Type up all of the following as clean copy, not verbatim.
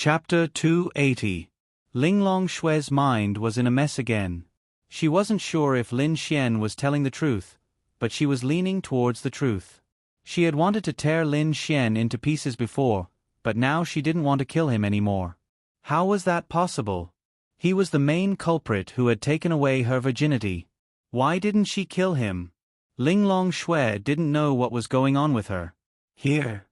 Chapter 280. Linglong Xue's mind was in a mess again. She wasn't sure if Lin Xian was telling the truth, but she was leaning towards the truth. She had wanted to tear Lin Xian into pieces before, but now she didn't want to kill him anymore. How was that possible? He was the main culprit who had taken away her virginity. Why didn't she kill him? Linglong Xue didn't know what was going on with her. Here.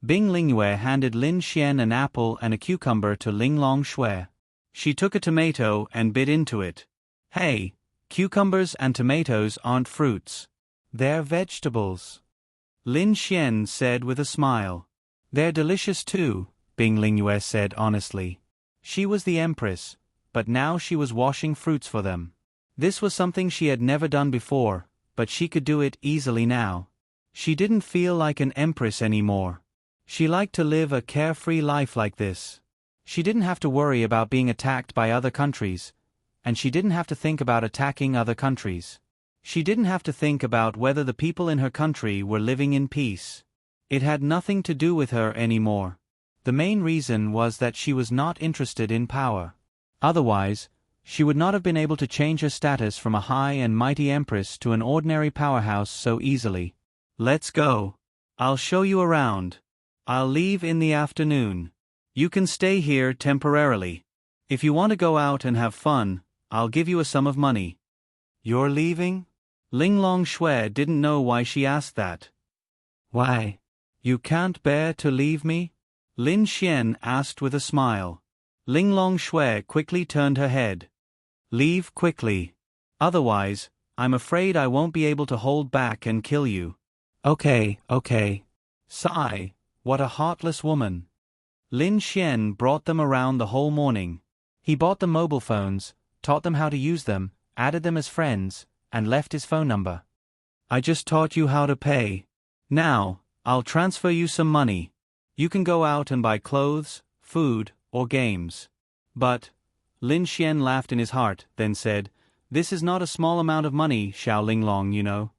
Bing Lingyue handed Lin Xian an apple and a cucumber to Linglong Xue. She took a tomato and bit into it. Hey, cucumbers and tomatoes aren't fruits. They're vegetables. Lin Xian said with a smile. They're delicious too, Bing Lingyue said honestly. She was the empress, but now she was washing fruits for them. This was something she had never done before, but she could do it easily now. She didn't feel like an empress anymore. She liked to live a carefree life like this. She didn't have to worry about being attacked by other countries, and she didn't have to think about attacking other countries. She didn't have to think about whether the people in her country were living in peace. It had nothing to do with her anymore. The main reason was that she was not interested in power. Otherwise, she would not have been able to change her status from a high and mighty empress to an ordinary powerhouse so easily. Let's go. I'll show you around. I'll leave in the afternoon. You can stay here temporarily. If you want to go out and have fun, I'll give you a sum of money. You're leaving? Linglong Xue didn't know why she asked that. Why? You can't bear to leave me? Lin Xian asked with a smile. Linglong Xue quickly turned her head. Leave quickly. Otherwise, I'm afraid I won't be able to hold back and kill you. Okay. Sigh. What a heartless woman. Lin Xian brought them around the whole morning. He bought them mobile phones, taught them how to use them, added them as friends, and left his phone number. I just taught you how to pay. Now, I'll transfer you some money. You can go out and buy clothes, food, or games. But, Lin Xian laughed in his heart, then said, this is not a small amount of money, Xiao Linglong, you know.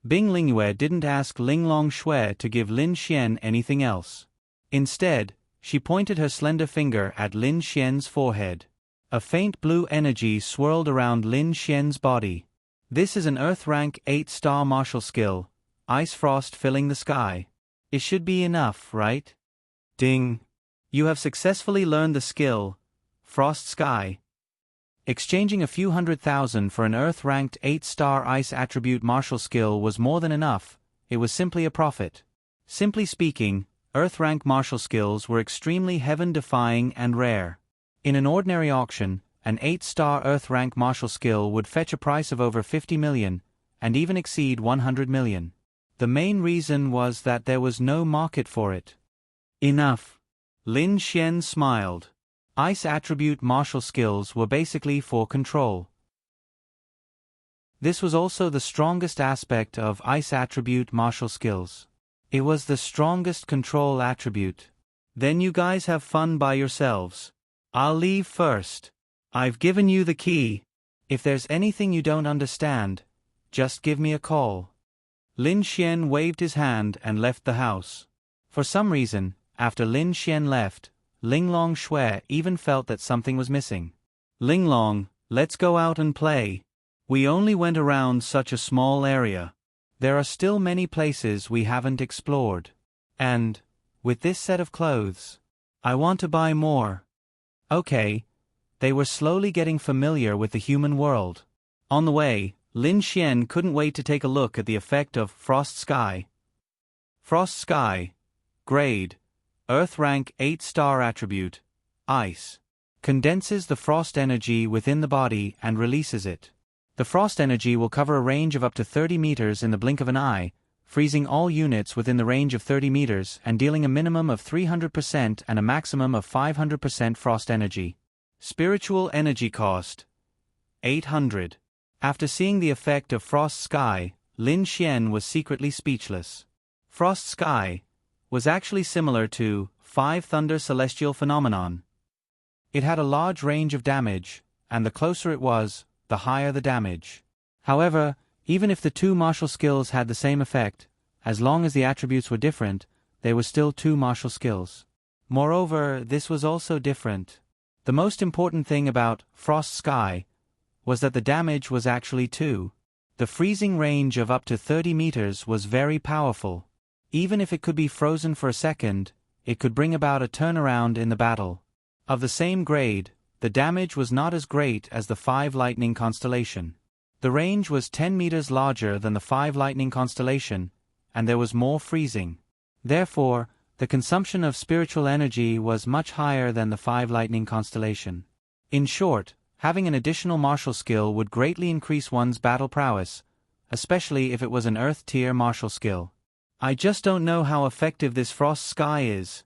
Bing Lingyue didn't ask Linglong Xue to give Lin Xian anything else. Instead, she pointed her slender finger at Lin Xian's forehead. A faint blue energy swirled around Lin Xian's body. This is an Earth Rank 8-star martial skill, Ice Frost filling the sky. It should be enough, right? Ding. You have successfully learned the skill, Frost Sky. Exchanging a few 100,000 for an Earth-ranked 8-star ice attribute martial skill was more than enough. It was simply a profit. Simply speaking, Earth-rank martial skills were extremely heaven-defying and rare. In an ordinary auction, an 8-star Earth-rank martial skill would fetch a price of over 50 million, and even exceed 100 million. The main reason was that there was no market for it. Enough. Lin Xian smiled. Ice attribute martial skills were basically for control. This was also the strongest aspect of ice attribute martial skills. It was the strongest control attribute. Then you guys have fun by yourselves. I'll leave first. I've given you the key. If there's anything you don't understand, just give me a call. Lin Xian waved his hand and left the house. For some reason, after Lin Xian left, Linglong Xue even felt that something was missing. Linglong, let's go out and play. We only went around such a small area. There are still many places we haven't explored. And, with this set of clothes, I want to buy more. Okay. They were slowly getting familiar with the human world. On the way, Lin Xian couldn't wait to take a look at the effect of Frost Sky. Frost Sky. Grade. Earth Rank 8-star attribute, Ice. Condenses the frost energy within the body and releases it. The frost energy will cover a range of up to 30 meters in the blink of an eye, freezing all units within the range of 30 meters and dealing a minimum of 300% and a maximum of 500% frost energy. Spiritual energy cost, 800. After seeing the effect of Frost Sky, Lin Xian was secretly speechless. Frost Sky was actually similar to 5 Thunder Celestial Phenomenon. It had a large range of damage, and the closer it was, the higher the damage. However, even if the two martial skills had the same effect, as long as the attributes were different, they were still two martial skills. Moreover, this was also different. The most important thing about Frost Sky was that the damage was actually 2. The freezing range of up to 30 meters was very powerful. Even if it could be frozen for a second, it could bring about a turnaround in the battle. Of the same grade, the damage was not as great as the 5 Lightning constellation. The range was 10 meters larger than the 5 Lightning constellation, and there was more freezing. Therefore, the consumption of spiritual energy was much higher than the 5 Lightning constellation. In short, having an additional martial skill would greatly increase one's battle prowess, especially if it was an Earth-tier martial skill. I just don't know how effective this Frost Sky is.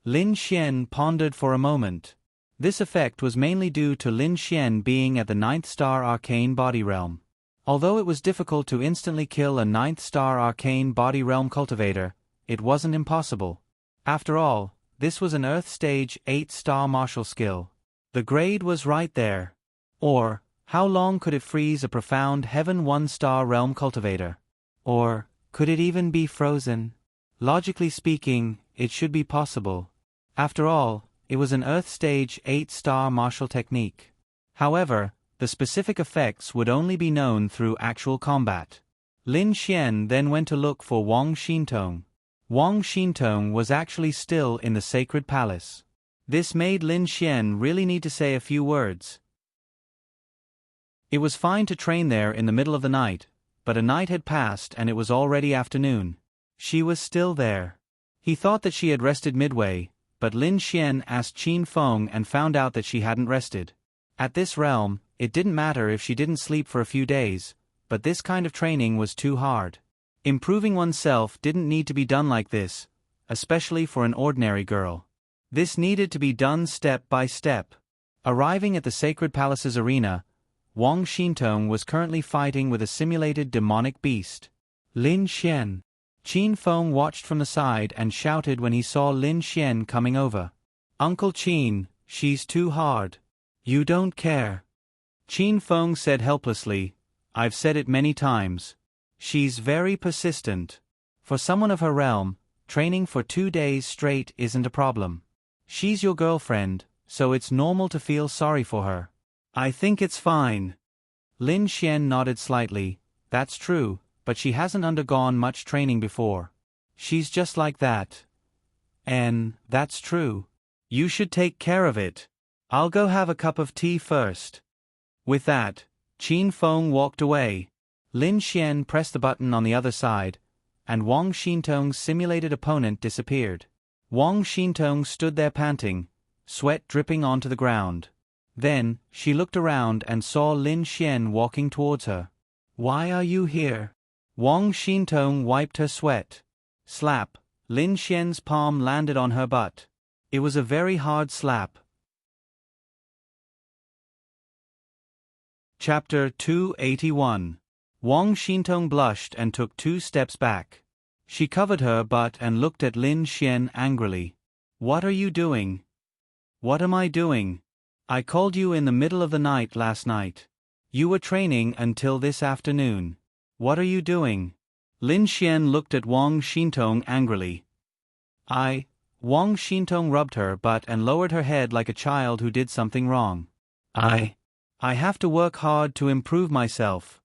Lin Xian pondered for a moment. This effect was mainly due to Lin Xian being at the 9th star arcane body realm. Although it was difficult to instantly kill a 9th star arcane body realm cultivator, it wasn't impossible. After all, this was an Earth stage 8-star martial skill. The grade was right there. Or, how long could it freeze a profound Heaven 1-star realm cultivator? Or, could it even be frozen? Logically speaking, it should be possible. After all, it was an Earth stage 8-star martial technique. However, the specific effects would only be known through actual combat. Lin Xian then went to look for Wang Xintong. Wang Xintong was actually still in the sacred palace. This made Lin Xian really need to say a few words. It was fine to train there in the middle of the night, but a night had passed and it was already afternoon. She was still there. He thought that she had rested midway, but Lin Xian asked Qin Feng and found out that she hadn't rested. At this realm, it didn't matter if she didn't sleep for a few days, but this kind of training was too hard. Improving oneself didn't need to be done like this, especially for an ordinary girl. This needed to be done step by step. Arriving at the Sacred Palace's arena, Wang Xintong was currently fighting with a simulated demonic beast. Lin Xian. Qin Feng watched from the side and shouted when he saw Lin Xian coming over. "Uncle Qin, she's too hard. You don't care." Qin Feng said helplessly, "I've said it many times. She's very persistent. For someone of her realm, training for 2 days straight isn't a problem. She's your girlfriend, so it's normal to feel sorry for her." "I think it's fine." Lin Xian nodded slightly. "That's true, but she hasn't undergone much training before. She's just like that." "And that's true. You should take care of it. I'll go have a cup of tea first." With that, Qin Feng walked away. Lin Xian pressed the button on the other side, and Wang Xintong's simulated opponent disappeared. Wang Xintong stood there panting, sweat dripping onto the ground. Then, she looked around and saw Lin Xian walking towards her. "Why are you here?" Wang Xintong wiped her sweat. Slap, Lin Xian's palm landed on her butt. It was a very hard slap. Chapter 281. Wang Xintong blushed and took 2 steps back. She covered her butt and looked at Lin Xian angrily. "What are you doing?" "What am I doing? I called you in the middle of the night last night. You were training until this afternoon. What are you doing?" Lin Xian looked at Wang Xintong angrily. Wang Xintong rubbed her butt and lowered her head like a child who did something wrong. I have to work hard to improve myself."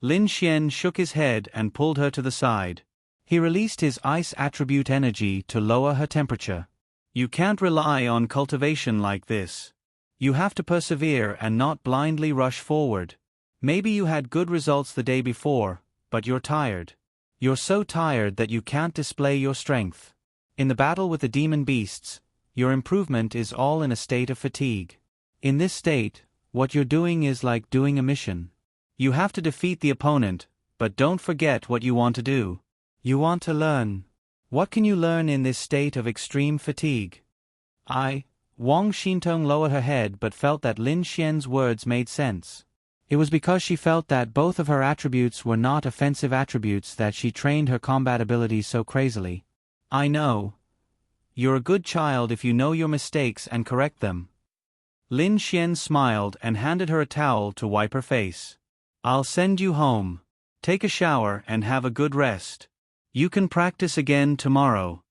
Lin Xian shook his head and pulled her to the side. He released his ice attribute energy to lower her temperature. "You can't rely on cultivation like this. You have to persevere and not blindly rush forward. Maybe you had good results the day before, but you're tired. You're so tired that you can't display your strength. In the battle with the demon beasts, your improvement is all in a state of fatigue. In this state, what you're doing is like doing a mission. You have to defeat the opponent, but don't forget what you want to do. You want to learn. What can you learn in this state of extreme fatigue?" Wang Xintong lowered her head but felt that Lin Xian's words made sense. It was because she felt that both of her attributes were not offensive attributes that she trained her combat abilities so crazily. "I know. You're a good child if you know your mistakes and correct them." Lin Xian smiled and handed her a towel to wipe her face. "I'll send you home. Take a shower and have a good rest. You can practice again tomorrow."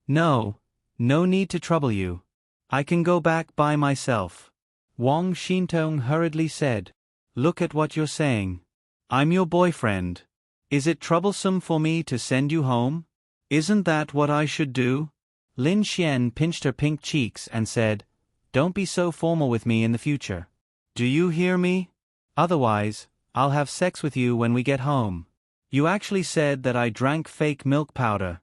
No, No need to trouble you. I can go back by myself. Wang Xintong hurriedly said. Look at what you're saying. I'm your boyfriend. Is it troublesome for me to send you home? Isn't that what I should do? Lin Xian pinched her pink cheeks and said, Don't be so formal with me in the future. Do you hear me? Otherwise, I'll have sex with you when we get home. You actually said that I drank fake milk powder.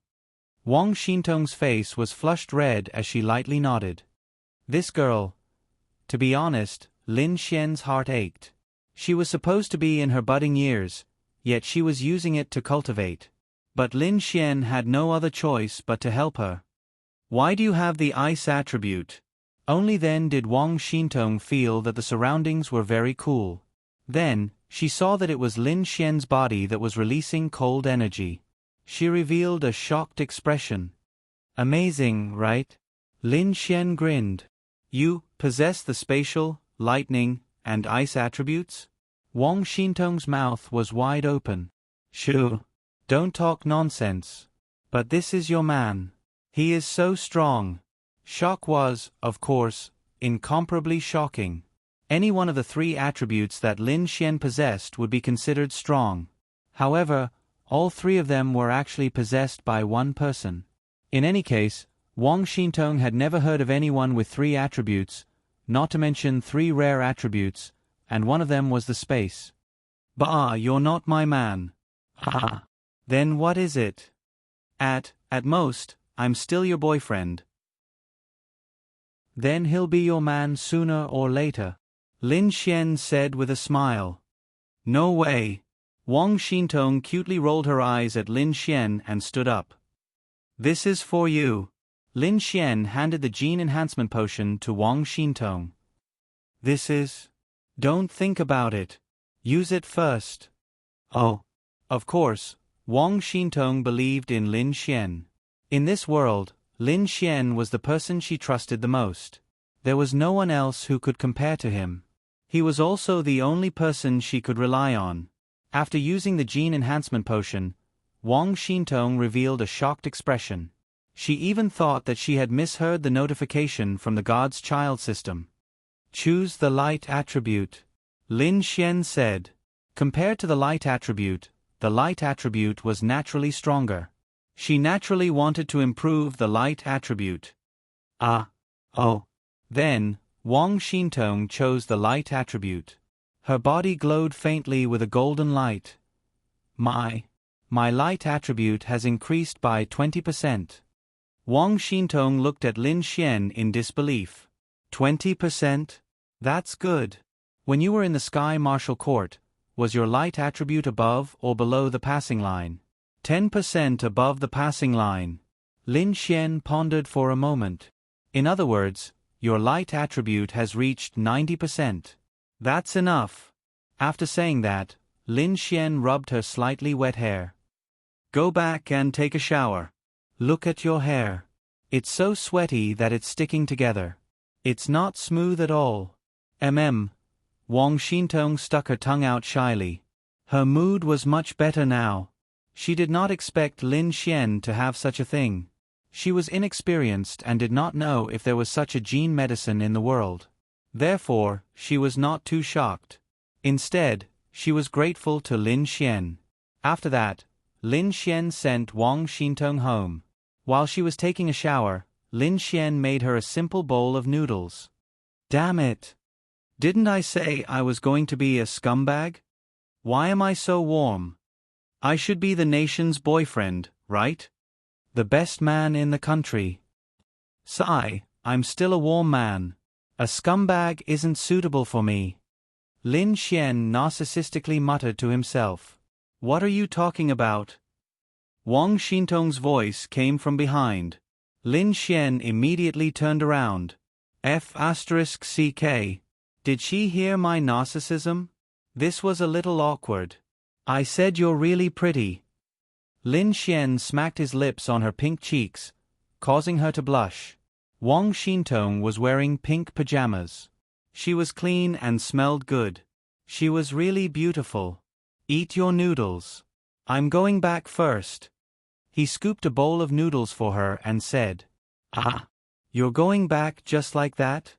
Wang Xintong's face was flushed red as she lightly nodded. This girl. To be honest, Lin Xian's heart ached. She was supposed to be in her budding years, yet she was using it to cultivate. But Lin Xian had no other choice but to help her. Why do you have the ice attribute? Only then did Wang Xintong feel that the surroundings were very cool. Then, she saw that it was Lin Xian's body that was releasing cold energy. She revealed a shocked expression. Amazing, right? Lin Xian grinned. You possess the spatial, lightning, and ice attributes? Wang Xintong's mouth was wide open. Shoo. Don't talk nonsense. But this is your man. He is so strong. Shock was, of course, incomparably shocking. Any one of the three attributes that Lin Xian possessed would be considered strong. However, all three of them were actually possessed by one person. In any case, Wang Xintong had never heard of anyone with three attributes, not to mention three rare attributes, and one of them was the space. Bah, you're not my man. Ha. Then what is it? At most, I'm still your boyfriend. Then he'll be your man sooner or later, Lin Xian said with a smile. No way. Wang Xintong cutely rolled her eyes at Lin Xian and stood up. This is for you. Lin Xian handed the gene enhancement potion to Wang Xintong. This is... Don't think about it. Use it first. Oh. Of course, Wang Xintong believed in Lin Xian. In this world, Lin Xian was the person she trusted the most. There was no one else who could compare to him. He was also the only person she could rely on. After using the gene enhancement potion, Wang Xintong revealed a shocked expression. She even thought that she had misheard the notification from the God's Child system. Choose the light attribute, Lin Xian said. Compared to the light attribute was naturally stronger. She naturally wanted to improve the light attribute. Then, Wang Xintong chose the light attribute. Her body glowed faintly with a golden light. My light attribute has increased by 20%. Wang Xintong looked at Lin Xian in disbelief. 20%? That's good. When you were in the Sky Martial Court, was your light attribute above or below the passing line? 10% above the passing line. Lin Xian pondered for a moment. In other words, your light attribute has reached 90%. That's enough. After saying that, Lin Xian rubbed her slightly wet hair. Go back and take a shower. Look at your hair. It's so sweaty that it's sticking together. It's not smooth at all. Wang Xintong stuck her tongue out shyly. Her mood was much better now. She did not expect Lin Xian to have such a thing. She was inexperienced and did not know if there was such a gene medicine in the world. Therefore, she was not too shocked. Instead, she was grateful to Lin Xian. After that, Lin Xian sent Wang Xintong home. While she was taking a shower, Lin Xian made her a simple bowl of noodles. Damn it! Didn't I say I was going to be a scumbag? Why am I so warm? I should be the nation's boyfriend, right? The best man in the country. Sigh, I'm still a warm man. A scumbag isn't suitable for me. Lin Xian narcissistically muttered to himself. What are you talking about? Wang Xintong's voice came from behind. Lin Xian immediately turned around. F***ck. Did she hear my narcissism? This was a little awkward. I said you're really pretty. Lin Xian smacked his lips on her pink cheeks, causing her to blush. Wang Xintong was wearing pink pajamas. She was clean and smelled good. She was really beautiful. Eat your noodles. I'm going back first. He scooped a bowl of noodles for her and said, Ah, you're going back just like that?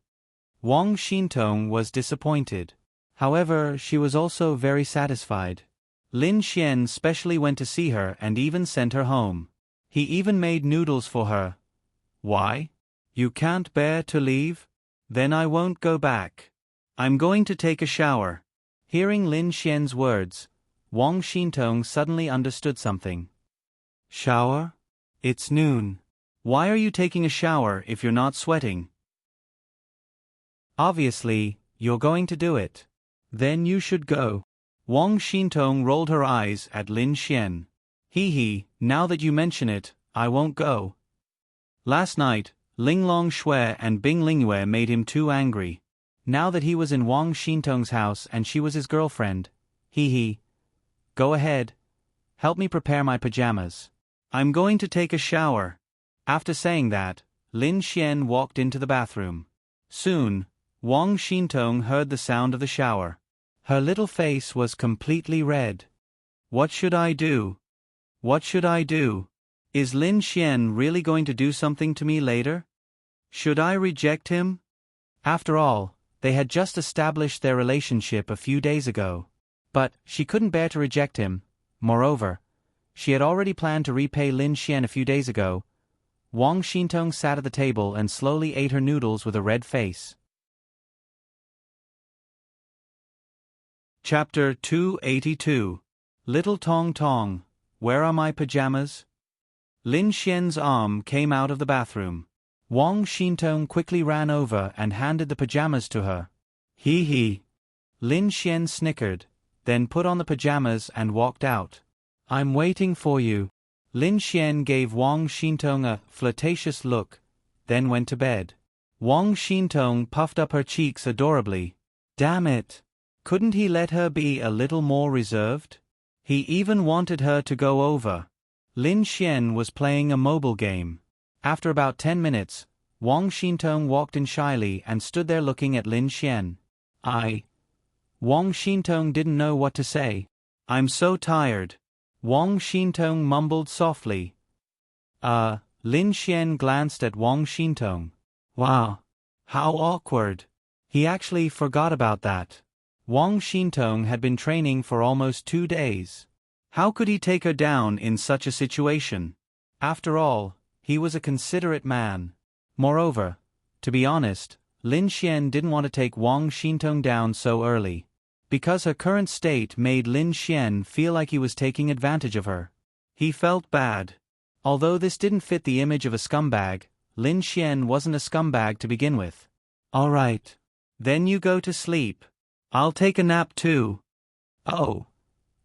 Wang Xintong was disappointed. However, she was also very satisfied. Lin Xian specially went to see her and even sent her home. He even made noodles for her. Why? You can't bear to leave? Then I won't go back. I'm going to take a shower. Hearing Lin Xian's words, Wang Xintong suddenly understood something. Shower? It's noon. Why are you taking a shower if you're not sweating? Obviously, you're going to do it. Then you should go. Wang Xintong rolled her eyes at Lin Xian. Now that you mention it, I won't go. Last night, Linglong Shui and Bing Lingyue made him too angry. Now that he was in Wang Xintong's house and she was his girlfriend. Go ahead. Help me prepare my pajamas. I'm going to take a shower. After saying that, Lin Xian walked into the bathroom. Soon, Wang Xintong heard the sound of the shower. Her little face was completely red. What should I do? What should I do? Is Lin Xian really going to do something to me later? Should I reject him? After all, they had just established their relationship a few days ago. But she couldn't bear to reject him. Moreover, she had already planned to repay Lin Xian a few days ago. Wang Xintong sat at the table and slowly ate her noodles with a red face. Chapter 282. Little Tong Tong, where are my pajamas? Lin Xian's arm came out of the bathroom. Wang Xintong quickly ran over and handed the pajamas to her. Lin Xian snickered, then put on the pajamas and walked out. I'm waiting for you. Lin Xian gave Wang Xintong a flirtatious look, then went to bed. Wang Xintong puffed up her cheeks adorably. Damn it! Couldn't he let her be a little more reserved? He even wanted her to go over. Lin Xian was playing a mobile game. After about 10 minutes, Wang Xintong walked in shyly and stood there looking at Lin Xian. Wang Xintong didn't know what to say. I'm so tired. Wang Xintong mumbled softly. Lin Xian glanced at Wang Xintong. Wow. How awkward. He actually forgot about that. Wang Xintong had been training for almost 2 days. How could he take her down in such a situation? After all, he was a considerate man. Moreover, to be honest, Lin Xian didn't want to take Wang Xintong down so early. Because her current state made Lin Xian feel like he was taking advantage of her. He felt bad. Although this didn't fit the image of a scumbag, Lin Xian wasn't a scumbag to begin with. All right. Then you go to sleep. I'll take a nap too. Oh.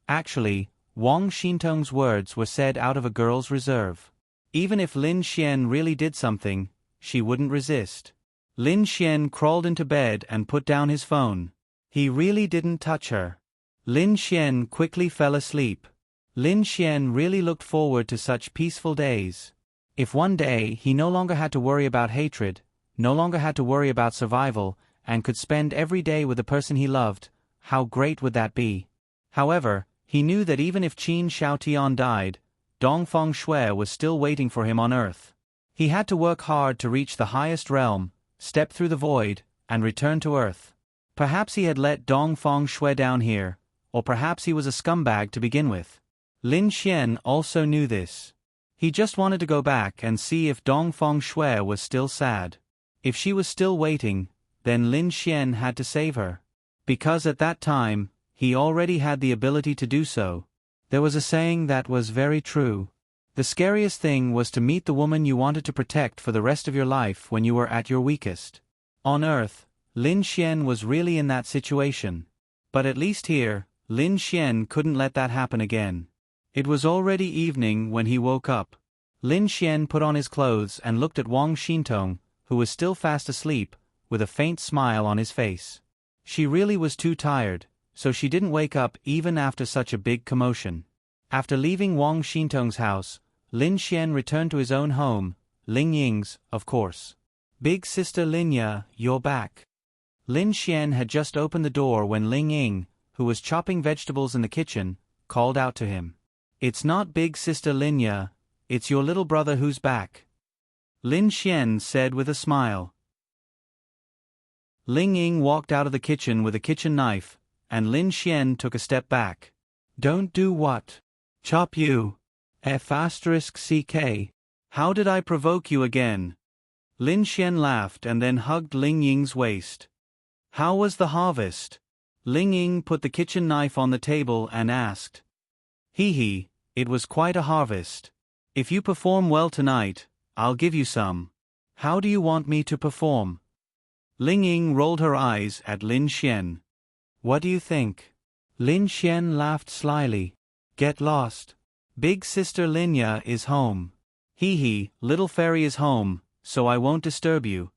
Actually, Wang Xintong's words were said out of a girl's reserve. Even if Lin Xian really did something, she wouldn't resist. Lin Xian crawled into bed and put down his phone. He really didn't touch her. Lin Xian quickly fell asleep. Lin Xian really looked forward to such peaceful days. If one day he no longer had to worry about hatred, no longer had to worry about survival, and could spend every day with the person he loved, how great would that be? However, he knew that even if Qin Shaotian died, Dongfang Shui was still waiting for him on Earth. He had to work hard to reach the highest realm, step through the void, and return to Earth. Perhaps he had let Dongfang Shui down here, or perhaps he was a scumbag to begin with. Lin Xian also knew this. He just wanted to go back and see if Dongfang Shui was still sad. If she was still waiting, then Lin Xian had to save her. Because at that time, he already had the ability to do so. There was a saying that was very true. The scariest thing was to meet the woman you wanted to protect for the rest of your life when you were at your weakest. On Earth, Lin Xian was really in that situation. But at least here, Lin Xian couldn't let that happen again. It was already evening when he woke up. Lin Xian put on his clothes and looked at Wang Xintong, who was still fast asleep, with a faint smile on his face. She really was too tired, so she didn't wake up even after such a big commotion. After leaving Wang Xintong's house, Lin Xian returned to his own home, Ling Ying's, of course. Big sister Linya, you're back. Lin Xian had just opened the door when Ling Ying, who was chopping vegetables in the kitchen, called out to him. It's not big sister Linya, it's your little brother who's back. Lin Xian said with a smile. Ling Ying walked out of the kitchen with a kitchen knife, and Lin Xian took a step back. Don't do what? Chop you. F***ck. How did I provoke you again? Lin Xian laughed and then hugged Ling Ying's waist. How was the harvest? Ling Ying put the kitchen knife on the table and asked. Hee, it was quite a harvest. If you perform well tonight, I'll give you some. How do you want me to perform? Ling Ying rolled her eyes at Lin Xian. What do you think? Lin Xian laughed slyly. Get lost. Big sister Linya is home. Hee, little fairy is home, so I won't disturb you.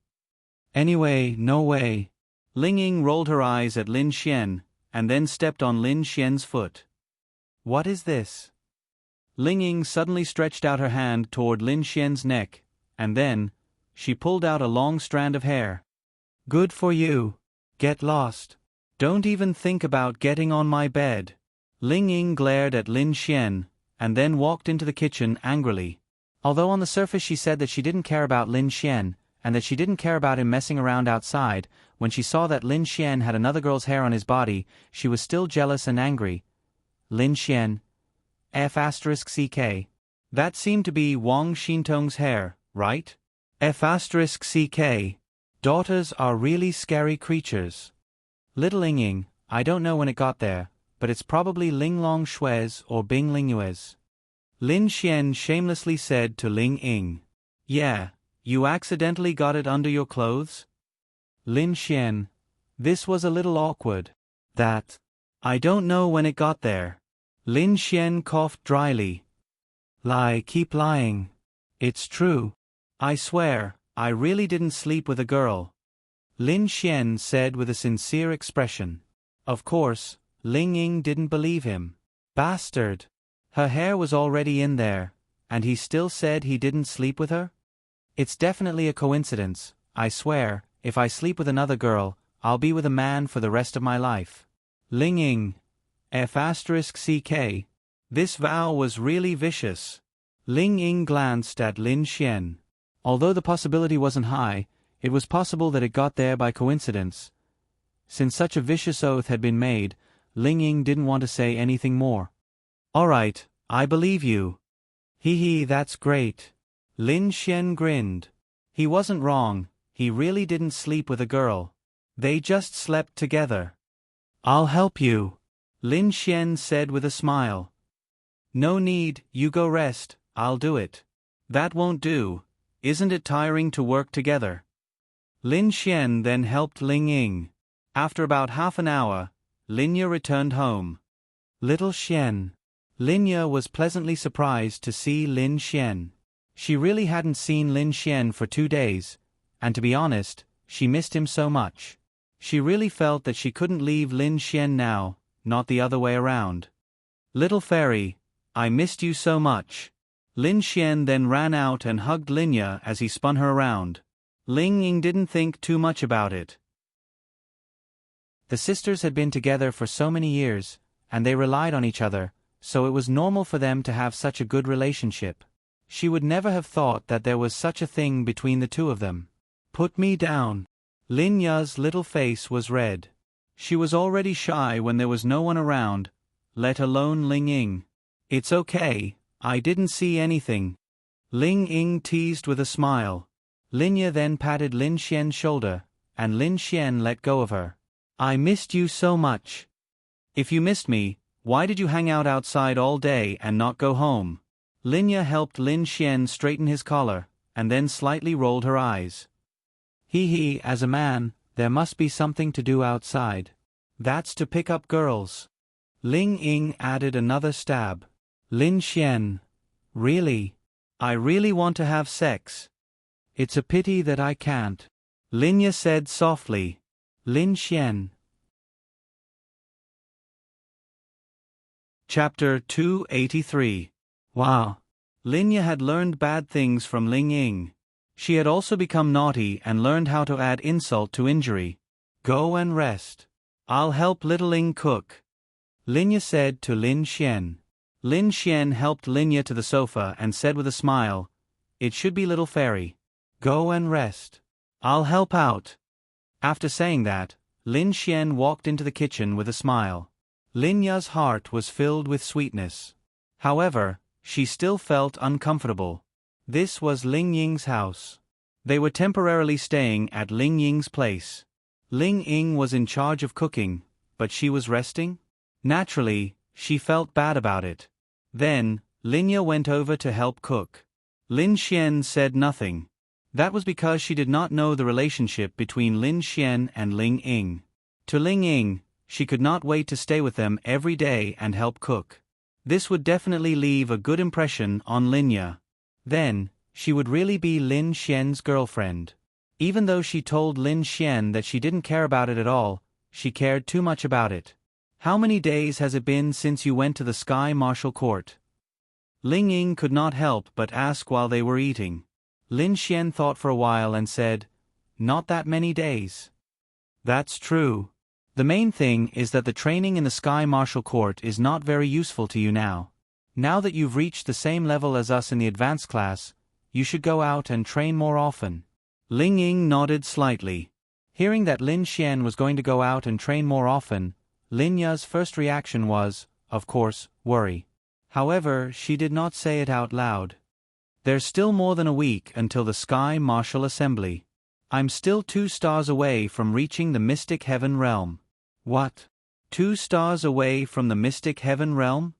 Anyway, no way. Ling Ying rolled her eyes at Lin Xian, and then stepped on Lin Xian's foot. What is this? Ling Ying suddenly stretched out her hand toward Lin Xian's neck, and then, she pulled out a long strand of hair. Good for you. Get lost. Don't even think about getting on my bed. Ling Ying glared at Lin Xian, and then walked into the kitchen angrily. Although on the surface she said that she didn't care about Lin Xian, and that she didn't care about him messing around outside, when she saw that Lin Xian had another girl's hair on his body, she was still jealous and angry. Lin Xian. F***ck. That seemed to be Wang Xintong's hair, right? F***ck. Daughters are really scary creatures. Little Ling Ying, I don't know when it got there, but it's probably Ling Long Shue's or Bing Lingyue's. Lin Xian shamelessly said to Ling Ying. Yeah, you accidentally got it under your clothes? Lin Xian. This was a little awkward. That. I don't know when it got there. Lin Xian coughed dryly. Lie, keep lying. It's true. I swear, I really didn't sleep with a girl. Lin Xian said with a sincere expression. Of course, Ling Ying didn't believe him. Bastard. Her hair was already in there, and he still said he didn't sleep with her? It's definitely a coincidence. I swear, if I sleep with another girl, I'll be with a man for the rest of my life. Ling Ying. F***ck. This vow was really vicious. Ling Ying glanced at Lin Xian. Although the possibility wasn't high, it was possible that it got there by coincidence. Since such a vicious oath had been made, Ling Ying didn't want to say anything more. All right, I believe you. Hee, that's great. Lin Xian grinned. He wasn't wrong, he really didn't sleep with a girl. They just slept together. I'll help you. Lin Xian said with a smile. No need, you go rest, I'll do it. That won't do. Isn't it tiring to work together? Lin Xian then helped Ling Ying. After about half an hour, Linya returned home. Little Xian. Linya was pleasantly surprised to see Lin Xian. She really hadn't seen Lin Xian for 2 days, and to be honest, she missed him so much. She really felt that she couldn't leave Lin Xian now, not the other way around. Little fairy, I missed you so much. Lin Xian then ran out and hugged Linya as he spun her around. Ling Ying didn't think too much about it. The sisters had been together for so many years, and they relied on each other, so it was normal for them to have such a good relationship. She would never have thought that there was such a thing between the two of them. Put me down. Linya's little face was red. She was already shy when there was no one around, let alone Ling Ying. It's okay, I didn't see anything. Ling Ying teased with a smile. Linya then patted Lin Xian's shoulder, and Lin Xian let go of her. I missed you so much. If you missed me, why did you hang out outside all day and not go home? Linya helped Lin Xian straighten his collar, and then slightly rolled her eyes. Hee, as a man, there must be something to do outside. That's to pick up girls. Ling Ying added another stab. Lin Xian. Really? I really want to have sex. It's a pity that I can't. Linya said softly. Lin Xian. Chapter 283. Wow. Linya had learned bad things from Ling Ying. She had also become naughty and learned how to add insult to injury. Go and rest. I'll help little Ling cook. Linya said to Lin Xian. Lin Xian helped Linya to the sofa and said with a smile, It should be little fairy. Go and rest. I'll help out. After saying that, Lin Xian walked into the kitchen with a smile. Lin Ya's heart was filled with sweetness. However, she still felt uncomfortable. This was Ling Ying's house. They were temporarily staying at Ling Ying's place. Ling Ying was in charge of cooking, but she was resting? Naturally, she felt bad about it. Then, Lin Ya went over to help cook. Lin Xian said nothing. That was because she did not know the relationship between Lin Xian and Ling Ying. To Ling Ying, she could not wait to stay with them every day and help cook. This would definitely leave a good impression on Lin Ya. Then, she would really be Lin Xian's girlfriend. Even though she told Lin Xian that she didn't care about it at all, she cared too much about it. How many days has it been since you went to the Sky Martial Court? Ling Ying could not help but ask while they were eating. Lin Xian thought for a while and said, "Not that many days." That's true. The main thing is that the training in the Sky Martial Court is not very useful to you now. Now that you've reached the same level as us in the advanced class, you should go out and train more often. Ling Ying nodded slightly. Hearing that Lin Xian was going to go out and train more often, Lin Ya's first reaction was, of course, worry. However, she did not say it out loud. There's still more than a week until the Sky Martial Assembly. I'm still 2 stars away from reaching the Mystic Heaven Realm. What? 2 stars away from the Mystic Heaven Realm?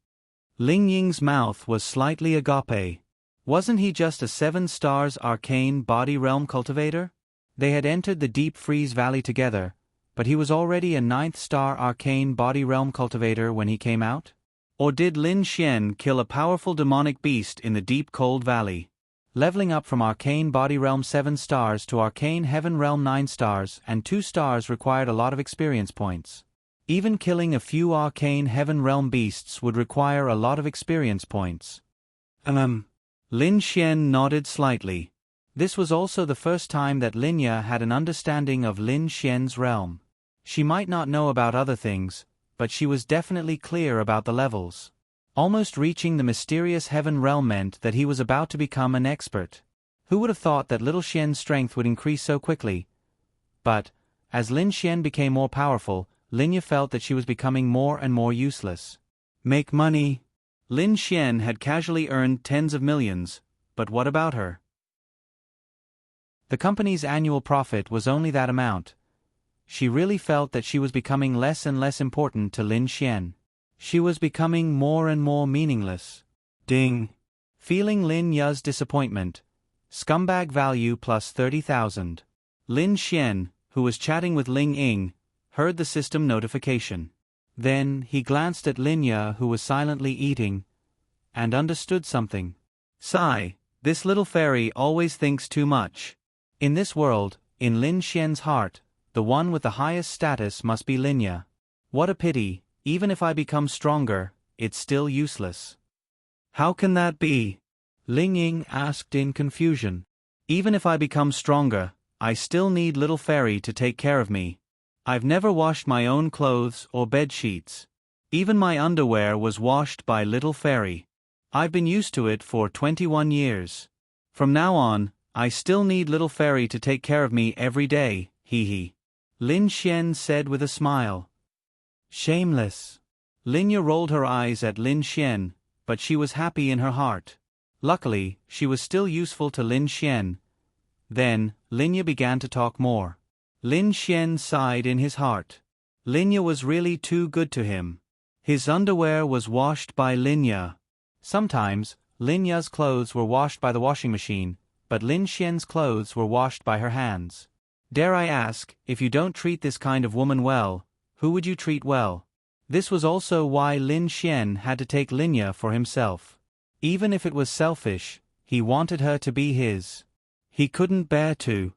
Ling Ying's mouth was slightly agape. Wasn't he just a 7 stars arcane body realm cultivator? They had entered the Deep Freeze Valley together, but he was already a 9th star arcane body realm cultivator when he came out? Or did Lin Xian kill a powerful demonic beast in the Deep Cold Valley? Leveling up from Arcane Body Realm 7 stars to Arcane Heaven Realm 9 stars and 2 stars required a lot of experience points. Even killing a few Arcane Heaven Realm beasts would require a lot of experience points. Lin Xian nodded slightly. This was also the first time that Lin Ya had an understanding of Lin Xian's realm. She might not know about other things, but she was definitely clear about the levels. Almost reaching the mysterious heaven realm meant that he was about to become an expert. Who would have thought that little Xian's strength would increase so quickly? But, as Lin Xian became more powerful, Lin Ya felt that she was becoming more and more useless. Make money. Lin Xian had casually earned tens of millions, but what about her? The company's annual profit was only that amount. She really felt that she was becoming less and less important to Lin Xian. She was becoming more and more meaningless. Ding. Feeling Lin Ya's disappointment. Scumbag value plus 30,000. Lin Xian, who was chatting with Ling Ying, heard the system notification. Then he glanced at Lin Ya, who was silently eating, and understood something. Sigh, this little fairy always thinks too much. In this world, in Lin Xian's heart, the one with the highest status must be Lin Ya. What a pity, even if I become stronger, it's still useless. How can that be? Ling Ying asked in confusion. Even if I become stronger, I still need little fairy to take care of me. I've never washed my own clothes or bed sheets. Even my underwear was washed by little fairy. I've been used to it for 21 years. From now on, I still need little fairy to take care of me every day, hee. Lin Xian said with a smile. Shameless. Lin Ya rolled her eyes at Lin Xian, but she was happy in her heart. Luckily, she was still useful to Lin Xian. Then, Lin Ya began to talk more. Lin Xian sighed in his heart. Lin Ya was really too good to him. His underwear was washed by Lin Ya. Sometimes, Lin Ya's clothes were washed by the washing machine, but Lin Xian's clothes were washed by her hands. Dare I ask, if you don't treat this kind of woman well, who would you treat well? This was also why Lin Xian had to take Lin Ya for himself. Even if it was selfish, he wanted her to be his. He couldn't bear to.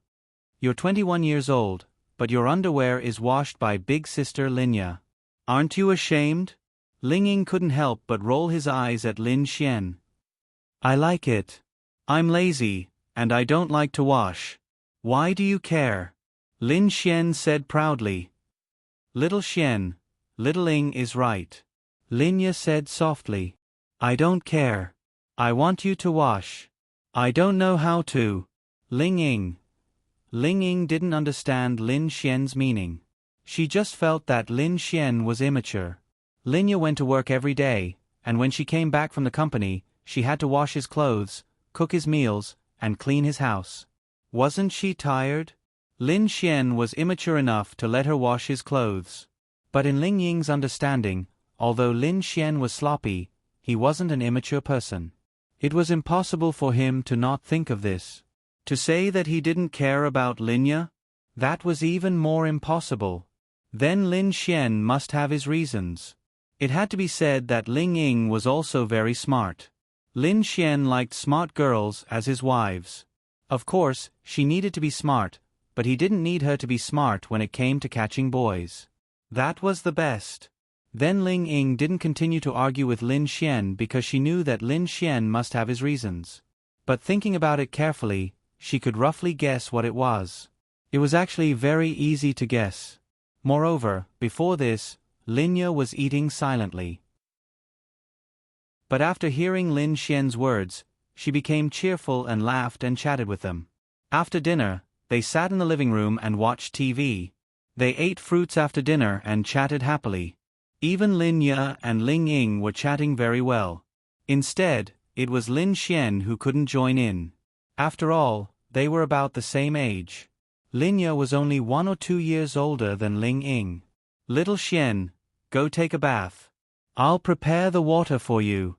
You're 21 years old, but your underwear is washed by big sister Lin Ya. Aren't you ashamed? Ling Ying couldn't help but roll his eyes at Lin Xian. I like it. I'm lazy, and I don't like to wash. Why do you care? Lin Xian said proudly. Little Xian, little Ying is right. Lin Ya said softly. I don't care. I want you to wash. I don't know how to. Ling Ying. Ling Ying didn't understand Lin Xian's meaning. She just felt that Lin Xian was immature. Linya went to work every day, and when she came back from the company, she had to wash his clothes, cook his meals, and clean his house. Wasn't she tired? Lin Xian was immature enough to let her wash his clothes. But in Ling Ying's understanding, although Lin Xian was sloppy, he wasn't an immature person. It was impossible for him to not think of this. To say that he didn't care about Linya? That was even more impossible. Then Lin Xian must have his reasons. It had to be said that Ling Ying was also very smart. Lin Xian liked smart girls as his wives. Of course, she needed to be smart, but he didn't need her to be smart when it came to catching boys. That was the best. Then Ling Ying didn't continue to argue with Lin Xian because she knew that Lin Xian must have his reasons. But thinking about it carefully, she could roughly guess what it was. It was actually very easy to guess. Moreover, before this, Linya was eating silently. But after hearing Lin Xian's words, she became cheerful and laughed and chatted with them. After dinner, they sat in the living room and watched TV. They ate fruits after dinner and chatted happily. Even Linya and Ling Ying were chatting very well. Instead, it was Lin Xian who couldn't join in. After all, they were about the same age. Linya was only 1 or 2 years older than Ling Ying. Little Xian, go take a bath. I'll prepare the water for you.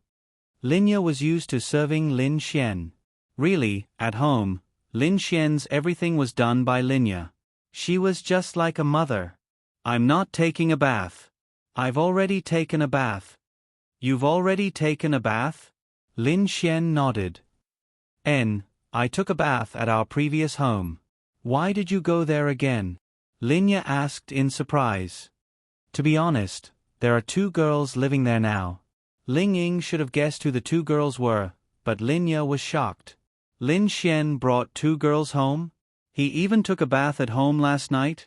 Linya was used to serving Lin Xian. Really, at home, Lin Xian's everything was done by Linya. She was just like a mother. I'm not taking a bath. I've already taken a bath. You've already taken a bath? Lin Xian nodded. I took a bath at our previous home. Why did you go there again? Linya asked in surprise. To be honest, there are 2 girls living there now. Ling Ying should have guessed who the 2 girls were, but Linya was shocked. Lin Xian brought 2 girls home? He even took a bath at home last night?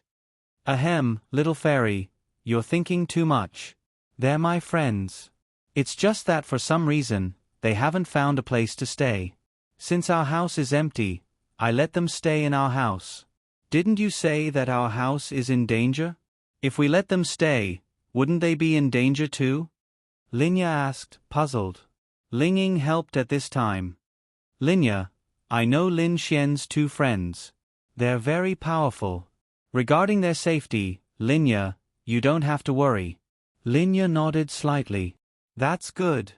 Ahem, little fairy, you're thinking too much. They're my friends. It's just that for some reason, they haven't found a place to stay. Since our house is empty, I let them stay in our house. Didn't you say that our house is in danger? If we let them stay, wouldn't they be in danger too? Linya asked, puzzled. Ling Ying helped at this time. Linya, I know Lin Xian's 2 friends. They're very powerful. Regarding their safety, Linya, you don't have to worry. Linya nodded slightly. That's good.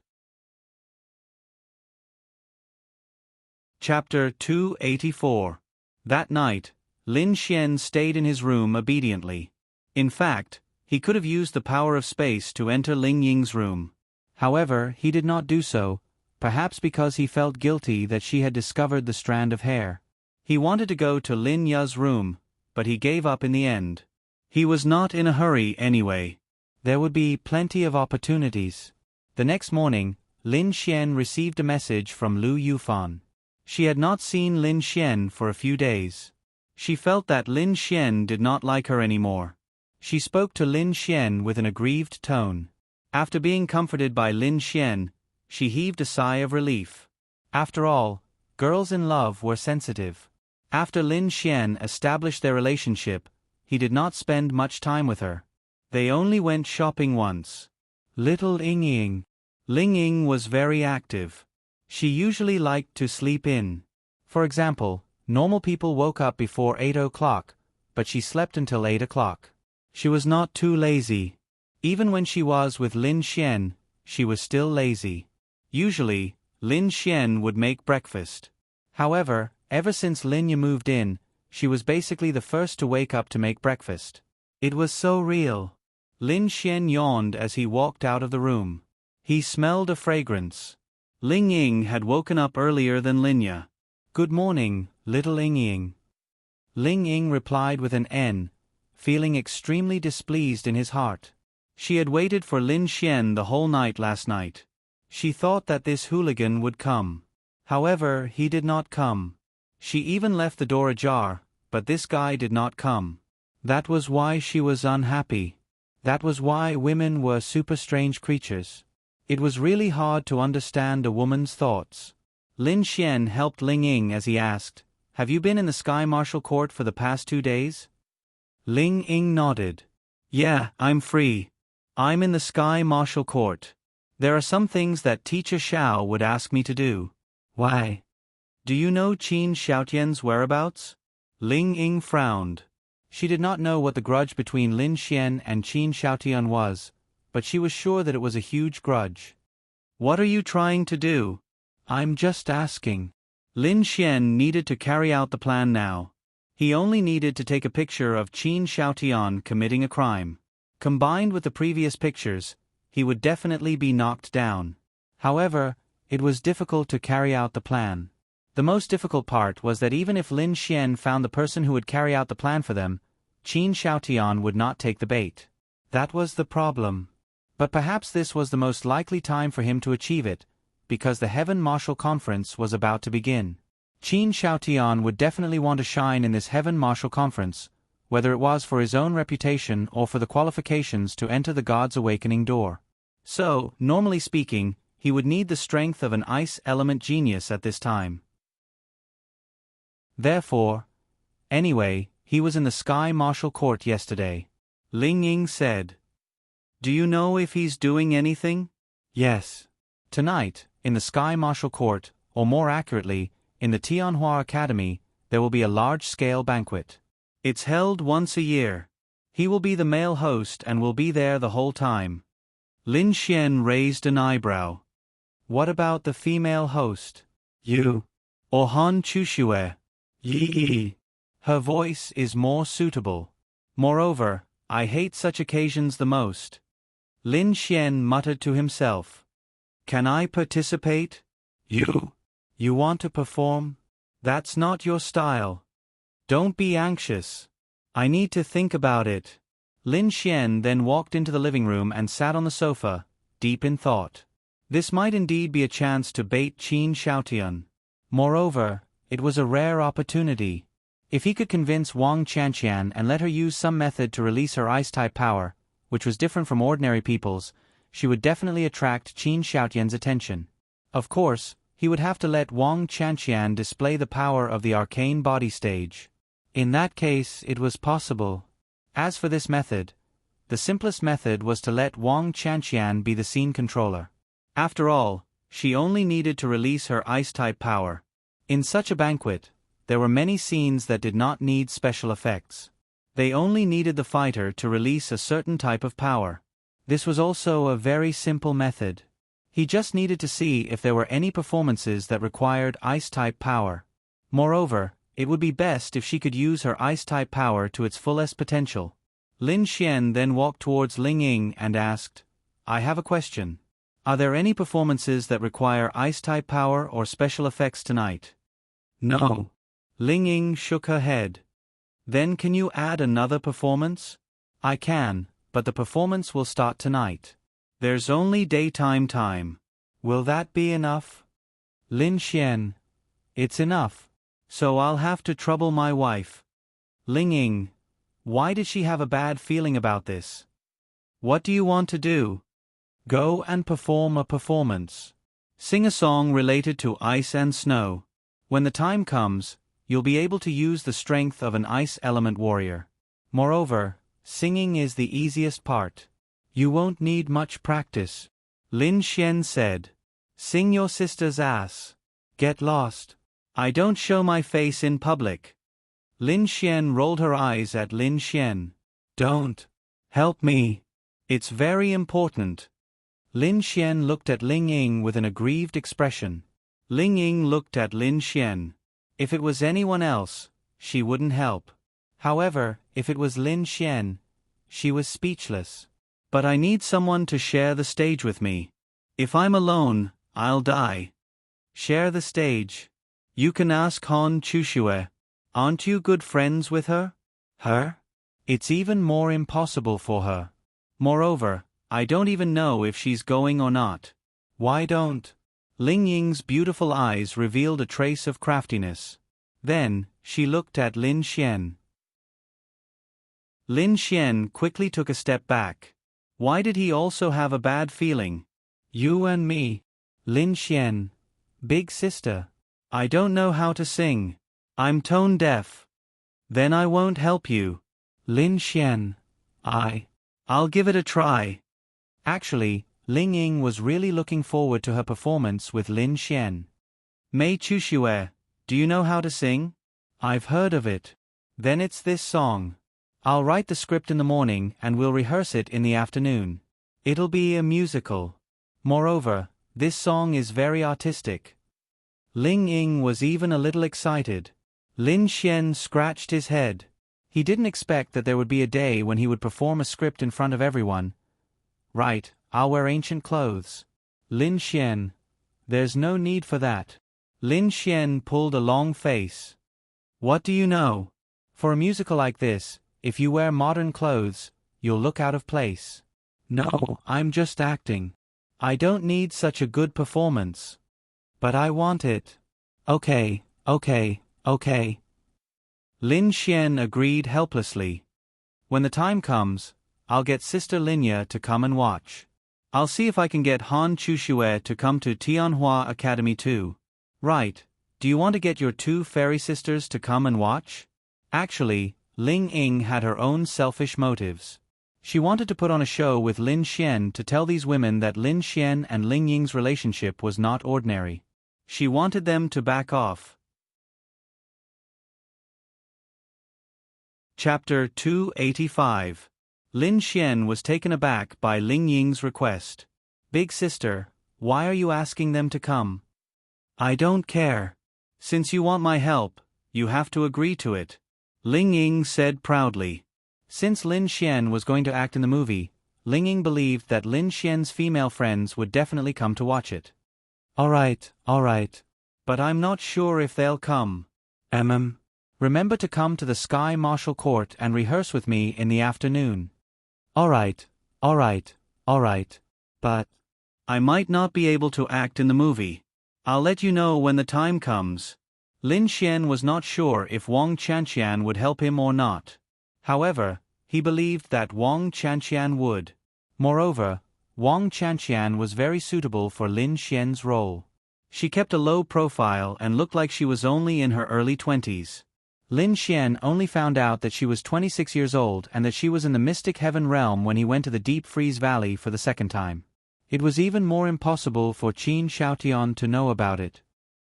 Chapter 284. That night, Lin Xian stayed in his room obediently. In fact, he could have used the power of space to enter Ling Ying's room. However, he did not do so, perhaps because he felt guilty that she had discovered the strand of hair. He wanted to go to Lin Ya's room, but he gave up in the end. He was not in a hurry anyway. There would be plenty of opportunities. The next morning, Lin Xian received a message from Lu Yufan. She had not seen Lin Xian for a few days. She felt that Lin Xian did not like her anymore. She spoke to Lin Xian with an aggrieved tone. After being comforted by Lin Xian, she heaved a sigh of relief. After all, girls in love were sensitive. After Lin Xian established their relationship, he did not spend much time with her. They only went shopping once. Little Ling Ying. Ling Ying was very active. She usually liked to sleep in. For example, normal people woke up before 8 o'clock, but she slept until 8 o'clock. She was not too lazy. Even when she was with Lin Xian, she was still lazy. Usually, Lin Xian would make breakfast. However, ever since Linya moved in, she was basically the first to wake up to make breakfast. It was so real. Lin Xian yawned as he walked out of the room. He smelled a fragrance. Ling Ying had woken up earlier than Linya. Good morning, little Ling Ying. Ling Ying replied with an N, feeling extremely displeased in his heart. She had waited for Lin Xian the whole night last night. She thought that this hooligan would come. However, he did not come. She even left the door ajar, but this guy did not come. That was why she was unhappy. That was why women were super strange creatures. It was really hard to understand a woman's thoughts. Lin Xian helped Ling Ying as he asked, have you been in the Sky Marshal Court for the past 2 days? Ling Ying nodded. Yeah, I'm free. I'm in the Sky Marshal Court. There are some things that Teacher Xiao would ask me to do. Why? Do you know Qin Xiaotian's whereabouts? Ling Ying frowned. She did not know what the grudge between Lin Xian and Qin Xiaotian was, but she was sure that it was a huge grudge. What are you trying to do? I'm just asking. Lin Xian needed to carry out the plan now. He only needed to take a picture of Qin Xiaotian committing a crime. Combined with the previous pictures, he would definitely be knocked down. However, it was difficult to carry out the plan. The most difficult part was that even if Lin Xian found the person who would carry out the plan for them, Qin Xiaotian would not take the bait. That was the problem. But perhaps this was the most likely time for him to achieve it, because the Heaven Marshal Conference was about to begin. Qin Xiaotian would definitely want to shine in this Heaven Marshal Conference, whether it was for his own reputation or for the qualifications to enter the God's Awakening door. So, normally speaking, he would need the strength of an ice element genius at this time. Therefore, anyway, he was in the Sky Marshal Court yesterday. Ling Ying said. Do you know if he's doing anything? Yes. Tonight, in the Sky Marshal Court, or more accurately, in the Tianhua Academy, there will be a large-scale banquet. It's held once a year. He will be the male host and will be there the whole time. Lin Xian raised an eyebrow. What about the female host? You. Or Han Chuxue? Yi. Her voice is more suitable. Moreover, I hate such occasions the most. Lin Xian muttered to himself. Can I participate? You want to perform? That's not your style. Don't be anxious. I need to think about it. Lin Xian then walked into the living room and sat on the sofa, deep in thought. This might indeed be a chance to bait Qin Xiaotian. Moreover, it was a rare opportunity. If he could convince Wang Chanqian and let her use some method to release her ice-type power, which was different from ordinary people's, she would definitely attract Qin Xiaotian's attention. Of course, he would have to let Wang Chanqian display the power of the arcane body stage. In that case, it was possible. As for this method, the simplest method was to let Wang Chanqian be the scene controller. After all, she only needed to release her ice-type power. In such a banquet, there were many scenes that did not need special effects. They only needed the fighter to release a certain type of power. This was also a very simple method. He just needed to see if there were any performances that required ice-type power. Moreover, it would be best if she could use her ice-type power to its fullest potential. Lin Xian then walked towards Ling Ying and asked, I have a question. Are there any performances that require ice-type power or special effects tonight? No. Ling Ying shook her head. Then can you add another performance? I can, but the performance will start tonight. There's only daytime time. Will that be enough? Lin Xian. It's enough. So I'll have to trouble my wife. Ling Ying. Why did she have a bad feeling about this? What do you want to do? Go and perform a performance. Sing a song related to ice and snow. When the time comes, you'll be able to use the strength of an ice element warrior. Moreover, singing is the easiest part. You won't need much practice. Lin Xian said. Sing your sister's ass. Get lost. I don't show my face in public. Lin Xian rolled her eyes at Lin Xian. Don't. Help me. It's very important. Lin Xian looked at Ling Ying with an aggrieved expression. Ling Ying looked at Lin Xian. If it was anyone else, she wouldn't help. However, if it was Lin Xian, she was speechless. But I need someone to share the stage with me. If I'm alone, I'll die. Share the stage. You can ask Han Chuxue. Aren't you good friends with her? Her? It's even more impossible for her. Moreover, I don't even know if she's going or not. Why don't? Ling Ying's beautiful eyes revealed a trace of craftiness. Then, she looked at Lin Xian. Lin Xian quickly took a step back. Why did he also have a bad feeling? You and me. Lin Xian. Big sister. I don't know how to sing. I'm tone deaf. Then I won't help you. Lin Xian. I'll give it a try. Actually, Ling Ying was really looking forward to her performance with Lin Xian. Mei Chuxue, do you know how to sing? I've heard of it. Then it's this song. I'll write the script in the morning and we'll rehearse it in the afternoon. It'll be a musical. Moreover, this song is very artistic. Ling Ying was even a little excited. Lin Xian scratched his head. He didn't expect that there would be a day when he would perform a script in front of everyone. Right, I'll wear ancient clothes. Lin Xian. There's no need for that. Lin Xian pulled a long face. What do you know? For a musical like this, if you wear modern clothes, you'll look out of place. No, I'm just acting. I don't need such a good performance. But I want it. Okay. Lin Xian agreed helplessly. When the time comes, I'll get Sister Linya to come and watch. I'll see if I can get Han Chuxue to come to Tianhua Academy too. Right, do you want to get your 2 fairy sisters to come and watch? Actually, Ling Ying had her own selfish motives. She wanted to put on a show with Lin Xian to tell these women that Lin Xian and Ling Ying's relationship was not ordinary. She wanted them to back off. Chapter 285. Lin Xian was taken aback by Ling Ying's request. Big sister, why are you asking them to come? I don't care. Since you want my help, you have to agree to it. Ling Ying said proudly. Since Lin Xian was going to act in the movie, Ling Ying believed that Lin Xian's female friends would definitely come to watch it. Alright. But I'm not sure if they'll come. Remember to come to the Sky Martial Court and rehearse with me in the afternoon. Alright. But I might not be able to act in the movie. I'll let you know when the time comes. Lin Xian was not sure if Wang Chanqian would help him or not. However, he believed that Wang Chanqian would. Moreover, Wang Chanqian was very suitable for Lin Xian's role. She kept a low profile and looked like she was only in her early 20s. Lin Xian only found out that she was 26 years old and that she was in the mystic heaven realm when he went to the Deep Freeze Valley for the second time. It was even more impossible for Qin Xiaotian to know about it.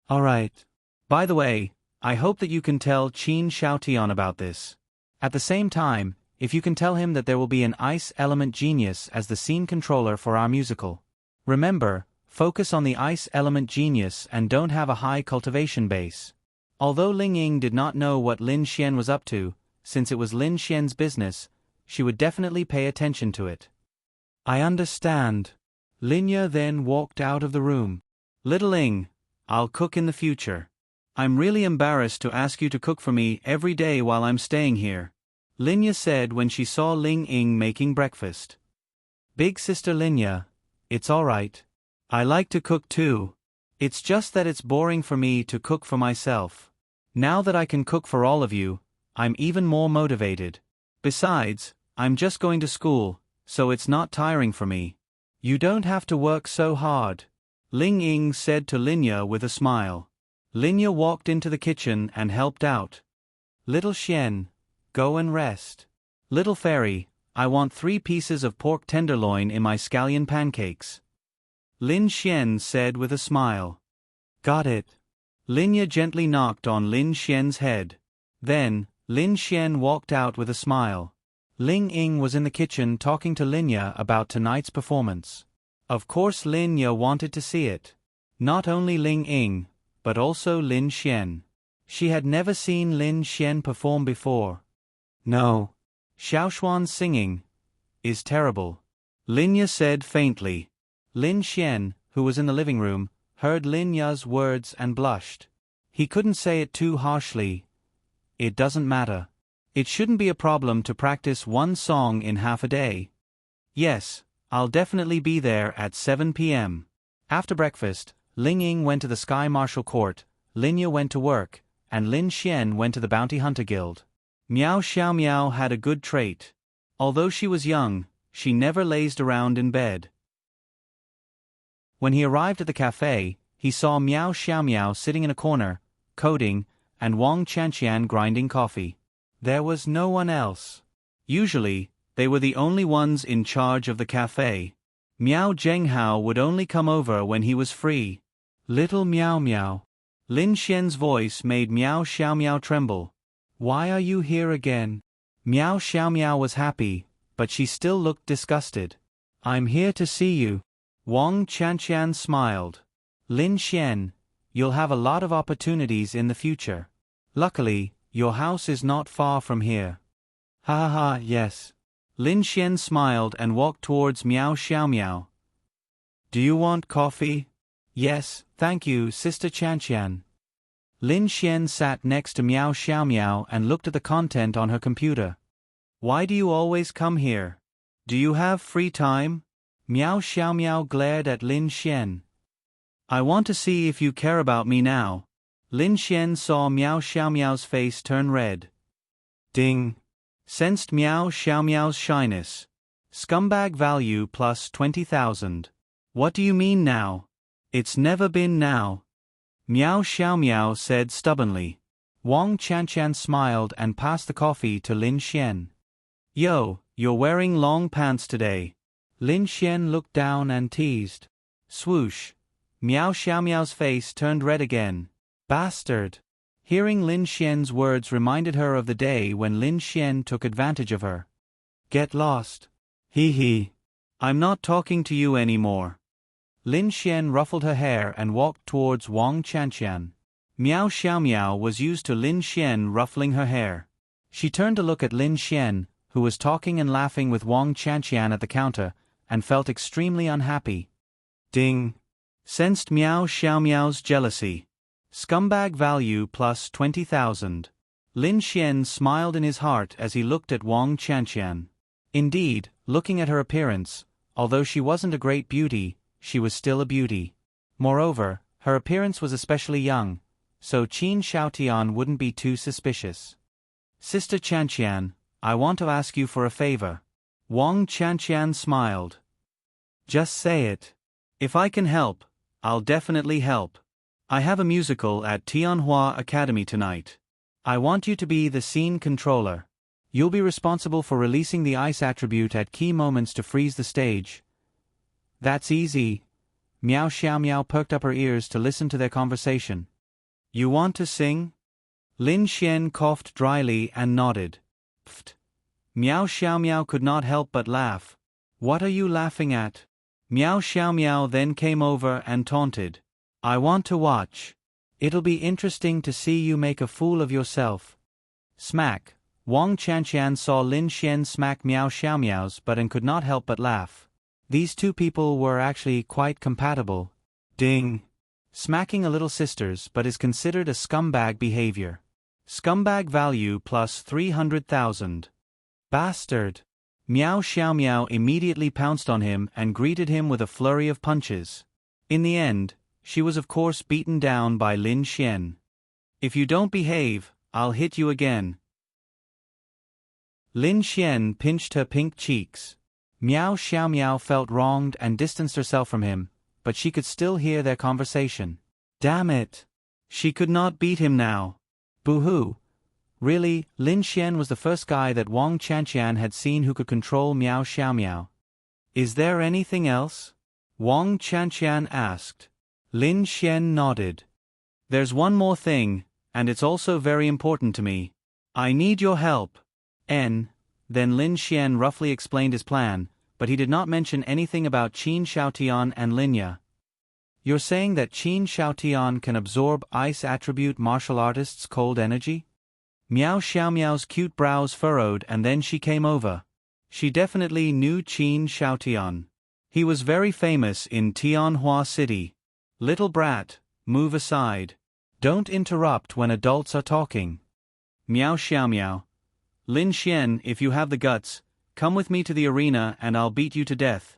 Alright. By the way, I hope that you can tell Qin Xiaotian about this. At the same time, if you can tell him that there will be an ice element genius as the scene controller for our musical. Remember, focus on the ice element genius and don't have a high cultivation base. Although Ling Ying did not know what Lin Xian was up to, since it was Lin Xian's business, she would definitely pay attention to it. I understand. Linya then walked out of the room. Little Ling, I'll cook in the future. I'm really embarrassed to ask you to cook for me every day while I'm staying here. Linya said when she saw Ling Ying making breakfast. Big sister Linya, it's alright. I like to cook too. It's just that it's boring for me to cook for myself. Now that I can cook for all of you, I'm even more motivated. Besides, I'm just going to school, so it's not tiring for me. You don't have to work so hard. Ling Ying said to Linya with a smile. Linya walked into the kitchen and helped out. Little Xian, go and rest. Little fairy, I want 3 pieces of pork tenderloin in my scallion pancakes. Lin Xian said with a smile. Got it. Linya gently knocked on Lin Xian's head. Then, Lin Xian walked out with a smile. Ling Ying was in the kitchen talking to Linya about tonight's performance. Of course Linya wanted to see it. Not only Ling Ying, but also Lin Xian. She had never seen Lin Xian perform before. No. Xiaoshuan's singing is terrible. Linya said faintly. Lin Xian, who was in the living room, heard Linya's words and blushed. He couldn't say it too harshly. It doesn't matter. It shouldn't be a problem to practice 1 song in half a day. Yes, I'll definitely be there at 7 p.m. After breakfast, Ling Ying went to the Sky Martial Court, Linya went to work, and Lin Xian went to the Bounty Hunter Guild. Miao Xiaomiao had a good trait. Although she was young, she never lazed around in bed. When he arrived at the cafe, he saw Miao Xiaomiao sitting in a corner, coding, and Wang Chanqian grinding coffee. There was no one else. Usually, they were the only ones in charge of the cafe. Miao Zhenghao would only come over when he was free. Little Miao Miao. Lin Xian's voice made Miao Xiaomiao tremble. Why are you here again? Miao Xiaomiao was happy, but she still looked disgusted. I'm here to see you. Wang Chanqian smiled. Lin Xian, you'll have a lot of opportunities in the future. Luckily, your house is not far from here. Ha ha ha, yes. Lin Xian smiled and walked towards Miao Xiaomiao. Do you want coffee? Yes, thank you, Sister Chanqian. Lin Xian sat next to Miao Xiaomiao and looked at the content on her computer. Why do you always come here? Do you have free time? Miao Xiaomiao glared at Lin Xian. I want to see if you care about me now. Lin Xian saw Miao Xiaomiao's face turn red. Ding. Sensed Miao Xiaomiao's shyness. Scumbag value plus 20,000. What do you mean now? It's never been now. Miao Xiaomiao said stubbornly. Wang Chanqian smiled and passed the coffee to Lin Xian. Yo, you're wearing long pants today. Lin Xian looked down and teased. Swoosh. Miao Xiaomiao's face turned red again. Bastard. Hearing Lin Xian's words reminded her of the day when Lin Xian took advantage of her. Get lost. Hee hee. I'm not talking to you anymore. Lin Xian ruffled her hair and walked towards Wang Chanqian. Miao Xiaomiao was used to Lin Xian ruffling her hair. She turned to look at Lin Xian, who was talking and laughing with Wang Chanqian at the counter, and felt extremely unhappy. Ding. Sensed Miao Xiaomiao's jealousy. Scumbag value plus 20,000. Lin Xian smiled in his heart as he looked at Wang Chanqian. Indeed, looking at her appearance, although she wasn't a great beauty, she was still a beauty. Moreover, her appearance was especially young, so Qin Shaotian wouldn't be too suspicious. Sister Chanqian, I want to ask you for a favor. Wang Chanqian smiled. Just say it. If I can help, I'll definitely help. I have a musical at Tianhua Academy tonight. I want you to be the scene controller. You'll be responsible for releasing the ice attribute at key moments to freeze the stage. That's easy. Miao Xiaomiao perked up her ears to listen to their conversation. You want to sing? Lin Xian coughed dryly and nodded. Pfft. Miao Xiaomiao could not help but laugh. What are you laughing at? Miao Xiaomiao then came over and taunted. I want to watch. It'll be interesting to see you make a fool of yourself. Smack. Wang Chanqian saw Lin Xian smack Miao Xiaomiao's butt and could not help but laugh. These two people were actually quite compatible. Ding. Smacking a little sister's butt is considered a scumbag behavior. Scumbag value plus 300,000. Bastard. Miao Xiaomiao immediately pounced on him and greeted him with a flurry of punches. In the end, she was of course beaten down by Lin Xian. If you don't behave, I'll hit you again. Lin Xian pinched her pink cheeks. Miao Xiaomiao felt wronged and distanced herself from him, but she could still hear their conversation. Damn it! She could not beat him now. Boo-hoo. Really, Lin Xian was the first guy that Wang Chanqian had seen who could control Miao Xiaomiao. Is there anything else? Wang Chanqian asked. Lin Xian nodded. There's one more thing, and it's also very important to me. I need your help. Then Lin Xian roughly explained his plan, but he did not mention anything about Qin Shaotian and Linya. You're saying that Qin Shaotian can absorb ice attribute martial artist's cold energy? Miao Xiaomiao's cute brows furrowed and then she came over. She definitely knew Qin Shaotian. He was very famous in Tianhua City. Little brat, move aside. Don't interrupt when adults are talking. Miao Xiaomiao. Lin Xian, if you have the guts, come with me to the arena and I'll beat you to death.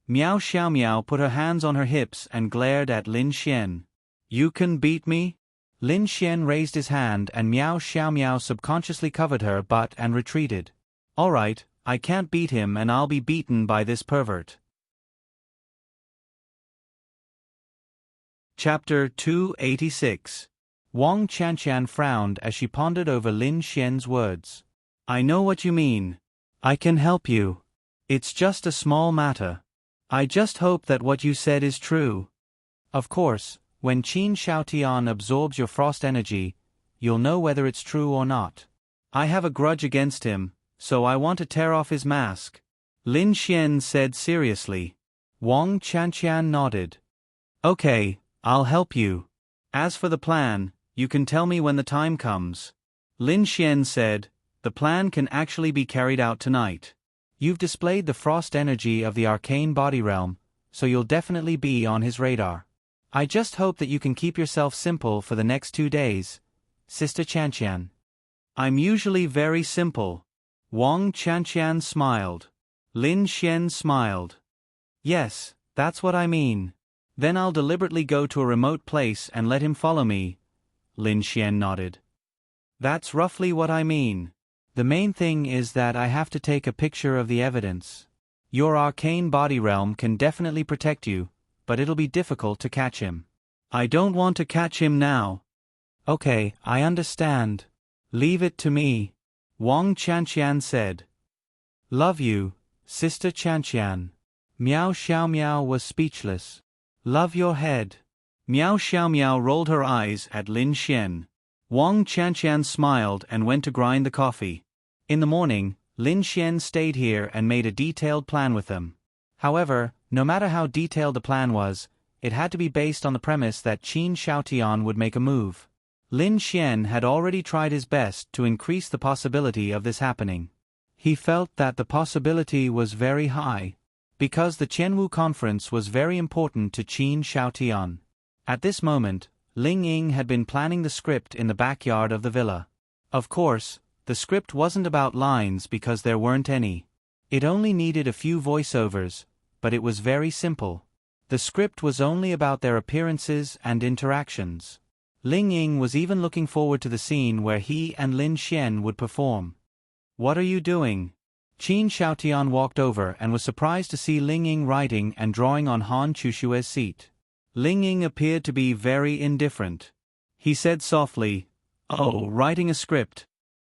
Miao Xiaomiao put her hands on her hips and glared at Lin Xian. You can beat me? Lin Xian raised his hand and Miao Xiaomiao subconsciously covered her butt and retreated. Alright, I can't beat him and I'll be beaten by this pervert. Chapter 286. Wang Qianqian frowned as she pondered over Lin Xian's words. I know what you mean. I can help you. It's just a small matter. I just hope that what you said is true. Of course, when Qin Shaotian absorbs your frost energy, you'll know whether it's true or not. I have a grudge against him, so I want to tear off his mask. Lin Xian said seriously. Wang Qianqian nodded. Okay, I'll help you. As for the plan, you can tell me when the time comes. Lin Xian said, the plan can actually be carried out tonight. You've displayed the frost energy of the arcane body realm, so you'll definitely be on his radar. I just hope that you can keep yourself simple for the next 2 days, Sister Qianqian. I'm usually very simple. Wang Qianqian smiled. Lin Xian smiled. Yes, that's what I mean. Then I'll deliberately go to a remote place and let him follow me. Lin Xian nodded. That's roughly what I mean. The main thing is that I have to take a picture of the evidence. Your arcane body realm can definitely protect you, but it'll be difficult to catch him. I don't want to catch him now. Okay, I understand. Leave it to me. Wang Qianqian said. Love you, Sister Qianqian. Miao Xiaomiao was speechless. Love your head. Miao Xiaomiao rolled her eyes at Lin Xian. Wang Qianqian smiled and went to grind the coffee. In the morning, Lin Xian stayed here and made a detailed plan with them. However, no matter how detailed the plan was, it had to be based on the premise that Qin Shaotian would make a move. Lin Xian had already tried his best to increase the possibility of this happening. He felt that the possibility was very high, because the Qianwu conference was very important to Qin Shaotian. At this moment, Ling Ying had been planning the script in the backyard of the villa. Of course, the script wasn't about lines because there weren't any. It only needed a few voiceovers, but it was very simple. The script was only about their appearances and interactions. Ling Ying was even looking forward to the scene where he and Lin Xian would perform. What are you doing? Qin Shaotian walked over and was surprised to see Ling Ying writing and drawing on Han Chushue's seat. Ling Ying appeared to be very indifferent. He said softly, Oh, writing a script.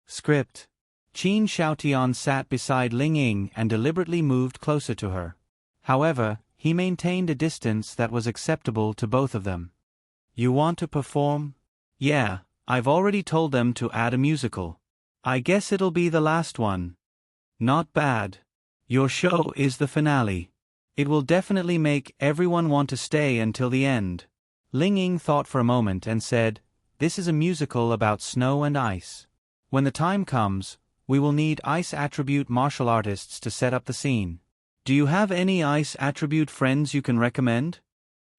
Script. Qin Shaotian sat beside Ling Ying and deliberately moved closer to her. However, he maintained a distance that was acceptable to both of them. You want to perform? Yeah, I've already told them to add a musical. I guess it'll be the last one. Not bad. Your show is the finale. It will definitely make everyone want to stay until the end. Ling Ying thought for a moment and said, This is a musical about snow and ice. When the time comes, we will need ice attribute martial artists to set up the scene. Do you have any ice attribute friends you can recommend?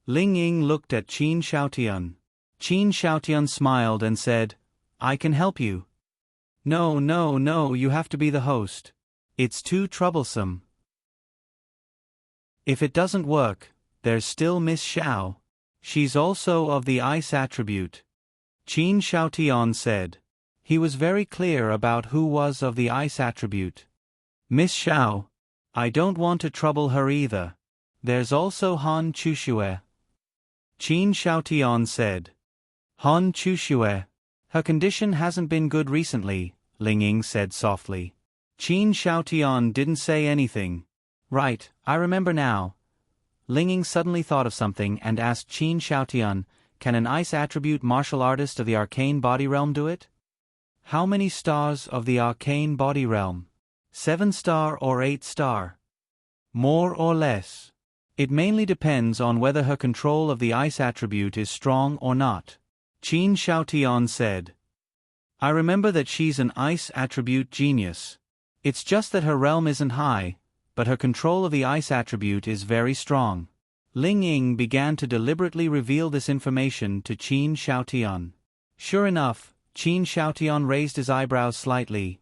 Ling Ying looked at Qin Shaotian. Qin Shaotian smiled and said, I can help you. No, you have to be the host. It's too troublesome. If it doesn't work, there's still Miss Xiao. She's also of the ice attribute. Qin Shaotian said. He was very clear about who was of the ice attribute. Miss Xiao. I don't want to trouble her either. There's also Han Chushue. Qin Shaotian said. Han Chushue. Her condition hasn't been good recently, Ling Ying said softly. Qin Shaotian didn't say anything. Right, I remember now. Ling Ying suddenly thought of something and asked Qin Shaotian, Can an ice attribute martial artist of the arcane body realm do it? How many stars of the arcane body realm? 7-star or 8-star? More or less. It mainly depends on whether her control of the ice attribute is strong or not. Qin Shaotian said. I remember that she's an ice attribute genius. It's just that her realm isn't high, but her control of the ice attribute is very strong. Ling Ying began to deliberately reveal this information to Qin Shaotian. Sure enough, Qin Shaotian raised his eyebrows slightly.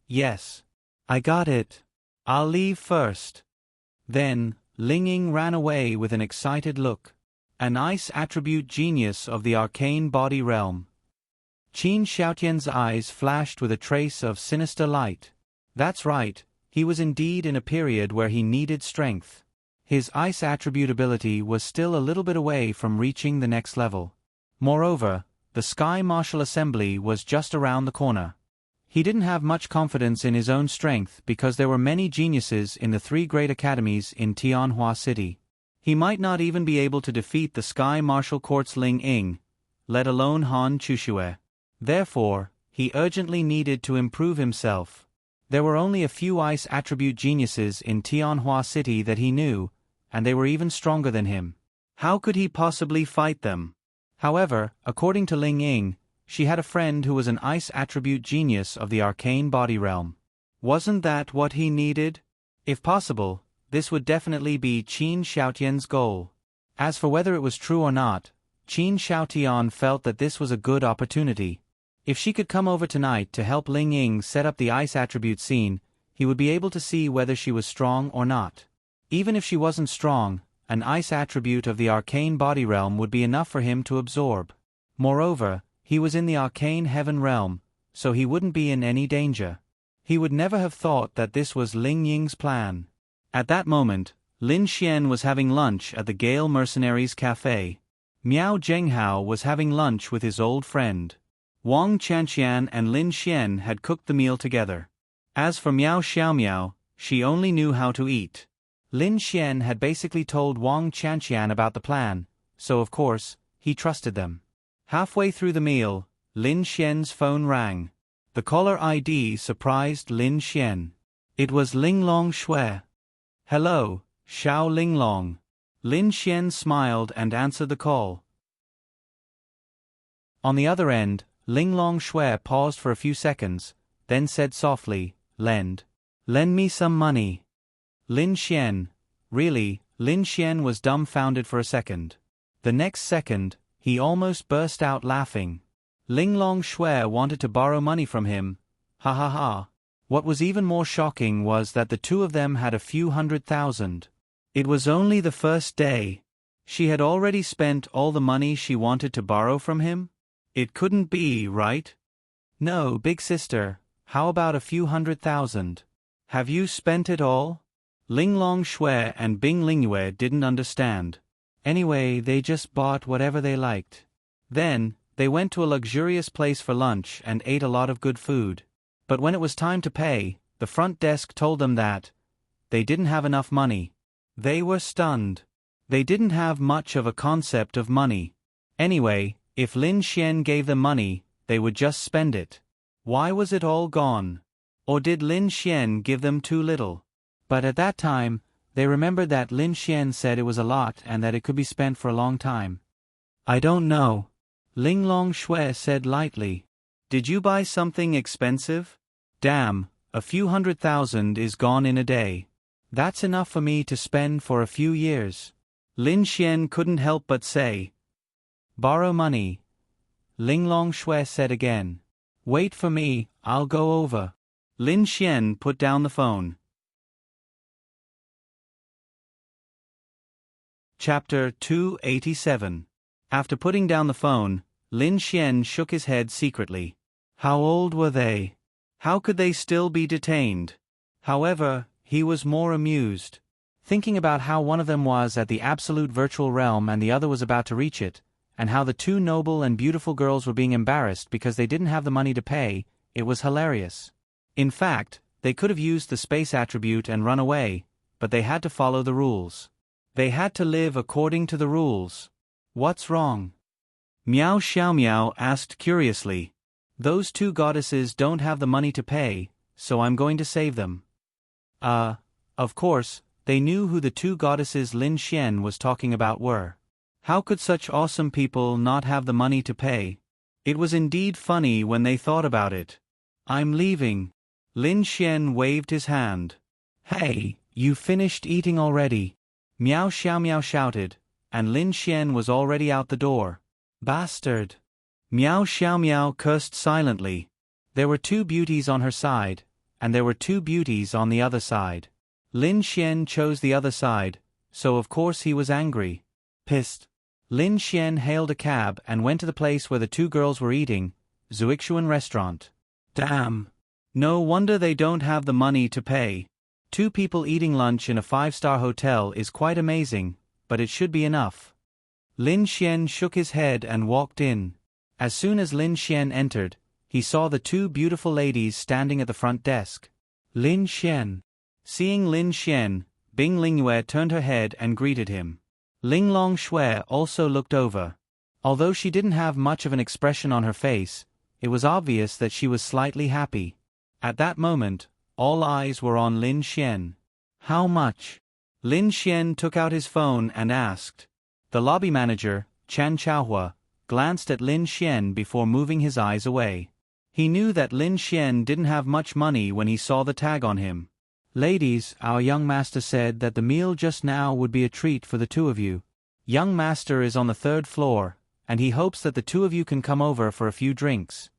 Yes. I got it. I'll leave first. Then, Ling Ying ran away with an excited look. An ice attribute genius of the arcane body realm. Qin Shaotian's eyes flashed with a trace of sinister light. That's right, he was indeed in a period where he needed strength. His ice attribute ability was still a little bit away from reaching the next level. Moreover, the Sky Martial Assembly was just around the corner. He didn't have much confidence in his own strength because there were many geniuses in the 3 great academies in Tianhua City. He might not even be able to defeat the Sky Martial Court's Ling Ying, let alone Han Chushue. Therefore, he urgently needed to improve himself. There were only a few ice attribute geniuses in Tianhua City that he knew, and they were even stronger than him. How could he possibly fight them? However, according to Ling Ying, she had a friend who was an ice attribute genius of the arcane body realm. Wasn't that what he needed? If possible, this would definitely be Qin Xiaotian's goal. As for whether it was true or not, Qin Xiaotian felt that this was a good opportunity. If she could come over tonight to help Ling Ying set up the ice attribute scene, he would be able to see whether she was strong or not. Even if she wasn't strong, an ice attribute of the arcane body realm would be enough for him to absorb. Moreover, he was in the arcane heaven realm, so he wouldn't be in any danger. He would never have thought that this was Ling Ying's plan. At that moment, Lin Xian was having lunch at the Gale Mercenaries Café. Miao Zhenghao was having lunch with his old friend. Wang Chanxian and Lin Xian had cooked the meal together. As for Miao Xiaomiao, she only knew how to eat. Lin Xian had basically told Wang Chanxian about the plan, so of course, he trusted them. Halfway through the meal, Lin Xian's phone rang. The caller ID surprised Lin Xian. It was Linglong Shui. Hello, Xiao Linglong. Lin Xian smiled and answered the call. On the other end, Linglong Shui paused for a few seconds, then said softly, Lend me some money. Lin Xian. Really, Lin Xian was dumbfounded for a second. The next second, he almost burst out laughing. Linglong Shui wanted to borrow money from him. Ha ha ha. What was even more shocking was that the two of them had a few 100,000. It was only the first day. She had already spent all the money she wanted to borrow from him? It couldn't be, right? No, big sister, how about a few 100,000? Have you spent it all? Linglong Shui and Bing Lingyue didn't understand. Anyway, they just bought whatever they liked. Then, they went to a luxurious place for lunch and ate a lot of good food. But when it was time to pay, the front desk told them that they didn't have enough money. They were stunned. They didn't have much of a concept of money. Anyway, if Lin Xian gave them money, they would just spend it. Why was it all gone? Or did Lin Xian give them too little? But at that time, they remembered that Lin Xian said it was a lot and that it could be spent for a long time. I don't know. Linglong Shui said lightly. Did you buy something expensive? Damn, a few 100,000 is gone in a day. That's enough for me to spend for a few years. Lin Xian couldn't help but say. Borrow money. Linglong Shui said again. Wait for me, I'll go over. Lin Xian put down the phone. Chapter 287. After putting down the phone, Lin Xian shook his head secretly. How old were they? How could they still be detained? However, he was more amused. Thinking about how one of them was at the absolute virtual realm and the other was about to reach it, and how the two noble and beautiful girls were being embarrassed because they didn't have the money to pay, it was hilarious. In fact, they could have used the space attribute and run away, but they had to follow the rules. They had to live according to the rules. What's wrong? Miao Xiaomiao asked curiously. Those two goddesses don't have the money to pay, so I'm going to save them. Of course, they knew who the two goddesses Lin Xian was talking about were. How could such awesome people not have the money to pay? It was indeed funny when they thought about it. I'm leaving. Lin Xian waved his hand. Hey, you finished eating already? Miao Xiaomiao shouted, and Lin Xian was already out the door. Bastard! Miao Xiaomiao cursed silently. There were two beauties on her side, and there were two beauties on the other side. Lin Xian chose the other side, so of course he was angry. Pissed. Lin Xian hailed a cab and went to the place where the two girls were eating, Zuixuan restaurant. Damn! No wonder they don't have the money to pay. Two people eating lunch in a 5-star hotel is quite amazing, but it should be enough. Lin Xian shook his head and walked in. As soon as Lin Xian entered, he saw the two beautiful ladies standing at the front desk. Lin Xian. Seeing Lin Xian, Bing Lingyue turned her head and greeted him. Linglong Shui also looked over. Although she didn't have much of an expression on her face, it was obvious that she was slightly happy. At that moment, all eyes were on Lin Xian. How much? Lin Xian took out his phone and asked. The lobby manager, Chen Chaohua, glanced at Lin Xian before moving his eyes away. He knew that Lin Xian didn't have much money when he saw the tag on him. Ladies, our young master said that the meal just now would be a treat for the two of you. Young master is on the 3rd floor, and he hopes that the two of you can come over for a few drinks.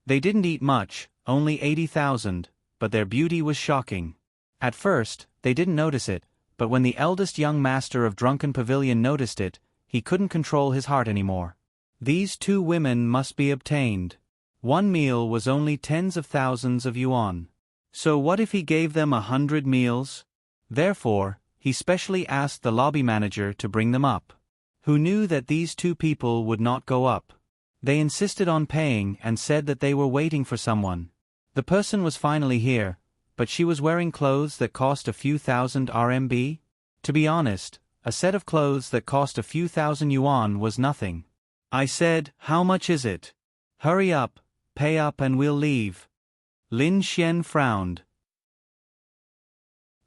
They didn't eat much, only 80,000, but their beauty was shocking. At first, they didn't notice it, but when the eldest young master of Drunken Pavilion noticed it, he couldn't control his heart anymore. These two women must be obtained. One meal was only tens of thousands of yuan. So what if he gave them 100 meals? Therefore, he specially asked the lobby manager to bring them up. Who knew that these two people would not go up. They insisted on paying and said that they were waiting for someone. The person was finally here, but she was wearing clothes that cost a few thousand RMB? To be honest, a set of clothes that cost a few thousand yuan was nothing. I said, how much is it? Hurry up, pay up and we'll leave. Lin Xian frowned.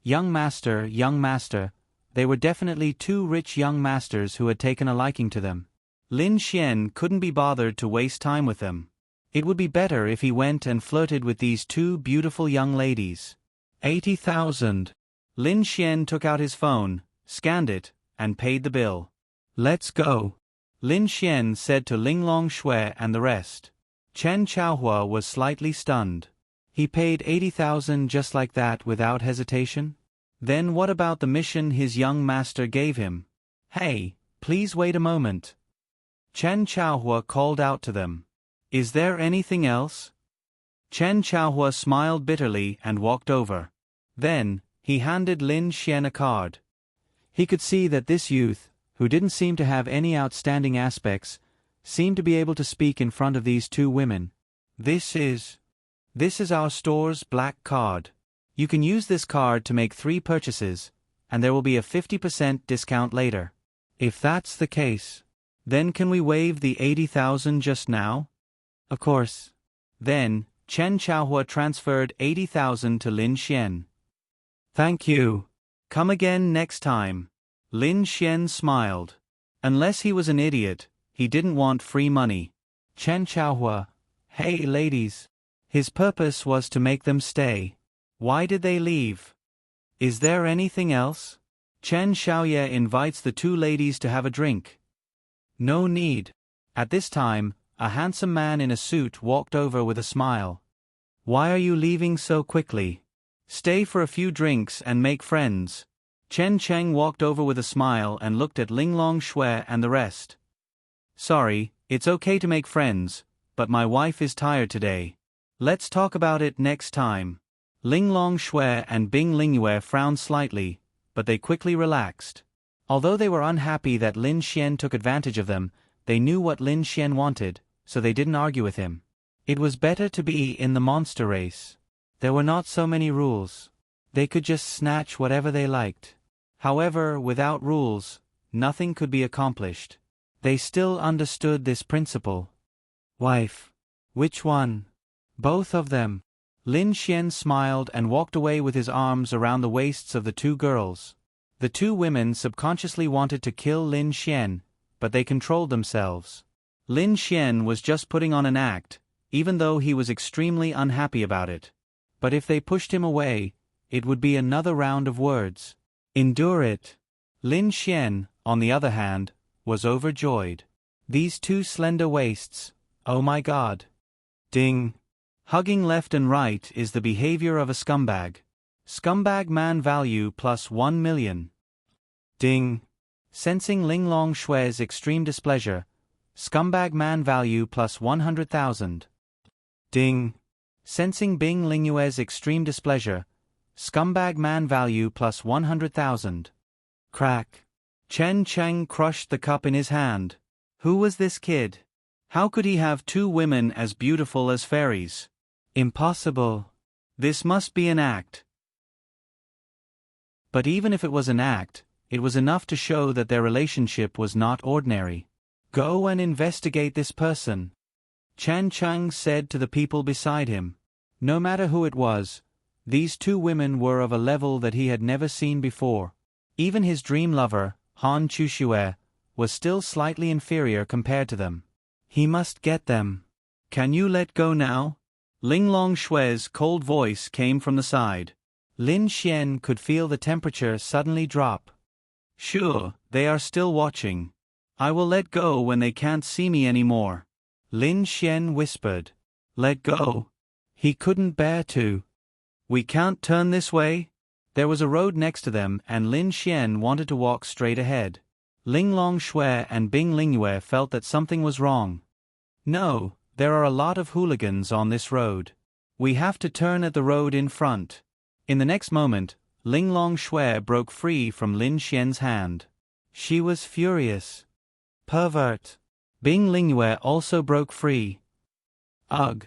Young master, they were definitely two rich young masters who had taken a liking to them. Lin Xian couldn't be bothered to waste time with them. It would be better if he went and flirted with these two beautiful young ladies. 80,000. Lin Xian took out his phone, scanned it, and paid the bill. Let's go. Lin Xian said to Linglong Shui and the rest. Chen Chaohua was slightly stunned. He paid 80,000 just like that without hesitation? Then what about the mission his young master gave him? Hey, please wait a moment. Chen Chaohua called out to them. Is there anything else? Chen Chaohua smiled bitterly and walked over. Then, he handed Lin Xian a card. He could see that this youth, who didn't seem to have any outstanding aspects, seemed to be able to speak in front of these two women. This is our store's black card. You can use this card to make 3 purchases, and there will be a 50% discount later. If that's the case, then can we waive the 80,000 just now? Of course. Then, Chen Chaohua transferred 80,000 to Lin Xian. Thank you. Come again next time. Lin Xian smiled. Unless he was an idiot, he didn't want free money. Chen Chaohua, hey ladies. His purpose was to make them stay. Why did they leave? Is there anything else? Chen Xiaoye invites the two ladies to have a drink. No need. At this time, a handsome man in a suit walked over with a smile. Why are you leaving so quickly? Stay for a few drinks and make friends. Chen Cheng walked over with a smile and looked at Linglong Shui and the rest. Sorry, it's okay to make friends, but my wife is tired today. Let's talk about it next time. Linglong Shui and Bing Lingyue frowned slightly, but they quickly relaxed. Although they were unhappy that Lin Xian took advantage of them, they knew what Lin Xian wanted, so they didn't argue with him. It was better to be in the monster race. There were not so many rules. They could just snatch whatever they liked. However, without rules, nothing could be accomplished. They still understood this principle. Wife. Which one? Both of them. Lin Xian smiled and walked away with his arms around the waists of the two girls. The two women subconsciously wanted to kill Lin Xian, but they controlled themselves. Lin Xian was just putting on an act, even though he was extremely unhappy about it. But if they pushed him away, it would be another round of words. Endure it. Lin Xian, on the other hand, was overjoyed. These two slender waists, oh my god. Ding. Hugging left and right is the behavior of a scumbag. Scumbag man value plus 1 million. Ding. Sensing Linglong Shui's extreme displeasure, scumbag man value plus 100,000. Ding. Sensing Bing Lingyue's extreme displeasure, scumbag man value plus 100,000. Crack. Chen Cheng crushed the cup in his hand. Who was this kid? How could he have two women as beautiful as fairies? Impossible. This must be an act. But even if it was an act, it was enough to show that their relationship was not ordinary. Go and investigate this person, Chan Chang said to the people beside him. No matter who it was, these two women were of a level that he had never seen before. Even his dream lover, Han Chuxue, was still slightly inferior compared to them. He must get them. Can you let go now? Ling Long Shue's cold voice came from the side. Lin Xian could feel the temperature suddenly drop. Sure, they are still watching. I will let go when they can't see me anymore. Lin Xian whispered. Let go. He couldn't bear to. We can't turn this way? There was a road next to them and Lin Xian wanted to walk straight ahead. Ling Long Shui and Bing Lingyue felt that something was wrong. No, there are a lot of hooligans on this road. We have to turn at the road in front. In the next moment, Ling Long Shui broke free from Lin Xian's hand. She was furious. Pervert. Bing Lingyue also broke free. Ugh.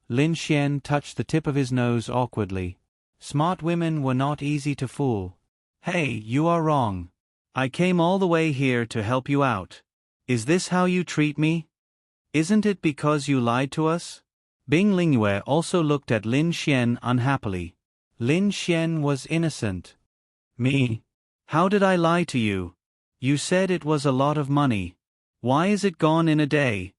Lin Xian touched the tip of his nose awkwardly. Smart women were not easy to fool. Hey, you are wrong. I came all the way here to help you out. Is this how you treat me? Isn't it because you lied to us? Bing Lingyue also looked at Lin Xian unhappily. Lin Xian was innocent. Me? How did I lie to you? You said it was a lot of money. Why is it gone in a day?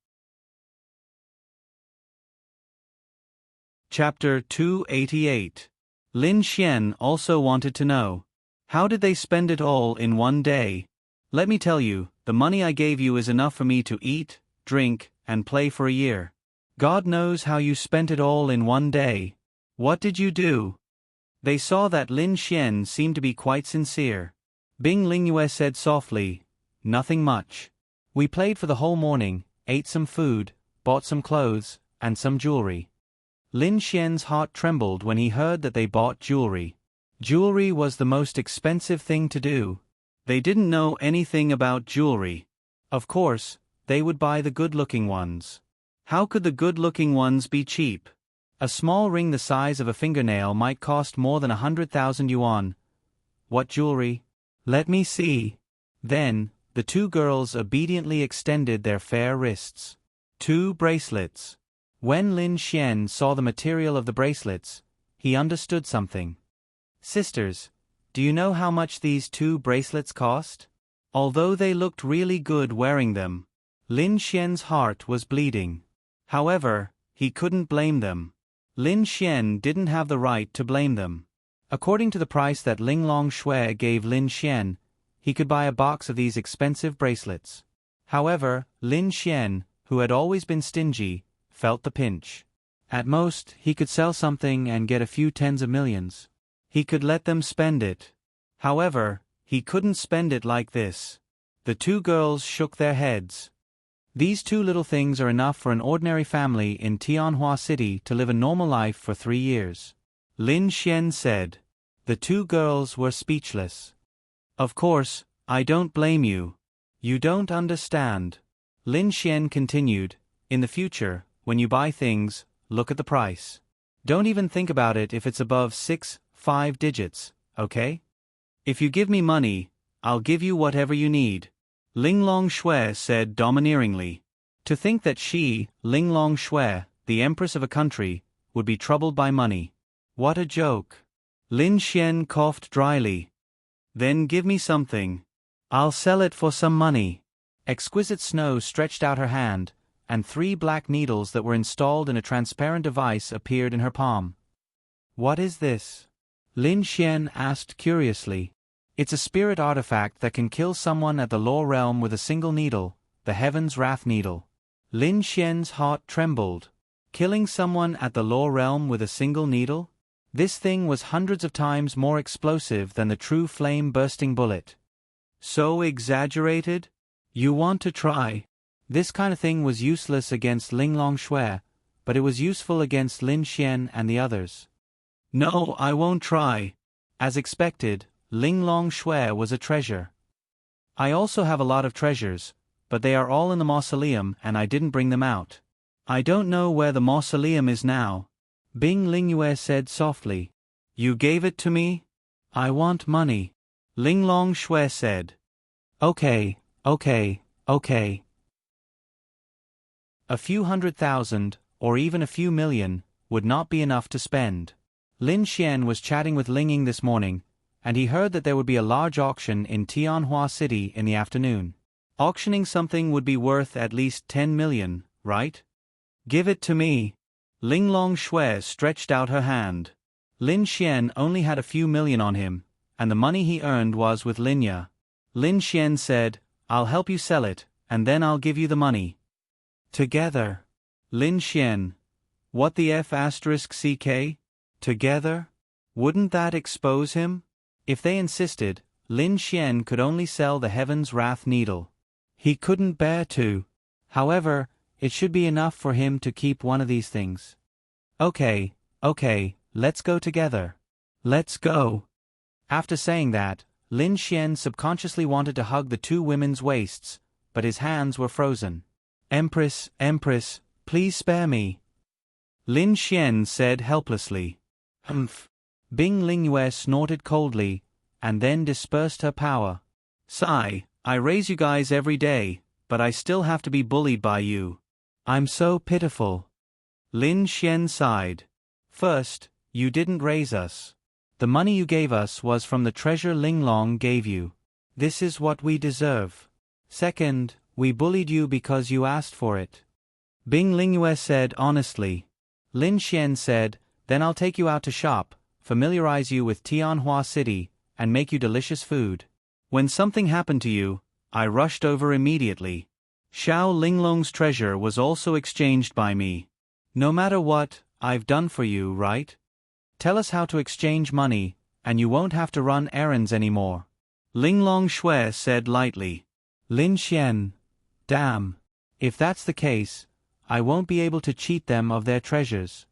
Chapter 288. Lin Xian also wanted to know. How did they spend it all in one day? Let me tell you, the money I gave you is enough for me to eat, drink, and play for a year. God knows how you spent it all in one day. What did you do? They saw that Lin Xian seemed to be quite sincere. Bing Lingyue said softly, Nothing much. We played for the whole morning, ate some food, bought some clothes, and some jewelry. Lin Xian's heart trembled when he heard that they bought jewelry. Jewelry was the most expensive thing to do. They didn't know anything about jewelry. Of course, they would buy the good-looking ones. How could the good-looking ones be cheap? A small ring the size of a fingernail might cost more than 100,000 yuan. What jewelry? Let me see. Then, the two girls obediently extended their fair wrists. 2 bracelets. When Lin Xian saw the material of the bracelets, he understood something. Sisters, do you know how much these 2 bracelets cost? Although they looked really good wearing them, Lin Xian's heart was bleeding. However, he couldn't blame them. Lin Xian didn't have the right to blame them. According to the price that Ling Long Shui gave Lin Xian, he could buy a box of these expensive bracelets. However, Lin Xian, who had always been stingy, felt the pinch. At most, he could sell something and get a few tens of millions. He could let them spend it. However, he couldn't spend it like this. The two girls shook their heads. These 2 little things are enough for an ordinary family in Tianhua City to live a normal life for 3 years. Lin Xian said. The 2 girls were speechless. Of course, I don't blame you. You don't understand. Lin Xian continued, in the future, when you buy things, look at the price. Don't even think about it if it's above 5 digits, okay? If you give me money, I'll give you whatever you need. Ling Long Shui said domineeringly. To think that she, Ling Long Shui, the empress of a country, would be troubled by money. What a joke. Lin Xian coughed dryly. Then give me something. I'll sell it for some money. Exquisite Snow stretched out her hand, and 3 black needles that were installed in a transparent device appeared in her palm. What is this? Lin Xian asked curiously. It's a spirit artifact that can kill someone at the lower realm with a single needle, the Heaven's Wrath Needle. Lin Xian's heart trembled. Killing someone at the lower realm with a single needle? This thing was hundreds of times more explosive than the true flame-bursting bullet. So exaggerated? You want to try? This kind of thing was useless against Ling Long Shui, but it was useful against Lin Xian and the others. No, I won't try. As expected, Ling Long Shui was a treasure. I also have a lot of treasures, but they are all in the mausoleum and I didn't bring them out. I don't know where the mausoleum is now. Bing Lingyue said softly. You gave it to me? I want money. Linglong Shui said. Okay. A few 100,000, or even a few million, would not be enough to spend. Lin Xian was chatting with Ling Ying this morning, and he heard that there would be a large auction in Tianhua City in the afternoon. Auctioning something would be worth at least 10 million, right? Give it to me. Linglong Shui stretched out her hand. Lin Xian only had a few million on him, and the money he earned was with Linya. Lin Xian said, I'll help you sell it, and then I'll give you the money. Together. Lin Xian. What the F***CK? Together? Wouldn't that expose him? If they insisted, Lin Xian could only sell the Heaven's Wrath Needle. He couldn't bear to. However, it should be enough for him to keep one of these things. Okay, let's go together. Let's go. After saying that, Lin Xian subconsciously wanted to hug the two women's waists, but his hands were frozen. Empress, please spare me. Lin Xian said helplessly. Humph. Bing Lingyue snorted coldly, and then dispersed her power. Sigh, I raise you guys every day, but I still have to be bullied by you. I'm so pitiful. Lin Xian sighed. First, you didn't raise us. The money you gave us was from the treasure Linglong gave you. This is what we deserve. Second, we bullied you because you asked for it. Bing Lingyue said honestly. Lin Xian said, then I'll take you out to shop, familiarize you with Tianhua City, and make you delicious food. When something happened to you, I rushed over immediately. Xiao Linglong's treasure was also exchanged by me. No matter what, I've done for you, right? Tell us how to exchange money, and you won't have to run errands anymore. Linglong Shui said lightly. Lin Xian. Damn. If that's the case, I won't be able to cheat them of their treasures.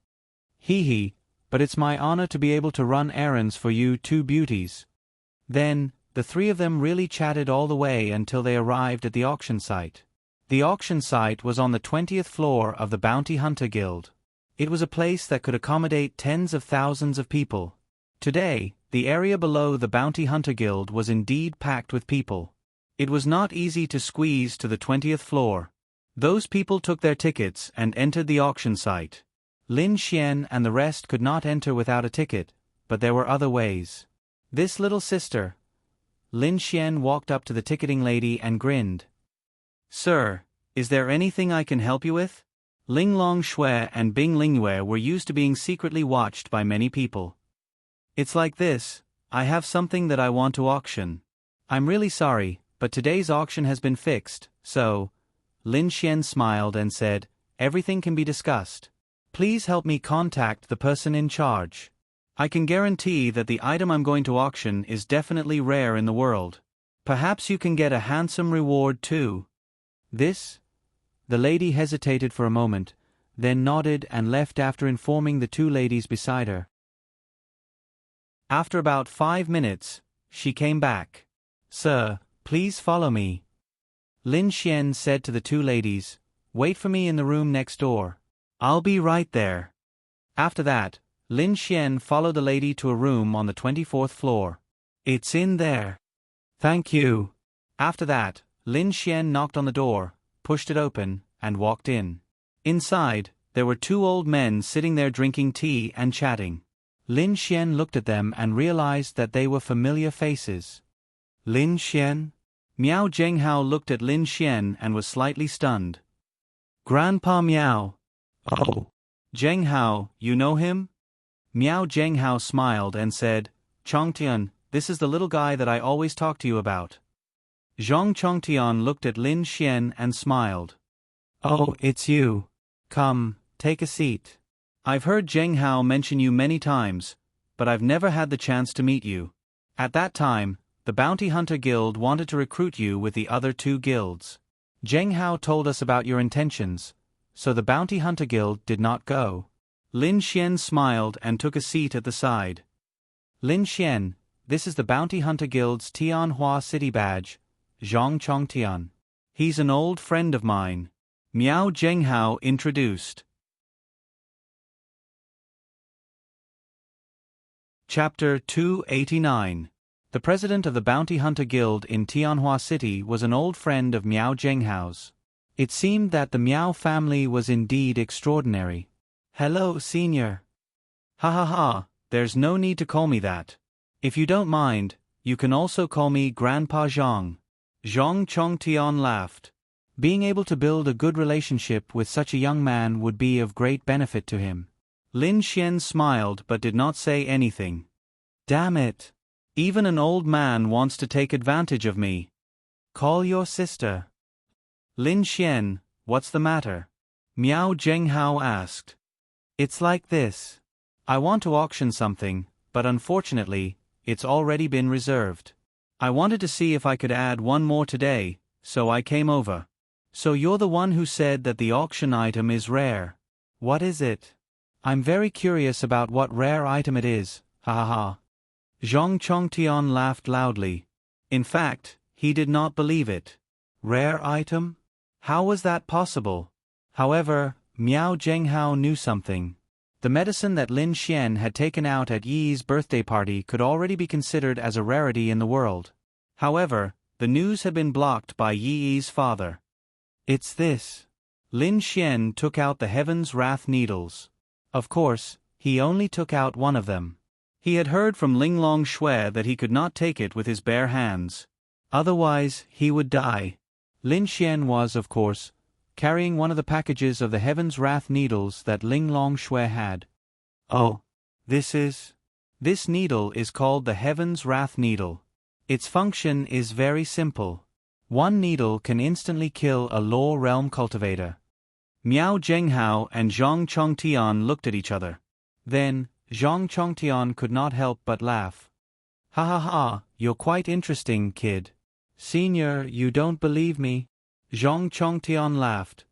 Hee, but it's my honor to be able to run errands for you two beauties. Then, the three of them really chatted all the way until they arrived at the auction site. The auction site was on the 20th floor of the Bounty Hunter Guild. It was a place that could accommodate tens of thousands of people. Today, the area below the Bounty Hunter Guild was indeed packed with people. It was not easy to squeeze to the 20th floor. Those people took their tickets and entered the auction site. Lin Xian and the rest could not enter without a ticket, but there were other ways. This little sister. Lin Xian walked up to the ticketing lady and grinned. Sir, is there anything I can help you with? Linglong Shui and Bing Lingyue were used to being secretly watched by many people. It's like this, I have something that I want to auction. I'm really sorry, but today's auction has been fixed, so... Lin Xian smiled and said, everything can be discussed. Please help me contact the person in charge. I can guarantee that the item I'm going to auction is definitely rare in the world. Perhaps you can get a handsome reward too. This? The lady hesitated for a moment, then nodded and left after informing the two ladies beside her. After about 5 minutes, she came back. Sir, please follow me. Lin Xian said to the two ladies, wait for me in the room next door. I'll be right there. After that, Lin Xian followed the lady to a room on the 24th floor. It's in there. Thank you. After that, Lin Xian knocked on the door, pushed it open, and walked in. Inside, there were two old men sitting there drinking tea and chatting. Lin Xian looked at them and realized that they were familiar faces. Lin Xian? Miao Zhenghao looked at Lin Xian and was slightly stunned. Grandpa Miao. Oh. Zhenghao, you know him? Miao Zhenghao smiled and said, Chongtian, this is the little guy that I always talk to you about. Zhang Chongtian looked at Lin Xian and smiled. Oh, it's you. Come, take a seat. I've heard Zhenghao mention you many times, but I've never had the chance to meet you. At that time, the Bounty Hunter Guild wanted to recruit you with the other two guilds. Zhenghao told us about your intentions, so the Bounty Hunter Guild did not go. Lin Xian smiled and took a seat at the side. Lin Xian, this is the Bounty Hunter Guild's Tianhua City badge, Zhang Chongtian. He's an old friend of mine. Miao Zhenghao introduced. Chapter 289. The president of the Bounty Hunter Guild in Tianhua City was an old friend of Miao Zhenghao's. It seemed that the Miao family was indeed extraordinary. Hello, senior. Ha ha ha, there's no need to call me that. If you don't mind, you can also call me Grandpa Zhang. Zhang Chongtian laughed. Being able to build a good relationship with such a young man would be of great benefit to him. Lin Xian smiled but did not say anything. Damn it. Even an old man wants to take advantage of me. Call your sister. Lin Xian, what's the matter? Miao Zhenghao asked. It's like this. I want to auction something, but unfortunately, it's already been reserved. I wanted to see if I could add one more today, so I came over. So you're the one who said that the auction item is rare. What is it? I'm very curious about what rare item it is, ha ha ha. Zhang Chongtian laughed loudly. In fact, he did not believe it. Rare item? How was that possible? However, Miao Zhenghao knew something. The medicine that Lin Xian had taken out at Yi's birthday party could already be considered as a rarity in the world. However, the news had been blocked by Yi's father. It's this. Lin Xian took out the Heaven's Wrath needles. Of course, he only took out one of them. He had heard from Linglong Shui that he could not take it with his bare hands. Otherwise, he would die. Lin Xian was, of course, carrying one of the packages of the Heaven's Wrath needles that Linglong Shui had. Oh, this needle is called the Heaven's Wrath needle. Its function is very simple. One needle can instantly kill a Law Realm cultivator. Miao Zhenghao and Zhang Chongtian looked at each other. Then, Zhang Chongtian could not help but laugh. Ha ha ha, you're quite interesting, kid. Senior, you don't believe me? Zhang Chongtian laughed.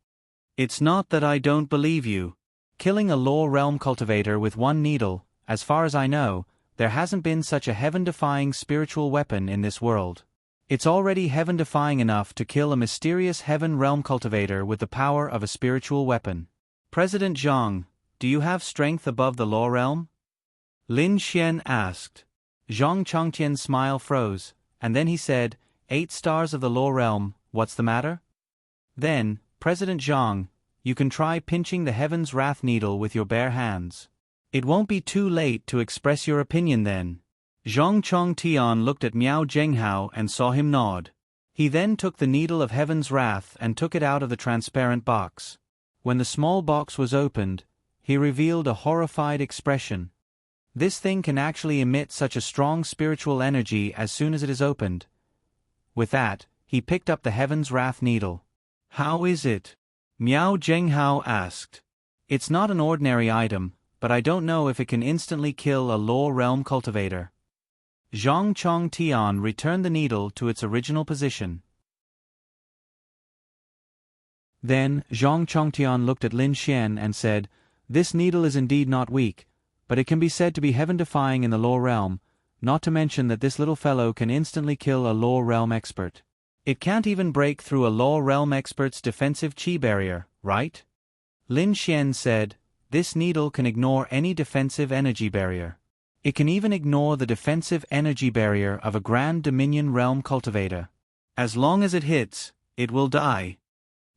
It's not that I don't believe you. Killing a Law Realm cultivator with one needle, as far as I know, there hasn't been such a heaven-defying spiritual weapon in this world. It's already heaven-defying enough to kill a mysterious Heaven Realm cultivator with the power of a spiritual weapon. President Zhang, do you have strength above the Law Realm? Lin Xian asked. Zhang Chongtian's smile froze, and then he said, 8 stars of the Law Realm, what's the matter? Then, President Zhang, you can try pinching the Heaven's Wrath needle with your bare hands. It won't be too late to express your opinion then. Zhang Chongtian looked at Miao Zhenghao and saw him nod. He then took the needle of Heaven's Wrath and took it out of the transparent box. When the small box was opened, he revealed a horrified expression. This thing can actually emit such a strong spiritual energy as soon as it is opened. With that, he picked up the Heaven's Wrath needle. How is it? Miao Zhenghao asked. It's not an ordinary item, but I don't know if it can instantly kill a Law Realm cultivator. Zhang Chongtian returned the needle to its original position. Then, Zhang Chongtian looked at Lin Xian and said, This needle is indeed not weak, but it can be said to be heaven-defying in the Law Realm, not to mention that this little fellow can instantly kill a Law Realm expert. It can't even break through a Law Realm expert's defensive chi barrier, right? Lin Xian said, This needle can ignore any defensive energy barrier. It can even ignore the defensive energy barrier of a Grand Dominion Realm cultivator. As long as it hits, it will die.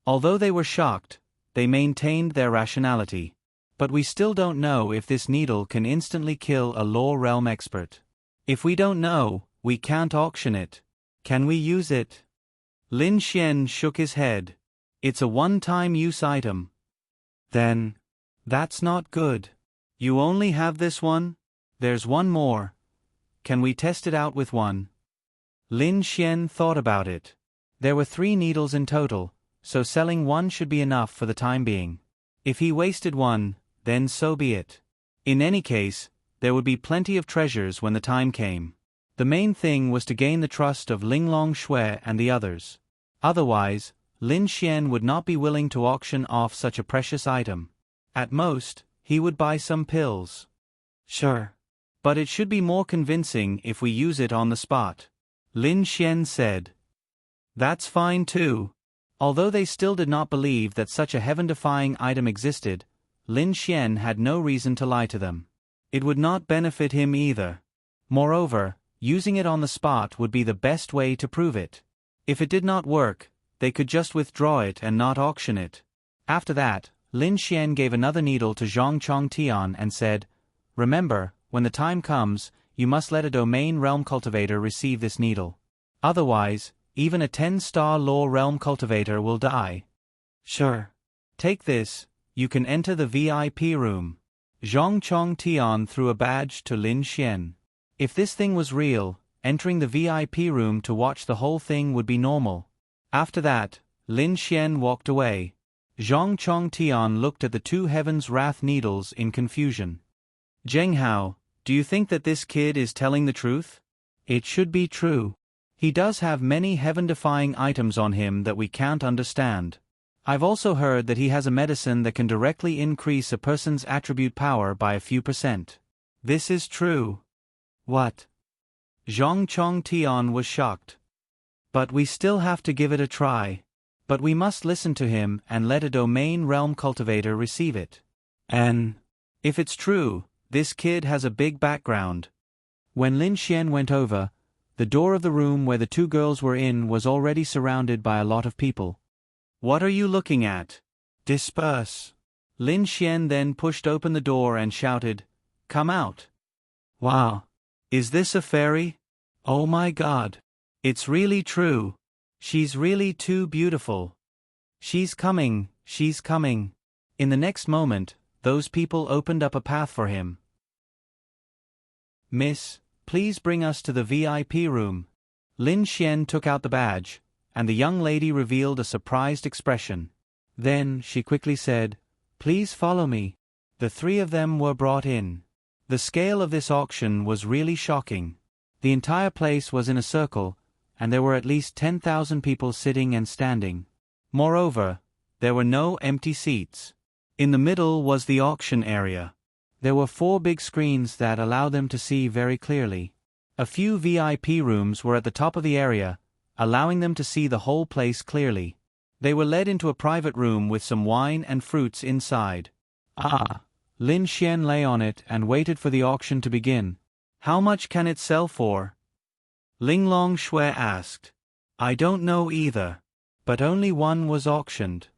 Although they were shocked, they maintained their rationality. But we still don't know if this needle can instantly kill a Law Realm expert. If we don't know, we can't auction it. Can we use it? Lin Xian shook his head. It's a one-time use item. Then, that's not good. You only have this one? There's one more. Can we test it out with one? Lin Xian thought about it. There were 3 needles in total, so selling one should be enough for the time being. If he wasted one, then so be it. In any case, there would be plenty of treasures when the time came. The main thing was to gain the trust of Linglong Shui and the others. Otherwise, Lin Xian would not be willing to auction off such a precious item. At most, he would buy some pills. Sure. But it should be more convincing if we use it on the spot. Lin Xian said. That's fine too. Although they still did not believe that such a heaven-defying item existed, Lin Xian had no reason to lie to them. It would not benefit him either. Moreover, using it on the spot would be the best way to prove it. If it did not work, they could just withdraw it and not auction it. After that, Lin Xian gave another needle to Zhang Chongtian and said, "Remember, when the time comes, you must let a domain realm cultivator receive this needle. Otherwise, even a 10-star law realm cultivator will die." "Sure. Take this, you can enter the VIP room." Zhang Chongtian threw a badge to Lin Xian. If this thing was real, entering the VIP room to watch the whole thing would be normal. After that, Lin Xian walked away. Zhang Chongtian looked at the two Heaven's Wrath needles in confusion. "Zheng Hao, do you think that this kid is telling the truth?" "It should be true. He does have many heaven-defying items on him that we can't understand. I've also heard that he has a medicine that can directly increase a person's attribute power by a few %. This is true." "What?" Zhang Chongtian was shocked. "But we still have to give it a try. But we must listen to him and let a domain realm cultivator receive it. And if it's true, this kid has a big background." When Lin Xian went over, the door of the room where the two girls were in was already surrounded by a lot of people. "What are you looking at? Disperse." Lin Xian then pushed open the door and shouted, "Come out." "Wow. Is this a fairy? Oh my God. It's really true. She's really too beautiful. She's coming, she's coming." In the next moment, those people opened up a path for him. "Miss, please bring us to the VIP room." Lin Xian took out the badge, and the young lady revealed a surprised expression. Then, she quickly said, "Please follow me." The three of them were brought in. The scale of this auction was really shocking. The entire place was in a circle, and there were at least 10,000 people sitting and standing. Moreover, there were no empty seats. In the middle was the auction area. There were 4 big screens that allowed them to see very clearly. A few VIP rooms were at the top of the area, allowing them to see the whole place clearly. They were led into a private room with some wine and fruits inside. Lin Xian lay on it and waited for the auction to begin. "How much can it sell for?" Linglong Shui asked. "I don't know either. But only one was auctioned."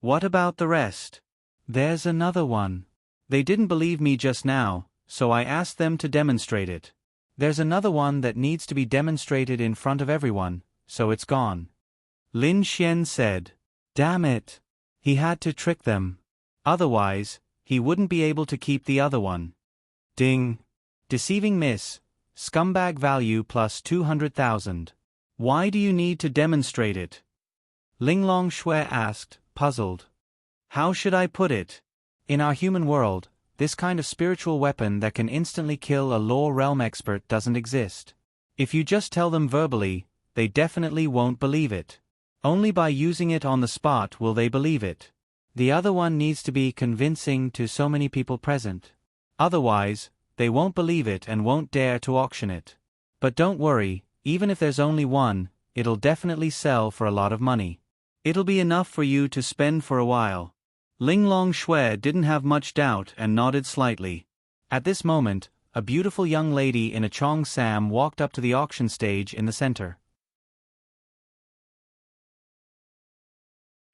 "What about the rest?" "There's another one. They didn't believe me just now, so I asked them to demonstrate it. There's another one that needs to be demonstrated in front of everyone, so it's gone." Lin Xian said. "Damn it. He had to trick them. Otherwise, he wouldn't be able to keep the other one." Ding. "Deceiving miss. Scumbag value plus 200,000. Why do you need to demonstrate it?" Linglong Shui asked, puzzled. "How should I put it? In our human world, this kind of spiritual weapon that can instantly kill a law realm expert doesn't exist. If you just tell them verbally, they definitely won't believe it. Only by using it on the spot will they believe it. The other one needs to be convincing to so many people present. Otherwise, they won't believe it and won't dare to auction it. But don't worry, even if there's only one, it'll definitely sell for a lot of money. It'll be enough for you to spend for a while." Linglong Shui didn't have much doubt and nodded slightly. At this moment, a beautiful young lady in a Chong Sam walked up to the auction stage in the center.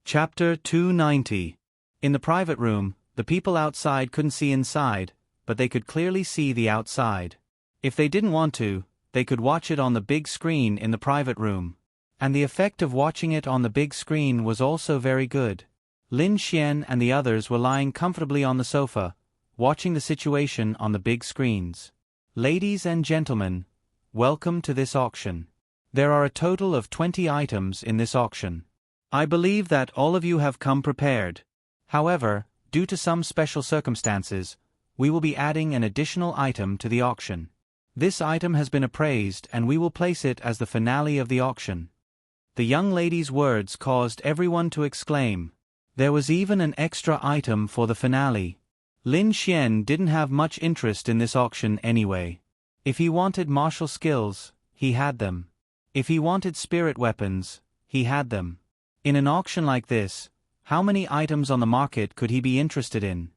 Chapter 290. In the private room, the people outside couldn't see inside, but they could clearly see the outside. If they didn't want to, they could watch it on the big screen in the private room. And the effect of watching it on the big screen was also very good. Lin Xian and the others were lying comfortably on the sofa, watching the situation on the big screens. "Ladies and gentlemen, welcome to this auction. There are a total of 20 items in this auction. I believe that all of you have come prepared. However, due to some special circumstances, we will be adding an additional item to the auction. This item has been appraised and we will place it as the finale of the auction." The young lady's words caused everyone to exclaim. There was even an extra item for the finale. Lin Xian didn't have much interest in this auction anyway. If he wanted martial skills, he had them. If he wanted spirit weapons, he had them. In an auction like this, how many items on the market could he be interested in?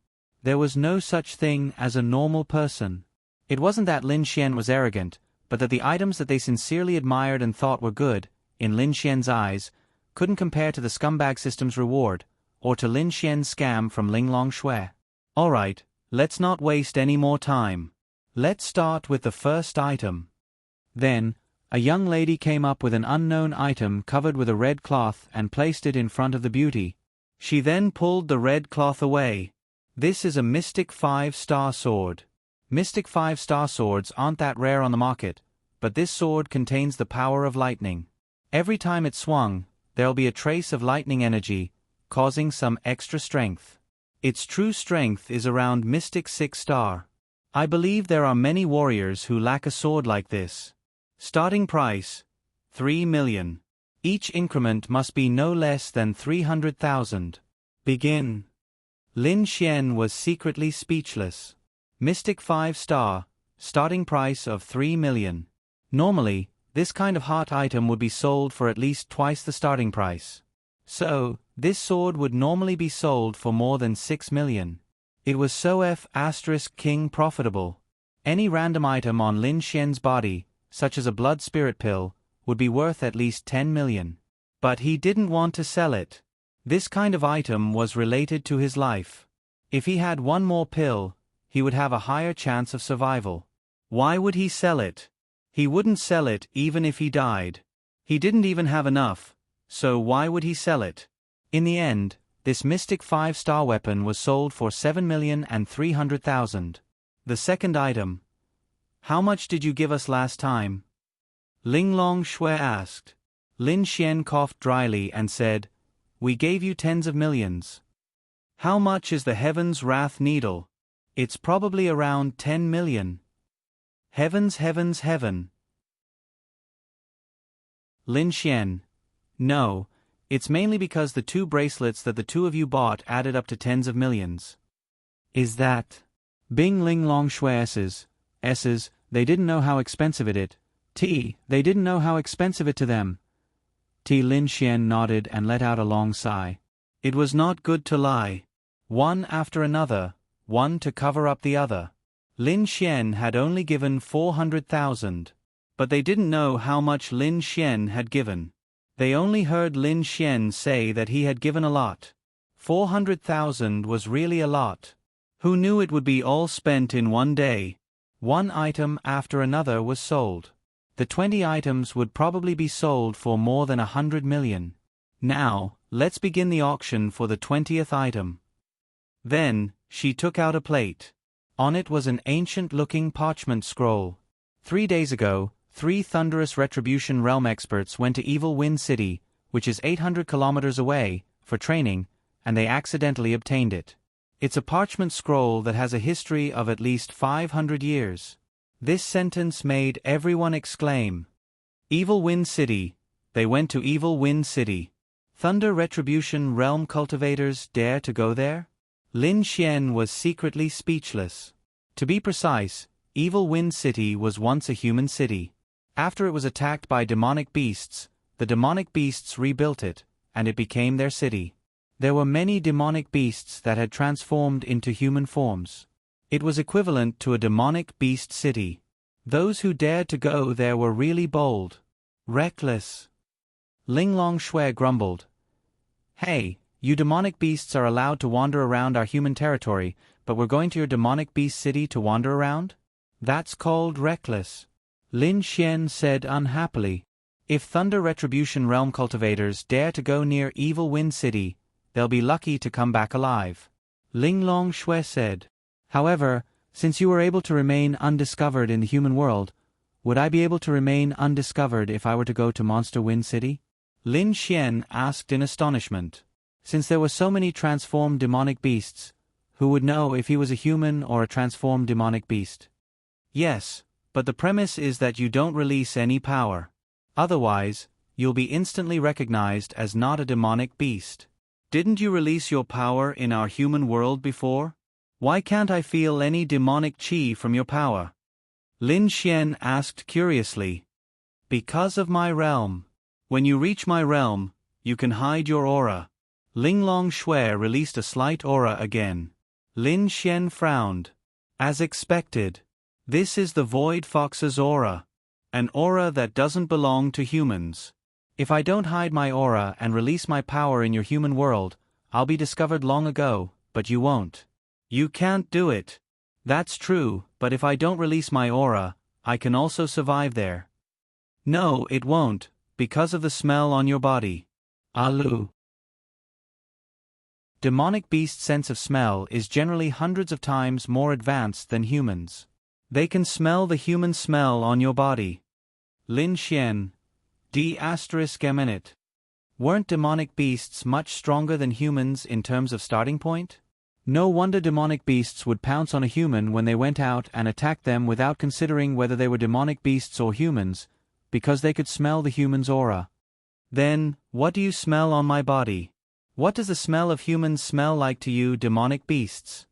There was no such thing as a normal person. It wasn't that Lin Xian was arrogant, but that the items that they sincerely admired and thought were good, in Lin Xian's eyes, couldn't compare to the scumbag system's reward, or to Lin Xian's scam from Linglong Shui. Alright, let's not waste any more time. Let's start with the first item. Then, a young lady came up with an unknown item covered with a red cloth and placed it in front of the beauty. She then pulled the red cloth away. This is a Mystic 5-star sword. Mystic 5-star swords aren't that rare on the market, but this sword contains the power of lightning. Every time it's swung, there'll be a trace of lightning energy, causing some extra strength. Its true strength is around Mystic 6-star. I believe there are many warriors who lack a sword like this. Starting price, 3 million. Each increment must be no less than 300,000. Begin. Lin Xian was secretly speechless. Mystic 5-star, starting price of 3 million. Normally, this kind of hot item would be sold for at least twice the starting price. So, this sword would normally be sold for more than 6 million. It was so F***king profitable. Any random item on Lin Xian's body, such as a blood spirit pill, would be worth at least 10 million. But he didn't want to sell it. This kind of item was related to his life. If he had one more pill, he would have a higher chance of survival. Why would he sell it? He wouldn't sell it even if he died. He didn't even have enough, so why would he sell it? In the end, this Mystic 5-star weapon was sold for 7,300,000. The second item. How much did you give us last time? Linglong Shui asked. Lin Xian coughed dryly and said, We gave you tens of millions. How much is the Heaven's Wrath Needle? It's probably around 10 million. Heavens, heavens, heaven. Lin Xian. No, it's mainly because the 2 bracelets that the 2 of you bought added up to tens of millions. Is that? Bing Linglong Shui S's, they didn't know how expensive it. They didn't know how expensive it to them. Lin Xian nodded and let out a long sigh. It was not good to lie. One after another, one to cover up the other. Lin Xian had only given 400,000. But they didn't know how much Lin Xian had given. They only heard Lin Xian say that he had given a lot. 400,000 was really a lot. Who knew it would be all spent in one day? One item after another was sold. The 20 items would probably be sold for more than 100 million. Now, let's begin the auction for the 20th item. Then, she took out a plate. On it was an ancient-looking parchment scroll. 3 days ago, 3 thunderous Retribution Realm experts went to Evil Wind City, which is 800 kilometers away, for training, and they accidentally obtained it. It's a parchment scroll that has a history of at least 500 years. This sentence made everyone exclaim. Evil Wind City. They went to Evil Wind City. Thunder Retribution Realm cultivators dare to go there? Lin Xian was secretly speechless. To be precise, Evil Wind City was once a human city. After it was attacked by demonic beasts, the demonic beasts rebuilt it, and it became their city. There were many demonic beasts that had transformed into human forms. It was equivalent to a demonic beast city. Those who dared to go there were really bold. Reckless. Linglong Shui grumbled. Hey, you demonic beasts are allowed to wander around our human territory, but we're going to your demonic beast city to wander around? That's called reckless. Lin Xian said unhappily. If Thunder Retribution Realm cultivators dare to go near Evil Wind City, they'll be lucky to come back alive. Linglong Shui said. However, since you were able to remain undiscovered in the human world, would I be able to remain undiscovered if I were to go to Monster Wind City? Lin Xian asked in astonishment. Since there were so many transformed demonic beasts, who would know if he was a human or a transformed demonic beast? Yes, but the premise is that you don't release any power. Otherwise, you'll be instantly recognized as not a demonic beast. Didn't you release your power in our human world before? Why can't I feel any demonic chi from your power? Lin Xian asked curiously. Because of my realm. When you reach my realm, you can hide your aura. Linglong Shui released a slight aura again. Lin Xian frowned. As expected. This is the Void Fox's aura. An aura that doesn't belong to humans. If I don't hide my aura and release my power in your human world, I'll be discovered long ago, but you won't. You can't do it. That's true, but if I don't release my aura, I can also survive there. No, it won't, because of the smell on your body. Alu. Demonic beasts' sense of smell is generally hundreds of times more advanced than humans. They can smell the human smell on your body. Lin Xian. D***. Weren't demonic beasts much stronger than humans in terms of starting point? No wonder demonic beasts would pounce on a human when they went out and attack them without considering whether they were demonic beasts or humans, because they could smell the human's aura. Then, what do you smell on my body? What does the smell of humans smell like to you, demonic beasts?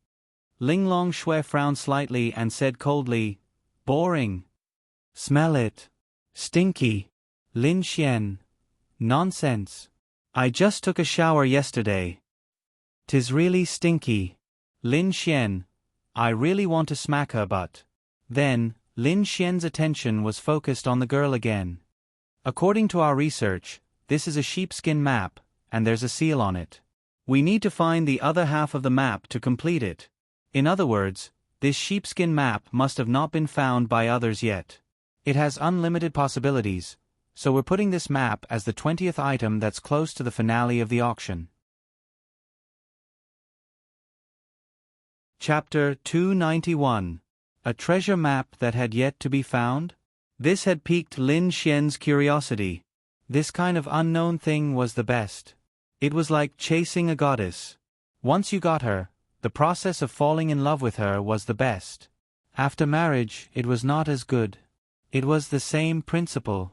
Linglong Shui frowned slightly and said coldly, boring. Smell it. Stinky. Lin Xian. Nonsense. I just took a shower yesterday. 'Tis really stinky. Lin Xian. I really want to smack her butt. Then, Lin Xian's attention was focused on the girl again. According to our research, this is a sheepskin map, and there's a seal on it. We need to find the other half of the map to complete it. In other words, this sheepskin map must have not been found by others yet. It has unlimited possibilities, so we're putting this map as the 20th item that's close to the finale of the auction. Chapter 291. A treasure map that had yet to be found? This had piqued Lin Xian's curiosity. This kind of unknown thing was the best. It was like chasing a goddess. Once you got her, the process of falling in love with her was the best. After marriage, it was not as good. It was the same principle.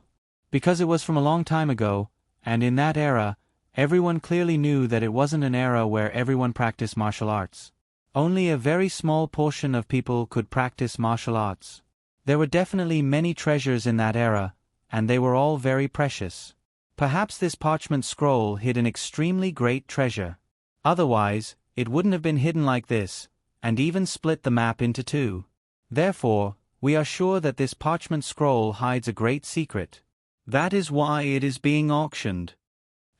Because it was from a long time ago, and in that era, everyone clearly knew that it wasn't an era where everyone practiced martial arts. Only a very small portion of people could practice martial arts. There were definitely many treasures in that era, and they were all very precious. Perhaps this parchment scroll hid an extremely great treasure. Otherwise, it wouldn't have been hidden like this, and even split the map into two. Therefore, we are sure that this parchment scroll hides a great secret. That is why it is being auctioned.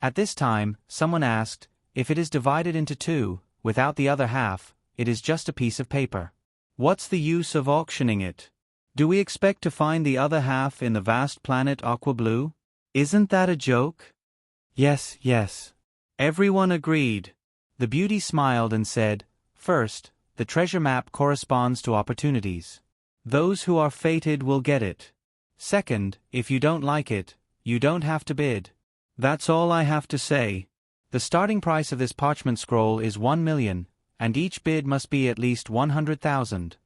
At this time, someone asked, if it is divided into two, without the other half, it is just a piece of paper. What's the use of auctioning it? Do we expect to find the other half in the vast planet Aqua Blue? Isn't that a joke? Yes, yes. Everyone agreed. The beauty smiled and said, first, the treasure map corresponds to opportunities. Those who are fated will get it. Second, if you don't like it, you don't have to bid. That's all I have to say. The starting price of this parchment scroll is 1 million, and each bid must be at least 100,000.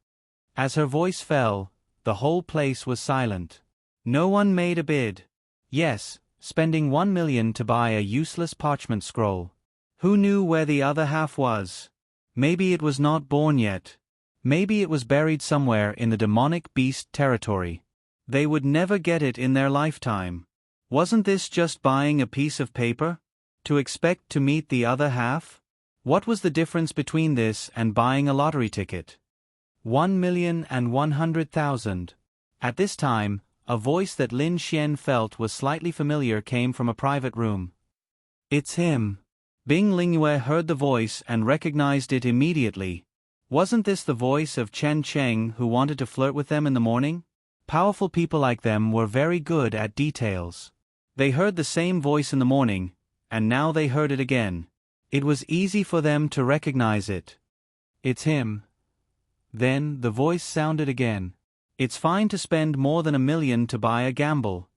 As her voice fell, the whole place was silent. No one made a bid. Yes, spending 1 million to buy a useless parchment scroll. Who knew where the other half was? Maybe it was not born yet. Maybe it was buried somewhere in the demonic beast territory. They would never get it in their lifetime. Wasn't this just buying a piece of paper? To expect to meet the other half? What was the difference between this and buying a lottery ticket? 1,100,000. At this time, a voice that Lin Xian felt was slightly familiar came from a private room. It's him. Bing Lingyue heard the voice and recognized it immediately. Wasn't this the voice of Chen Cheng who wanted to flirt with them in the morning? Powerful people like them were very good at details. They heard the same voice in the morning, and now they heard it again. It was easy for them to recognize it. It's him. Then the voice sounded again. It's fine to spend more than 1 million to buy a gamble.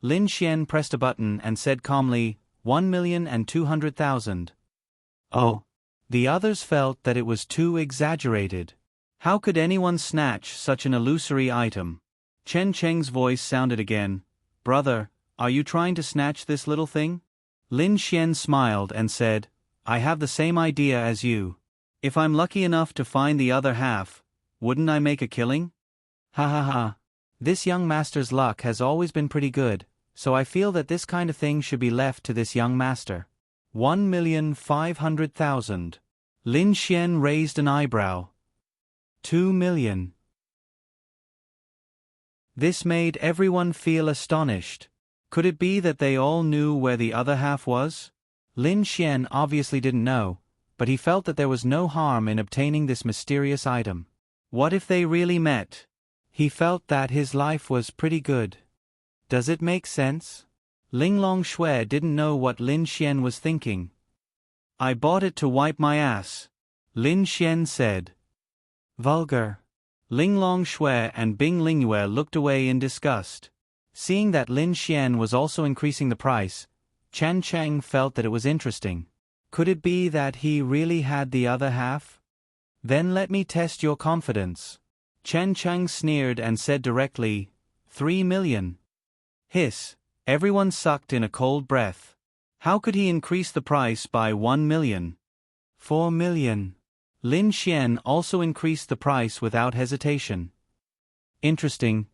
Lin Xian pressed a button and said calmly, 1,200,000. Oh. The others felt that it was too exaggerated. How could anyone snatch such an illusory item? Chen Cheng's voice sounded again. Brother, are you trying to snatch this little thing? Lin Xian smiled and said, I have the same idea as you. If I'm lucky enough to find the other half, wouldn't I make a killing? Ha ha ha. This young master's luck has always been pretty good, so I feel that this kind of thing should be left to this young master. 1,500,000. Lin Xian raised an eyebrow. 2 million. This made everyone feel astonished. Could it be that they all knew where the other half was? Lin Xian obviously didn't know, but he felt that there was no harm in obtaining this mysterious item. What if they really met? He felt that his life was pretty good. Does it make sense? Linglong Shui didn't know what Lin Xian was thinking. I bought it to wipe my ass, Lin Xian said. Vulgar. Linglong Shui and Bing Lingyue looked away in disgust. Seeing that Lin Xian was also increasing the price, Chen Cheng felt that it was interesting. Could it be that he really had the other half? Then let me test your confidence. Chen Cheng sneered and said directly, 3 million. Hiss. Everyone sucked in a cold breath. How could he increase the price by 1 million? 4 million. Lin Xian also increased the price without hesitation. Interesting.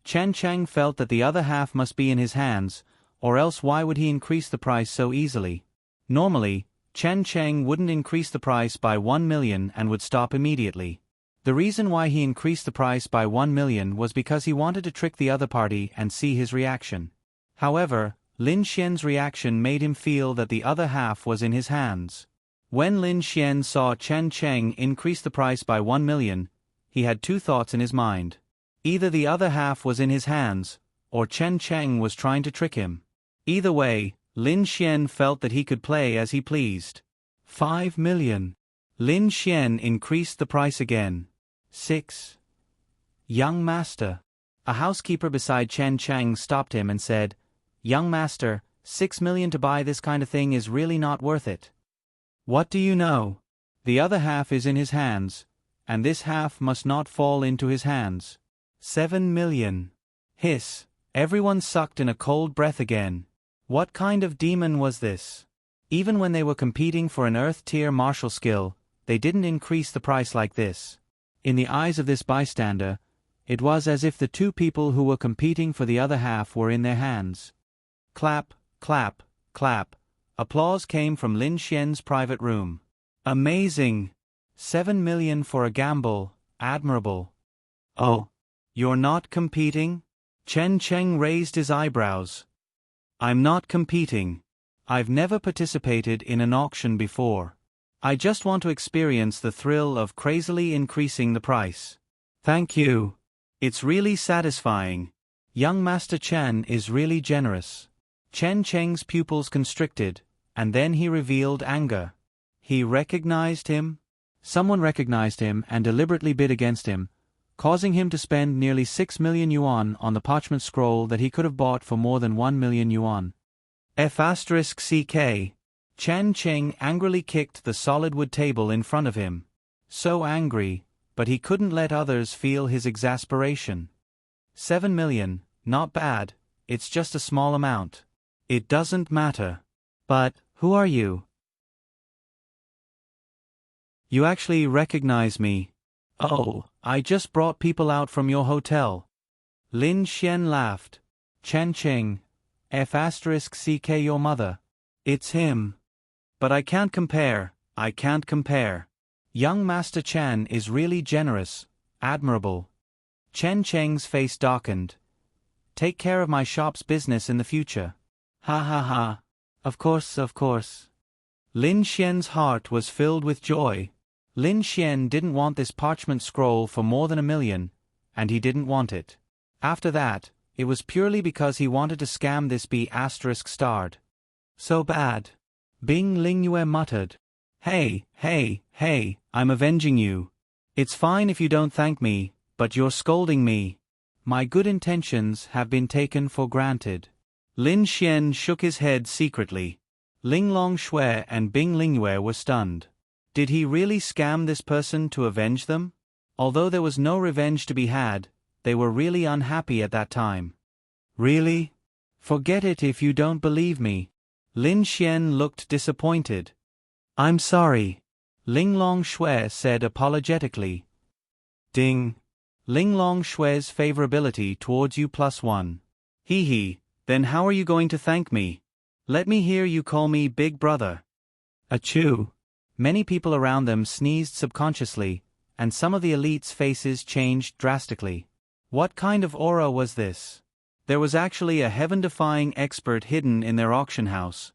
Chen Cheng felt that the other half must be in his hands, or else why would he increase the price so easily? Normally, Chen Cheng wouldn't increase the price by 1 million and would stop immediately. The reason why he increased the price by 1 million was because he wanted to trick the other party and see his reaction. However, Lin Xian's reaction made him feel that the other half was in his hands. When Lin Xian saw Chen Cheng increase the price by 1 million, he had two thoughts in his mind. Either the other half was in his hands, or Chen Cheng was trying to trick him. Either way, Lin Xian felt that he could play as he pleased. 5 million. Lin Xian increased the price again. 6. Young master. A housekeeper beside Chen Cheng stopped him and said, Young master, 6 million to buy this kind of thing is really not worth it. What do you know? The other half is in his hands, and this half must not fall into his hands. 7 million. Hiss. Everyone sucked in a cold breath again. What kind of demon was this? Even when they were competing for an Earth-tier martial skill, they didn't increase the price like this. In the eyes of this bystander, it was as if the two people who were competing for the other half were in their hands. Clap, clap, clap. Applause came from Lin Xian's private room. Amazing! 7 million for a gamble, admirable. Oh, you're not competing? Chen Cheng raised his eyebrows. I'm not competing. I've never participated in an auction before. I just want to experience the thrill of crazily increasing the price. Thank you. It's really satisfying. Young Master Chen is really generous. Chen Cheng's pupils constricted, and then he revealed anger. He recognized him? Someone recognized him and deliberately bid against him, causing him to spend nearly 6 million yuan on the parchment scroll that he could have bought for more than 1 million yuan. F***ck. Chen Cheng angrily kicked the solid wood table in front of him. So angry, but he couldn't let others feel his exasperation. 7 million, not bad, it's just a small amount. It doesn't matter. But, who are you? You actually recognize me. Oh, I just brought people out from your hotel. Lin Xian laughed. Chen Cheng, F***ck your mother. It's him. But I can't compare, Young Master Chen is really generous, admirable. Chen Cheng's face darkened. Take care of my shop's business in the future. Ha ha ha. Of course. Lin Xian's heart was filled with joy. Lin Xian didn't want this parchment scroll for more than 1 million, and he didn't want it. After that, it was purely because he wanted to scam this B*****starred. So bad. Bing Lingyue muttered. Hey, I'm avenging you. It's fine if you don't thank me, but you're scolding me. My good intentions have been taken for granted. Lin Xian shook his head secretly. Linglong Shui and Bing Lingyue were stunned. Did he really scam this person to avenge them? Although there was no revenge to be had, they were really unhappy at that time. Really? Forget it if you don't believe me. Lin Xian looked disappointed. I'm sorry. Linglong Shui said apologetically. Ding. Linglong Shui's favorability towards you +1. Hee hee, Then how are you going to thank me? Let me hear you call me Big Brother. Achoo! Many people around them sneezed subconsciously, and some of the elite's faces changed drastically. What kind of aura was this? There was actually a heaven-defying expert hidden in their auction house.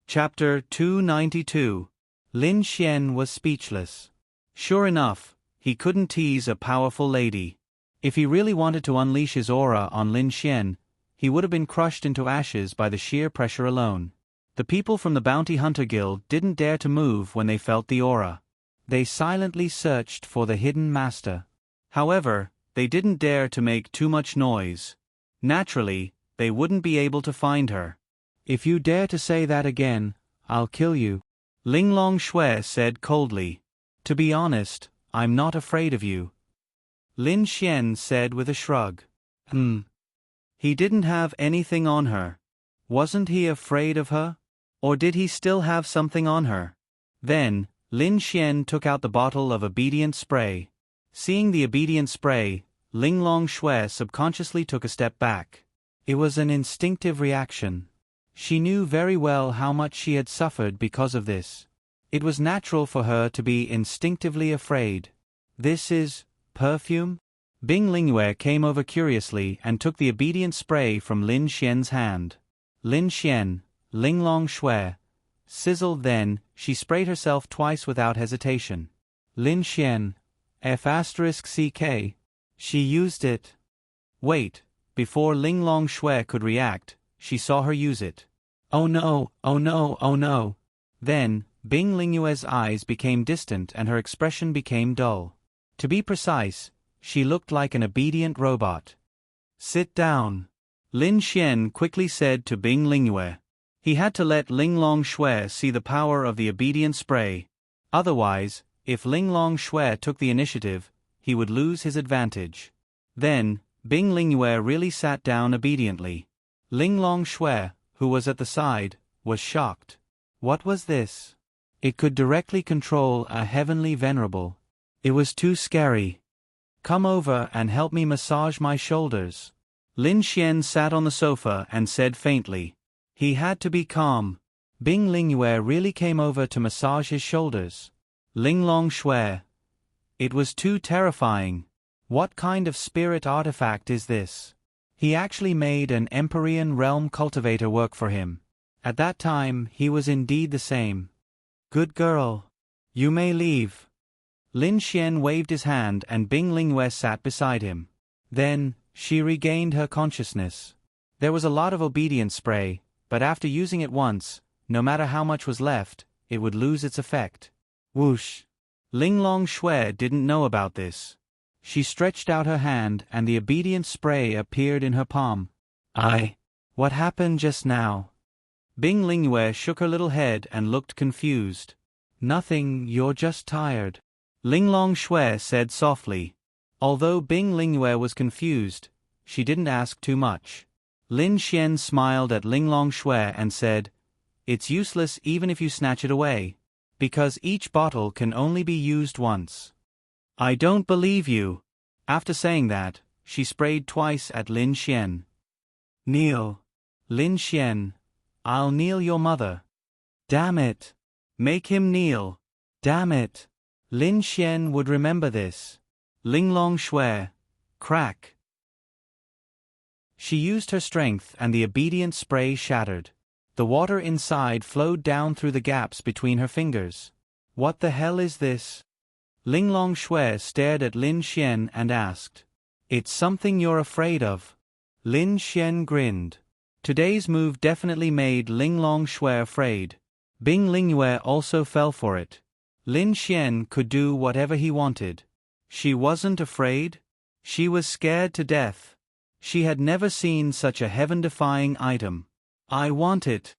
Chapter 292. Lin Xian was speechless. Sure enough, he couldn't tease a powerful lady. If he really wanted to unleash his aura on Lin Xian, he would have been crushed into ashes by the sheer pressure alone. The people from the Bounty Hunter Guild didn't dare to move when they felt the aura. They silently searched for the hidden master. However, they didn't dare to make too much noise. Naturally, they wouldn't be able to find her. If you dare to say that again, I'll kill you, Linglong Shui said coldly. To be honest, I'm not afraid of you, Lin Xian said with a shrug. He didn't have anything on her. Wasn't he afraid of her? Or did he still have something on her? Then, Lin Xian took out the bottle of obedient spray. Seeing the obedient spray, Linglong Shui subconsciously took a step back. It was an instinctive reaction. She knew very well how much she had suffered because of this. It was natural for her to be instinctively afraid. This is perfume? Bing Lingyue came over curiously and took the obedient spray from Lin Xian's hand. Lin Xian, Linglong Shui, sizzled. Then she sprayed herself twice without hesitation. Lin Xian, F*CK. She used it. Wait, before Linglong Shui could react, she saw her use it. Oh no, oh no, oh no. Then, Bing Lingyue's eyes became distant and her expression became dull. To be precise, she looked like an obedient robot. Sit down, Lin Xian quickly said to Bing Lingyue. He had to let Linglong Shui see the power of the obedient spray. Otherwise, if Linglong Shui took the initiative, he would lose his advantage. Then, Bing Lingyue really sat down obediently. Linglong Shui, who was at the side, was shocked. What was this? It could directly control a heavenly venerable. It was too scary. Come over and help me massage my shoulders. Lin Xian sat on the sofa and said faintly. He had to be calm. Bing Lingyue really came over to massage his shoulders. Linglong Shui. It was too terrifying. What kind of spirit artifact is this? He actually made an Empyrean realm cultivator work for him. At that time, he was indeed the same. Good girl. You may leave. Lin Xian waved his hand and Bing Lingyue sat beside him. Then, she regained her consciousness. There was a lot of obedience spray, but after using it once, no matter how much was left, it would lose its effect. Whoosh! Linglong Shui didn't know about this. She stretched out her hand and the obedient spray appeared in her palm. What happened just now? Bing Lingyue shook her little head and looked confused. Nothing, you're just tired, Linglong Shui said softly. Although Bing Lingyue was confused, she didn't ask too much. Lin Xian smiled at Linglong Shui and said, It's useless even if you snatch it away, because each bottle can only be used once. I don't believe you. After saying that, she sprayed twice at Lin Xian. Kneel. Lin Xian. I'll kneel your mother. Damn it. Make him kneel. Damn it. Lin Xian would remember this. Linglong Shui. Crack. She used her strength and the obedient spray shattered. The water inside flowed down through the gaps between her fingers. What the hell is this? Linglong Shui stared at Lin Xian and asked. It's something you're afraid of. Lin Xian grinned. Today's move definitely made Linglong Shui afraid. Bing Lingyue also fell for it. Lin Xian could do whatever he wanted. She wasn't afraid. She was scared to death. She had never seen such a heaven-defying item. I want it.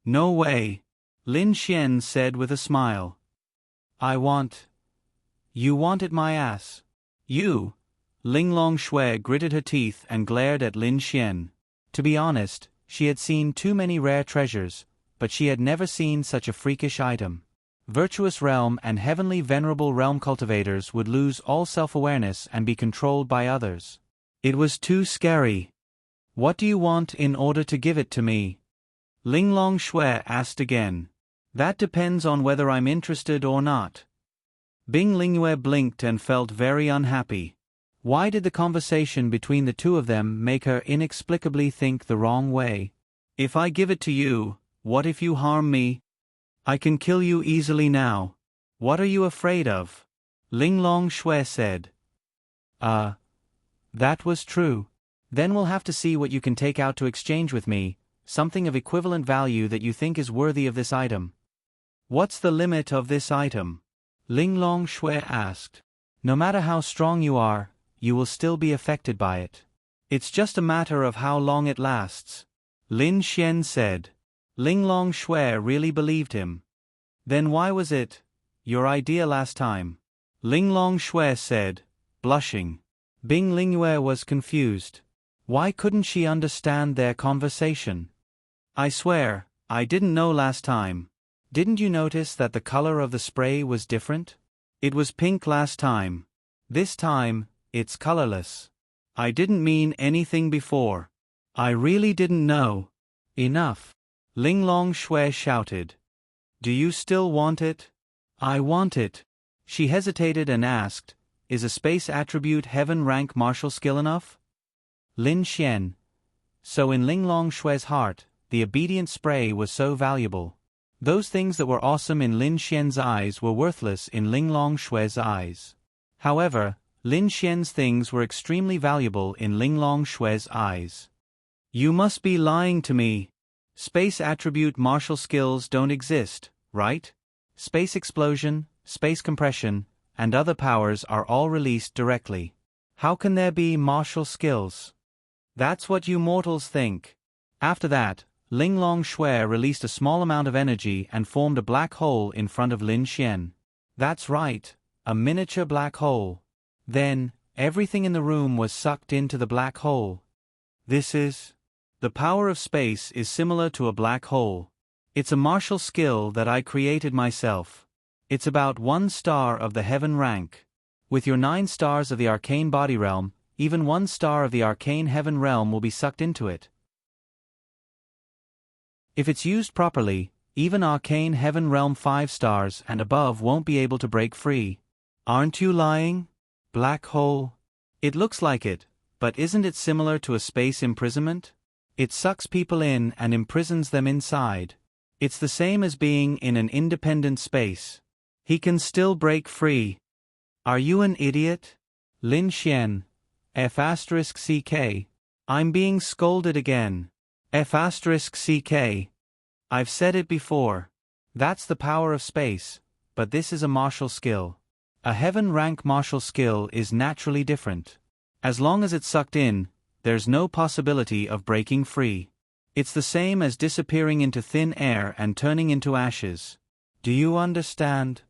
No way, Lin Xian said with a smile. I want. You want it, my ass. You. Linglong Shui gritted her teeth and glared at Lin Xian. To be honest, she had seen too many rare treasures, but she had never seen such a freakish item. Virtuous realm and heavenly venerable realm cultivators would lose all self-awareness and be controlled by others. It was too scary. What do you want in order to give it to me? Linglong Shui asked again. That depends on whether I'm interested or not. Bing Lingyue blinked and felt very unhappy. Why did the conversation between the two of them make her inexplicably think the wrong way? If I give it to you, what if you harm me? I can kill you easily now. What are you afraid of? Linglong Shui said. That was true. Then we'll have to see what you can take out to exchange with me, something of equivalent value that you think is worthy of this item. What's the limit of this item? Linglong Shui asked. No matter how strong you are, you will still be affected by it. It's just a matter of how long it lasts. Lin Xian said. Linglong Shui really believed him. Then why was it your idea last time? Linglong Shui said, blushing. Bing Lingyue was confused. Why couldn't she understand their conversation? I swear, I didn't know last time. Didn't you notice that the color of the spray was different? It was pink last time. This time, it's colorless. I didn't mean anything before. I really didn't know. Enough. Linglong Shui shouted. Do you still want it? I want it. She hesitated and asked, is a space attribute heaven rank martial skill enough? Lin Xian. So in Linglong Shui's heart, the obedient spray was so valuable. Those things that were awesome in Lin Xian's eyes were worthless in Linglong Shui's eyes. However, Lin Xian's things were extremely valuable in Linglong Shui's eyes. You must be lying to me. Space attribute martial skills don't exist, right? Space explosion, space compression, and other powers are all released directly. How can there be martial skills? That's what you mortals think. After that, Linglong Shui released a small amount of energy and formed a black hole in front of Lin Xian. That's right, a miniature black hole. Then, everything in the room was sucked into the black hole. The power of space is similar to a black hole. It's a martial skill that I created myself. It's about 1 star of the heaven rank. With your 9 stars of the arcane body realm, even 1 star of the arcane heaven realm will be sucked into it. If it's used properly, even arcane heaven realm 5 stars and above won't be able to break free. Aren't you lying? Black hole? It looks like it, but isn't it similar to a space imprisonment? It sucks people in and imprisons them inside. It's the same as being in an independent space. He can still break free. Are you an idiot? Lin Xian. F***CK. I'm being scolded again. F***CK. I've said it before. That's the power of space, but this is a martial skill. A heaven rank martial skill is naturally different. As long as it's sucked in, there's no possibility of breaking free. It's the same as disappearing into thin air and turning into ashes. Do you understand?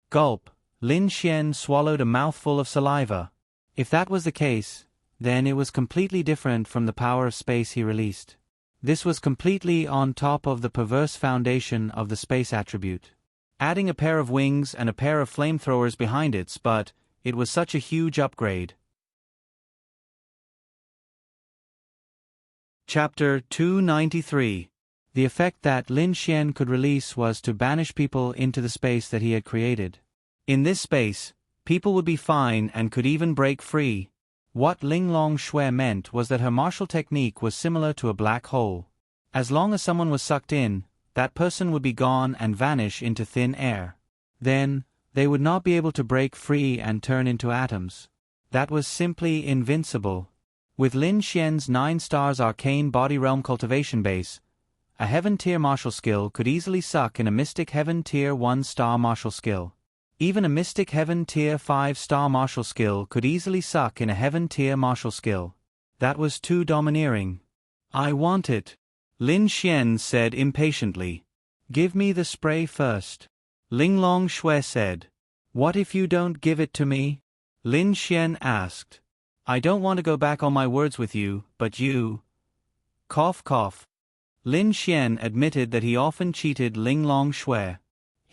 Gulp. Lin Xian swallowed a mouthful of saliva. If that was the case, then it was completely different from the power of space he released. This was completely on top of the perverse foundation of the space attribute. Adding a pair of wings and a pair of flamethrowers behind but it was such a huge upgrade. Chapter 293. The effect that Lin Xian could release was to banish people into the space that he had created. In this space, people would be fine and could even break free. What Linglong Shui meant was that her martial technique was similar to a black hole. As long as someone was sucked in, that person would be gone and vanish into thin air. Then, they would not be able to break free and turn into atoms. That was simply invincible. With Lin Xian's 9 stars arcane body realm cultivation base, a heaven tier martial skill could easily suck in a mystic heaven tier 1 star martial skill. Even a mystic heaven tier 5 star martial skill could easily suck in a heaven tier martial skill. That was too domineering. I want it. Lin Xian said impatiently. Give me the spray first. Linglong Shui said. What if you don't give it to me? Lin Xian asked. I don't want to go back on my words with you, but you... Cough cough. Lin Xian admitted that he often cheated Linglong Shui.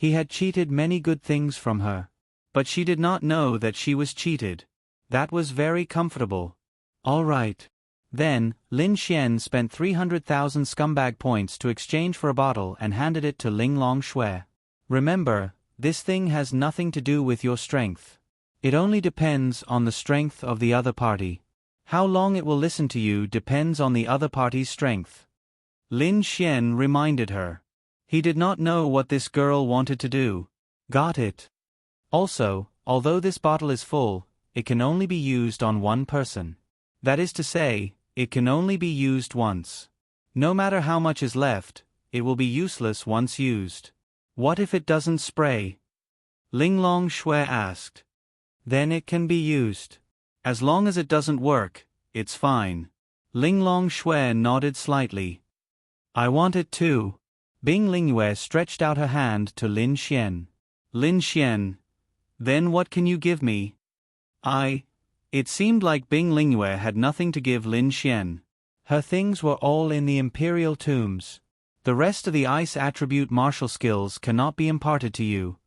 He had cheated many good things from her. But she did not know that she was cheated. That was very comfortable. All right. Then, Lin Xian spent 300,000 scumbag points to exchange for a bottle and handed it to Ling Long Shui. Remember, this thing has nothing to do with your strength. It only depends on the strength of the other party. How long it will listen to you depends on the other party's strength. Lin Xian reminded her. He did not know what this girl wanted to do. Got it. Also, although this bottle is full, it can only be used on one person. That is to say, it can only be used once. No matter how much is left, it will be useless once used. What if it doesn't spray? Ling Long Shui asked. Then it can be used. As long as it doesn't work, it's fine. Ling Long Shui nodded slightly. I want it too. Bing Lingyue stretched out her hand to Lin Xian. Lin Xian. Then what can you give me? It seemed like Bing Lingyue had nothing to give Lin Xian. Her things were all in the imperial tombs. The rest of the ice attribute martial skills cannot be imparted to you.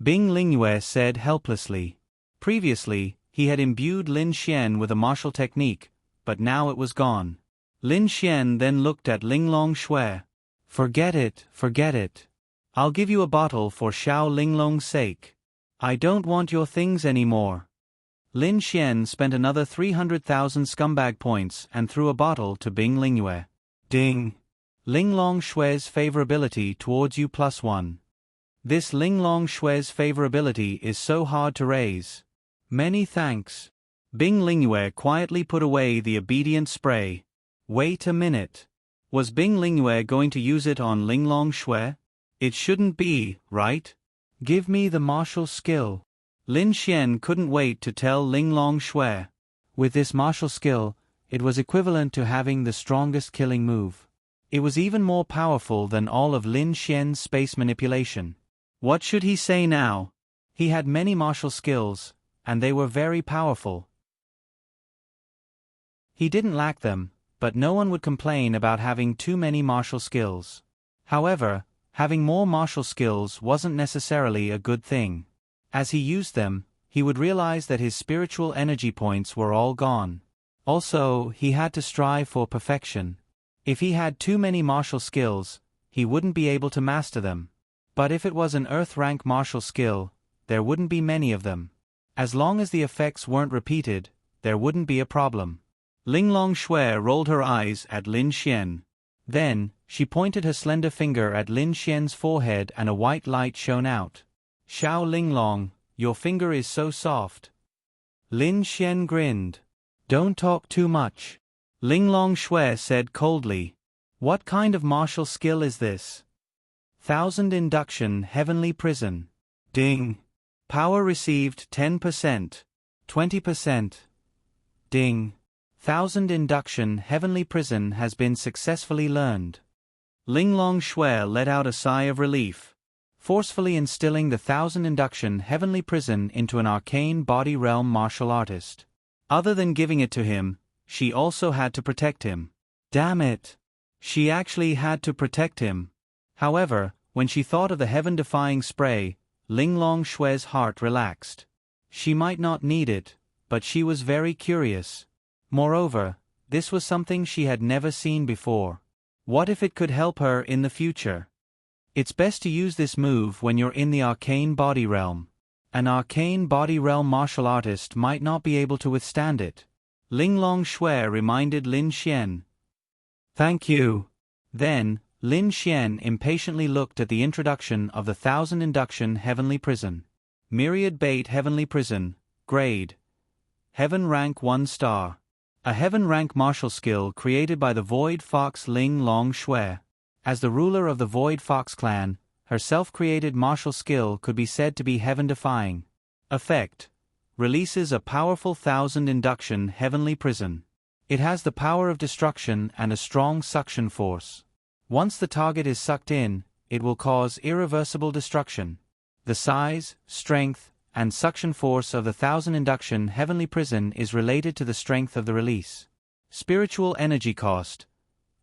Bing Lingyue said helplessly. Previously, he had imbued Lin Xian with a martial technique, but now it was gone. Lin Xian then looked at Ling Long Shui. Forget it, forget it. I'll give you a bottle for Xiao Linglong's sake. I don't want your things anymore. Lin Xian spent another 300,000 scumbag points and threw a bottle to Bing Lingyue. Ding! Ling Long Shui's favorability towards you +1. This Ling Long Shui's favorability is so hard to raise. Many thanks. Bing Lingyue quietly put away the obedient spray. Wait a minute. Was Bing Lingyue going to use it on Ling Long Shui? It shouldn't be, right? Give me the martial skill. Lin Xian couldn't wait to tell Ling Long Shui. With this martial skill, it was equivalent to having the strongest killing move. It was even more powerful than all of Lin Xian's space manipulation. What should he say now? He had many martial skills, and they were very powerful. He didn't lack them, but no one would complain about having too many martial skills. However, having more martial skills wasn't necessarily a good thing. As he used them, he would realize that his spiritual energy points were all gone. Also, he had to strive for perfection. If he had too many martial skills, he wouldn't be able to master them. But if it was an Earth rank martial skill, there wouldn't be many of them. As long as the effects weren't repeated, there wouldn't be a problem. Ling Long Shui rolled her eyes at Lin Xian. Then, she pointed her slender finger at Lin Xian's forehead and a white light shone out. Xiao Linglong, your finger is so soft. Lin Xian grinned. Don't talk too much. Ling Long Shui said coldly. What kind of martial skill is this? 1000 Induction Heavenly Prison. Ding. Power received 10%. 20%. Ding. 1000 Induction Heavenly Prison has been successfully learned. Ling Long Shui let out a sigh of relief, forcefully instilling the 1000 Induction Heavenly Prison into an arcane body realm martial artist. Other than giving it to him, she also had to protect him. Damn it! She actually had to protect him. However, when she thought of the heaven-defying spray, Ling Long Shui's heart relaxed. She might not need it, but she was very curious. Moreover, this was something she had never seen before. What if it could help her in the future? It's best to use this move when you're in the arcane body realm. An arcane body realm martial artist might not be able to withstand it. Ling Long Shui reminded Lin Xian. Thank you. Then, Lin Xian impatiently looked at the introduction of the 1000 Induction Heavenly Prison. Myriad Bait Heavenly Prison, Grade. Heaven Rank 1 star. A Heaven Rank martial skill created by the Void Fox Ling Long Shui. As the ruler of the Void Fox clan, her self-created martial skill could be said to be heaven-defying. Effect. Releases a powerful 1000 Induction Heavenly Prison. It has the power of destruction and a strong suction force. Once the target is sucked in, it will cause irreversible destruction. The size, strength, and suction force of the 1000 Induction Heavenly Prison is related to the strength of the release. Spiritual energy cost.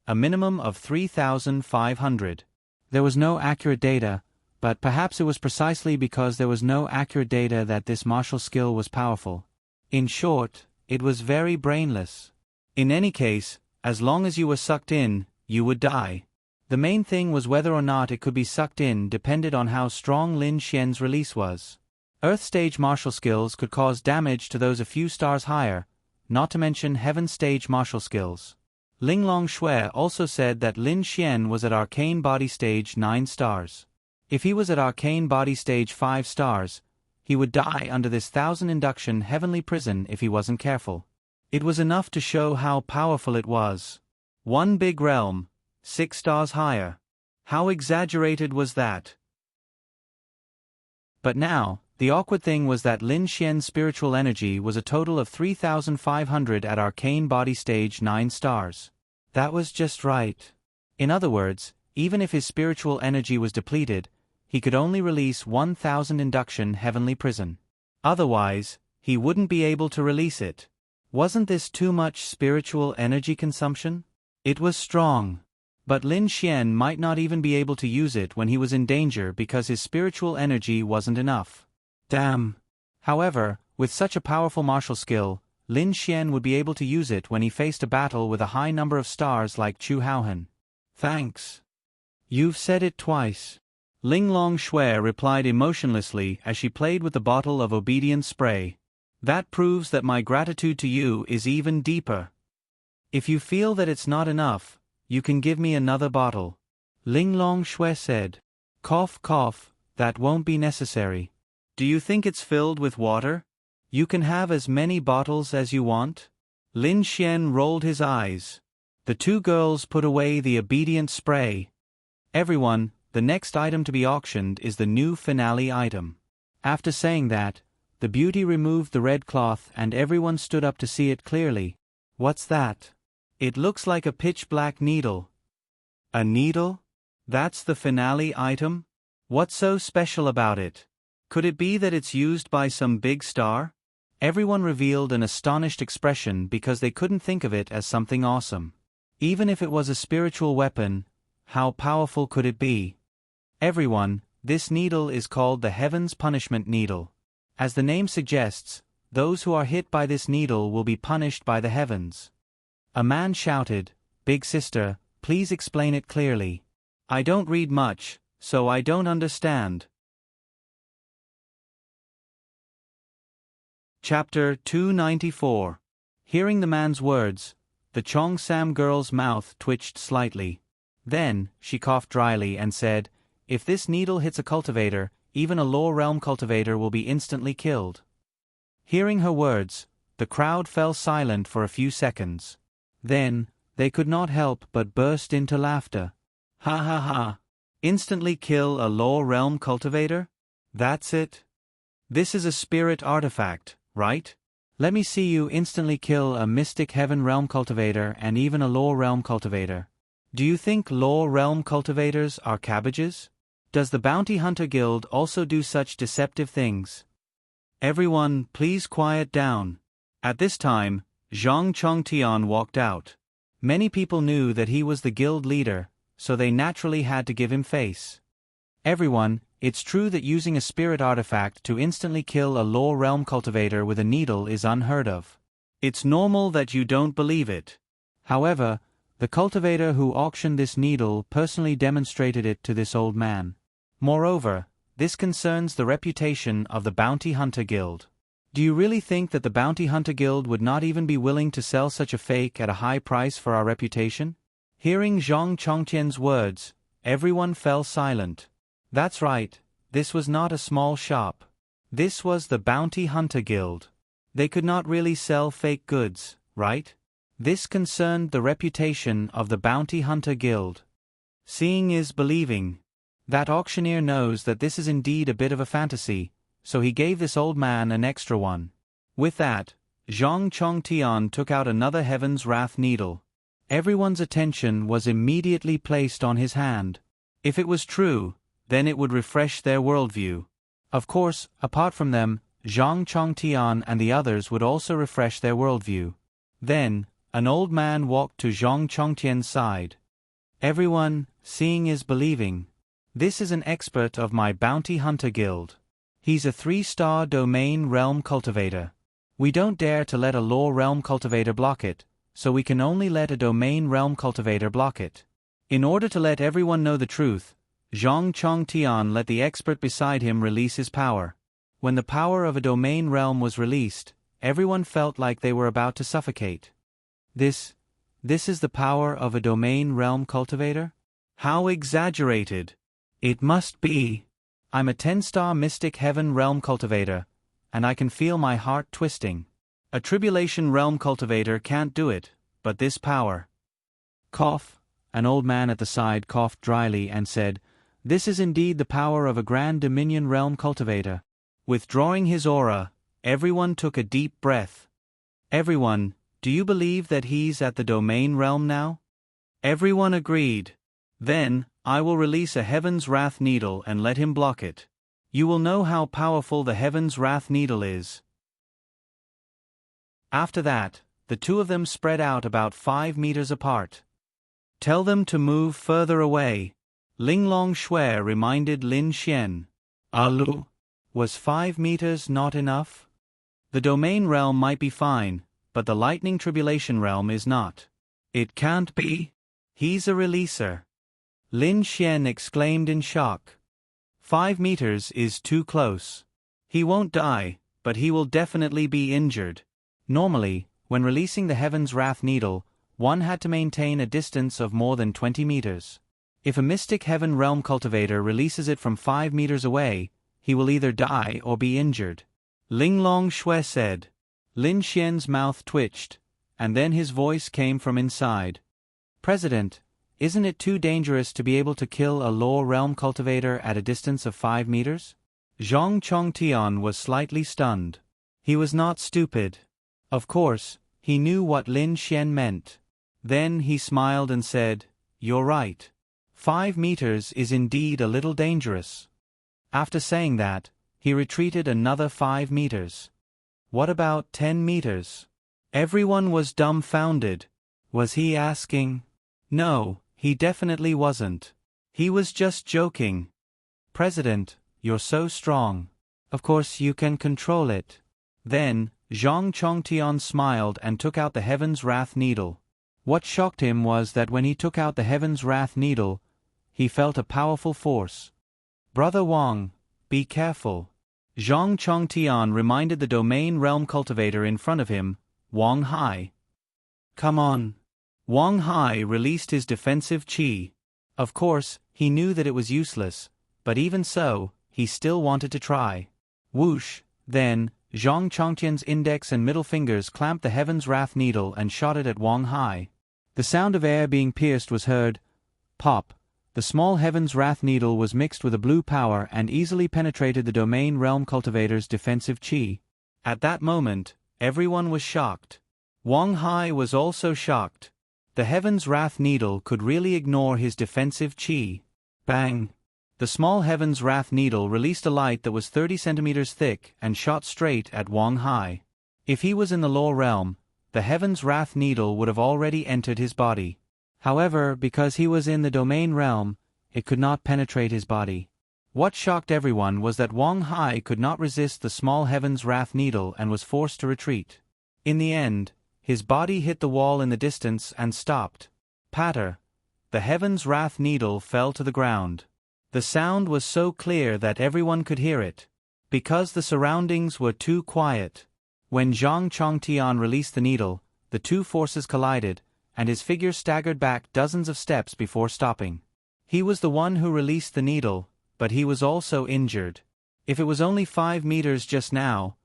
A minimum of 3,500. There was no accurate data, but perhaps it was precisely because there was no accurate data that this martial skill was powerful. In short, it was very brainless. In any case, as long as you were sucked in, you would die. The main thing was whether or not it could be sucked in depended on how strong Lin Xian's release was. Earth stage martial skills could cause damage to those a few stars higher, not to mention heaven stage martial skills. Linglong Shui also said that Lin Xian was at arcane body stage 9 stars. If he was at arcane body stage 5 stars, he would die under this 1000 induction heavenly prison if he wasn't careful. It was enough to show how powerful it was. One big realm, 6 stars higher. How exaggerated was that? But now, the awkward thing was that Lin Xian's spiritual energy was a total of 3,500 at arcane body stage 9 stars. That was just right. In other words, even if his spiritual energy was depleted, he could only release 1,000 induction heavenly prison. Otherwise, he wouldn't be able to release it. Wasn't this too much spiritual energy consumption? It was strong. But Lin Xian might not even be able to use it when he was in danger because his spiritual energy wasn't enough. Damn. However, with such a powerful martial skill, Lin Xian would be able to use it when he faced a battle with a high number of stars like Chu Haohan. Thanks. You've said it twice. Linglong Shui replied emotionlessly as she played with the bottle of obedience spray. That proves that my gratitude to you is even deeper. If you feel that it's not enough, you can give me another bottle. Linglong Shui said. Cough cough, that won't be necessary. Do you think it's filled with water? You can have as many bottles as you want. Lin Xian rolled his eyes. The two girls put away the obedient spray. Everyone, the next item to be auctioned is the new finale item. After saying that, the beauty removed the red cloth and everyone stood up to see it clearly. What's that? It looks like a pitch-black needle. A needle? That's the finale item? What's so special about it? Could it be that it's used by some big star? Everyone revealed an astonished expression because they couldn't think of it as something awesome. Even if it was a spiritual weapon, how powerful could it be? Everyone, this needle is called the Heaven's Punishment Needle. As the name suggests, those who are hit by this needle will be punished by the heavens. A man shouted, "Big sister, please explain it clearly. I don't read much, so I don't understand." Chapter 294. Hearing the man's words, the Cheongsam girl's mouth twitched slightly. Then, she coughed dryly and said, "If this needle hits a cultivator, even a lower realm cultivator will be instantly killed." Hearing her words, the crowd fell silent for a few seconds. Then, they could not help but burst into laughter. Ha ha ha! Instantly kill a lower realm cultivator? That's it? This is a spirit artifact, right? Let me see you instantly kill a mystic heaven realm cultivator and even a lower realm cultivator. Do you think lower realm cultivators are cabbages? Does the Bounty Hunter Guild also do such deceptive things? Everyone, please quiet down. At this time, Zhang Chongtian walked out. Many people knew that he was the guild leader, so they naturally had to give him face. Everyone, it's true that using a spirit artifact to instantly kill a lower realm cultivator with a needle is unheard of. It's normal that you don't believe it. However, the cultivator who auctioned this needle personally demonstrated it to this old man. Moreover, this concerns the reputation of the Bounty Hunter Guild. Do you really think that the Bounty Hunter Guild would not even be willing to sell such a fake at a high price for our reputation? Hearing Zhang Chongtian's words, everyone fell silent. That's right, this was not a small shop. This was the Bounty Hunter Guild. They could not really sell fake goods, right? This concerned the reputation of the Bounty Hunter Guild. Seeing is believing. That auctioneer knows that this is indeed a bit of a fantasy, so he gave this old man an extra one. With that, Zhang Chongtian took out another Heaven's Wrath needle. Everyone's attention was immediately placed on his hand. If it was true, then it would refresh their worldview. Of course, apart from them, Zhang Chongtian and the others would also refresh their worldview. Then, an old man walked to Zhang Chongtian's side. Everyone, seeing is believing. This is an expert of my bounty hunter guild. He's a 3-star domain realm cultivator. We don't dare to let a lore realm cultivator block it, so we can only let a domain realm cultivator block it. In order to let everyone know the truth, Zhang Chongtian let the expert beside him release his power. When the power of a domain realm was released, everyone felt like they were about to suffocate. This is the power of a domain realm cultivator? How exaggerated! It must be. I'm a 10-star mystic heaven realm cultivator, and I can feel my heart twisting. A tribulation realm cultivator can't do it, but this power. Cough. An old man at the side coughed dryly and said, "This is indeed the power of a grand dominion realm cultivator." Withdrawing his aura, everyone took a deep breath. Everyone, do you believe that he's at the domain realm now? Everyone agreed. Then, I will release a Heaven's Wrath Needle and let him block it. You will know how powerful the Heaven's Wrath Needle is. After that, the two of them spread out about 5 meters apart. Tell them to move further away, Linglong Shui reminded Lin Xian. Alu. Was 5 meters not enough? The domain realm might be fine, but the lightning tribulation realm is not. It can't be. He's a releaser. Lin Xian exclaimed in shock. 5 meters is too close. He won't die, but he will definitely be injured. Normally, when releasing the Heaven's Wrath Needle, one had to maintain a distance of more than 20 meters. If a mystic heaven realm cultivator releases it from 5 meters away, he will either die or be injured. Linglong Shui said. Lin Xian's mouth twitched, and then his voice came from inside. President, isn't it too dangerous to be able to kill a lore realm cultivator at a distance of 5 meters? Zhang Chongtian was slightly stunned. He was not stupid. Of course, he knew what Lin Xian meant. Then he smiled and said, "You're right. 5 meters is indeed a little dangerous." After saying that, he retreated another 5 meters. What about 10 meters? Everyone was dumbfounded. Was he asking? No, he definitely wasn't. He was just joking. President, you're so strong. Of course you can control it. Then, Zhang Chongtian smiled and took out the Heaven's Wrath Needle. What shocked him was that when he took out the Heaven's Wrath Needle, he felt a powerful force. Brother Wang, be careful. Zhang Chongtian reminded the domain realm cultivator in front of him, Wang Hai. Come on. Wang Hai released his defensive qi. Of course, he knew that it was useless, but even so, he still wanted to try. Whoosh, then, Zhang Chongtian's index and middle fingers clamped the Heaven's Wrath Needle and shot it at Wang Hai. The sound of air being pierced was heard. Pop. The small Heaven's Wrath Needle was mixed with a blue power and easily penetrated the domain realm cultivator's defensive qi. At that moment, everyone was shocked. Wang Hai was also shocked. The Heaven's Wrath Needle could really ignore his defensive qi. Bang! The small Heaven's Wrath Needle released a light that was 30 centimeters thick and shot straight at Wang Hai. If he was in the lore realm, the Heaven's Wrath Needle would have already entered his body. However, because he was in the domain realm, it could not penetrate his body. What shocked everyone was that Wang Hai could not resist the small Heaven's Wrath Needle and was forced to retreat. In the end, his body hit the wall in the distance and stopped. Patter. The Heaven's Wrath Needle fell to the ground. The sound was so clear that everyone could hear it. Because the surroundings were too quiet. When Zhang Chongtian released the needle, the two forces collided, and his figure staggered back dozens of steps before stopping. He was the one who released the needle, but he was also injured. If it was only 5 meters just now,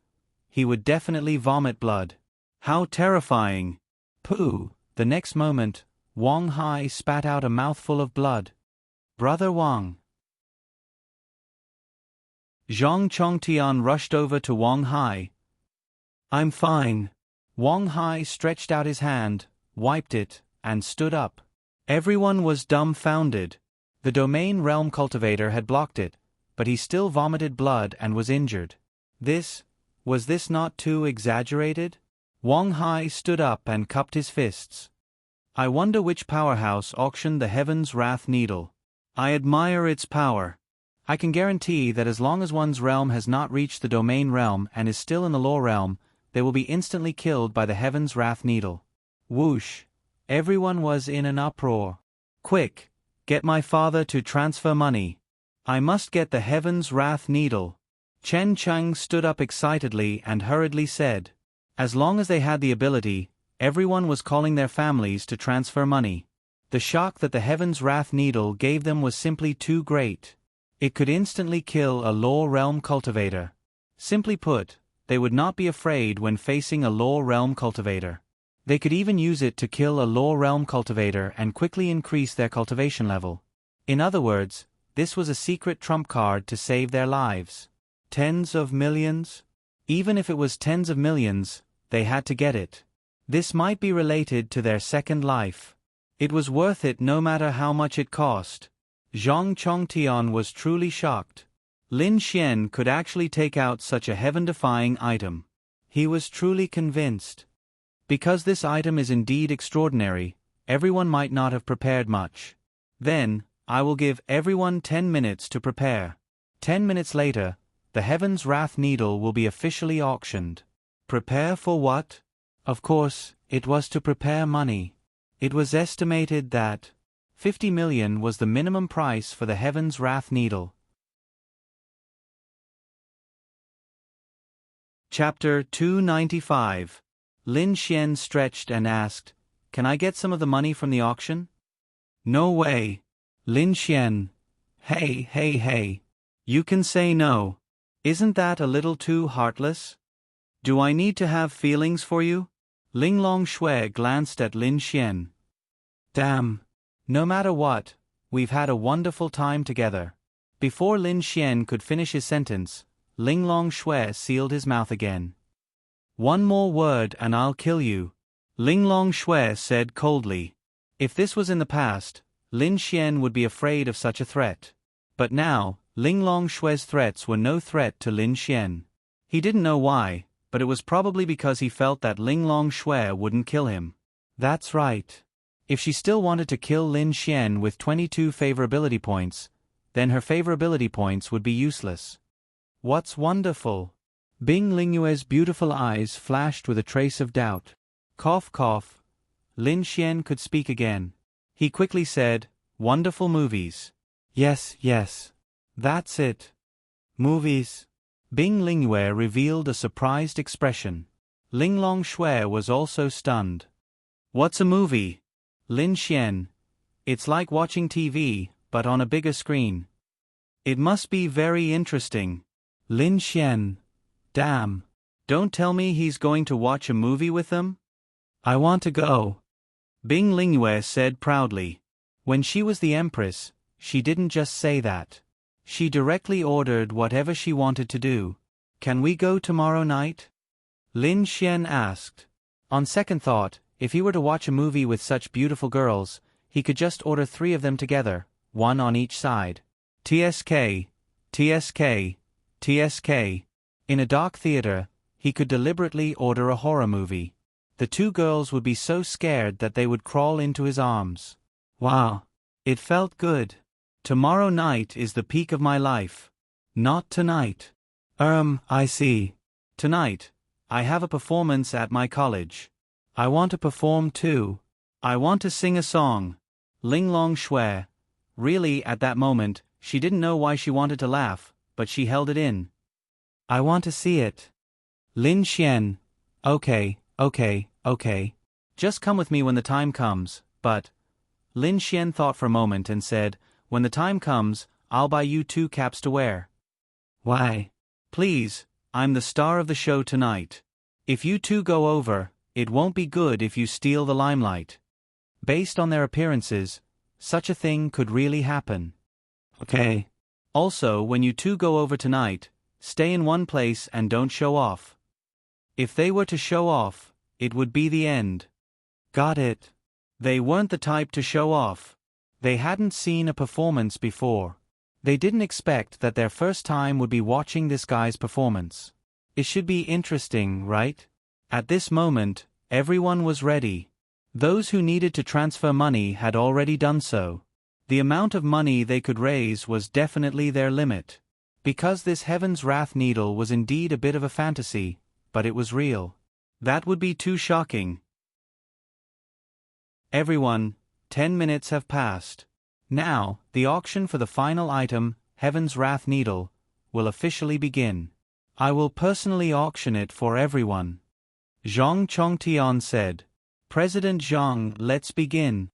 he would definitely vomit blood. How terrifying! Pooh! The next moment, Wang Hai spat out a mouthful of blood. Brother Wang. Zhang Chongtian rushed over to Wang Hai. I'm fine. Wang Hai stretched out his hand, wiped it, and stood up. Everyone was dumbfounded. The domain realm cultivator had blocked it, but he still vomited blood and was injured. Was this not too exaggerated? Wang Hai stood up and cupped his fists. I wonder which powerhouse auctioned the Heaven's Wrath Needle. I admire its power. I can guarantee that as long as one's realm has not reached the domain realm and is still in the law realm, they will be instantly killed by the Heaven's Wrath Needle. Whoosh! Everyone was in an uproar. Quick! Get my father to transfer money. I must get the Heaven's Wrath Needle. Chen Cheng stood up excitedly and hurriedly said. As long as they had the ability, everyone was calling their families to transfer money. The shock that the Heaven's Wrath Needle gave them was simply too great. It could instantly kill a law realm cultivator. Simply put, they would not be afraid when facing a law realm cultivator. They could even use it to kill a law realm cultivator and quickly increase their cultivation level. In other words, this was a secret trump card to save their lives. Tens of millions? Even if it was tens of millions, they had to get it. This might be related to their second life. It was worth it no matter how much it cost. Zhang Chongtian was truly shocked. Lin Xian could actually take out such a heaven-defying item. He was truly convinced. Because this item is indeed extraordinary, everyone might not have prepared much. Then, I will give everyone 10 minutes to prepare. 10 minutes later, the Heaven's Wrath Needle will be officially auctioned. Prepare for what? Of course, it was to prepare money. It was estimated that 50 million was the minimum price for the Heaven's Wrath Needle. Chapter 295. Lin Xian stretched and asked, "Can I get some of the money from the auction?" "No way." Lin Xian. Hey. You can say no. Isn't that a little too heartless? Do I need to have feelings for you? Linglong Shui glanced at Lin Xian. Damn. No matter what, we've had a wonderful time together. Before Lin Xian could finish his sentence, Linglong Shui sealed his mouth again. One more word and I'll kill you, Linglong Shui said coldly. If this was in the past, Lin Xian would be afraid of such a threat. But now, Linglong Shui's threats were no threat to Lin Xian. He didn't know why, but it was probably because he felt that Linglong Shui wouldn't kill him. That's right. If she still wanted to kill Lin Xian with 22 favorability points, then her favorability points would be useless. What's wonderful? Bing Lingyue's beautiful eyes flashed with a trace of doubt. Cough cough. Lin Xian could speak again. He quickly said, "Wonderful movies." Yes. That's it. Movies. Bing Lingyue revealed a surprised expression. Linglong Shui was also stunned. What's a movie? Lin Xian. It's like watching TV, but on a bigger screen. It must be very interesting. Lin Xian. Damn. Don't tell me he's going to watch a movie with them? I want to go. Bing Lingyue said proudly. When she was the Empress, she didn't just say that. She directly ordered whatever she wanted to do. Can we go tomorrow night? Lin Xian asked. On second thought, if he were to watch a movie with such beautiful girls, he could just order 3 of them together, one on each side. TSK. In a dark theater, he could deliberately order a horror movie. The 2 girls would be so scared that they would crawl into his arms. Wow. It felt good. Tomorrow night is the peak of my life. Not tonight. I see. Tonight, I have a performance at my college. I want to perform too. I want to sing a song. Linglong Shui. Really, at that moment, she didn't know why she wanted to laugh, but she held it in. I want to see it. Lin Xian. Okay. Just come with me when the time comes, but... Lin Xian thought for a moment and said, when the time comes, I'll buy you 2 caps to wear. Why? Please, I'm the star of the show tonight. If you 2 go over, it won't be good if you steal the limelight. Based on their appearances, such a thing could really happen. Okay. Also, when you 2 go over tonight, stay in one place and don't show off. If they were to show off, it would be the end. Got it. They weren't the type to show off. They hadn't seen a performance before. They didn't expect that their first time would be watching this guy's performance. It should be interesting, right? At this moment, everyone was ready. Those who needed to transfer money had already done so. The amount of money they could raise was definitely their limit. Because this Heaven's Wrath needle was indeed a bit of a fantasy, but it was real. That would be too shocking. Everyone, 10 minutes have passed. Now, the auction for the final item, Heaven's Wrath needle, will officially begin. I will personally auction it for everyone. Zhang Chongtian said. President Zhang, let's begin.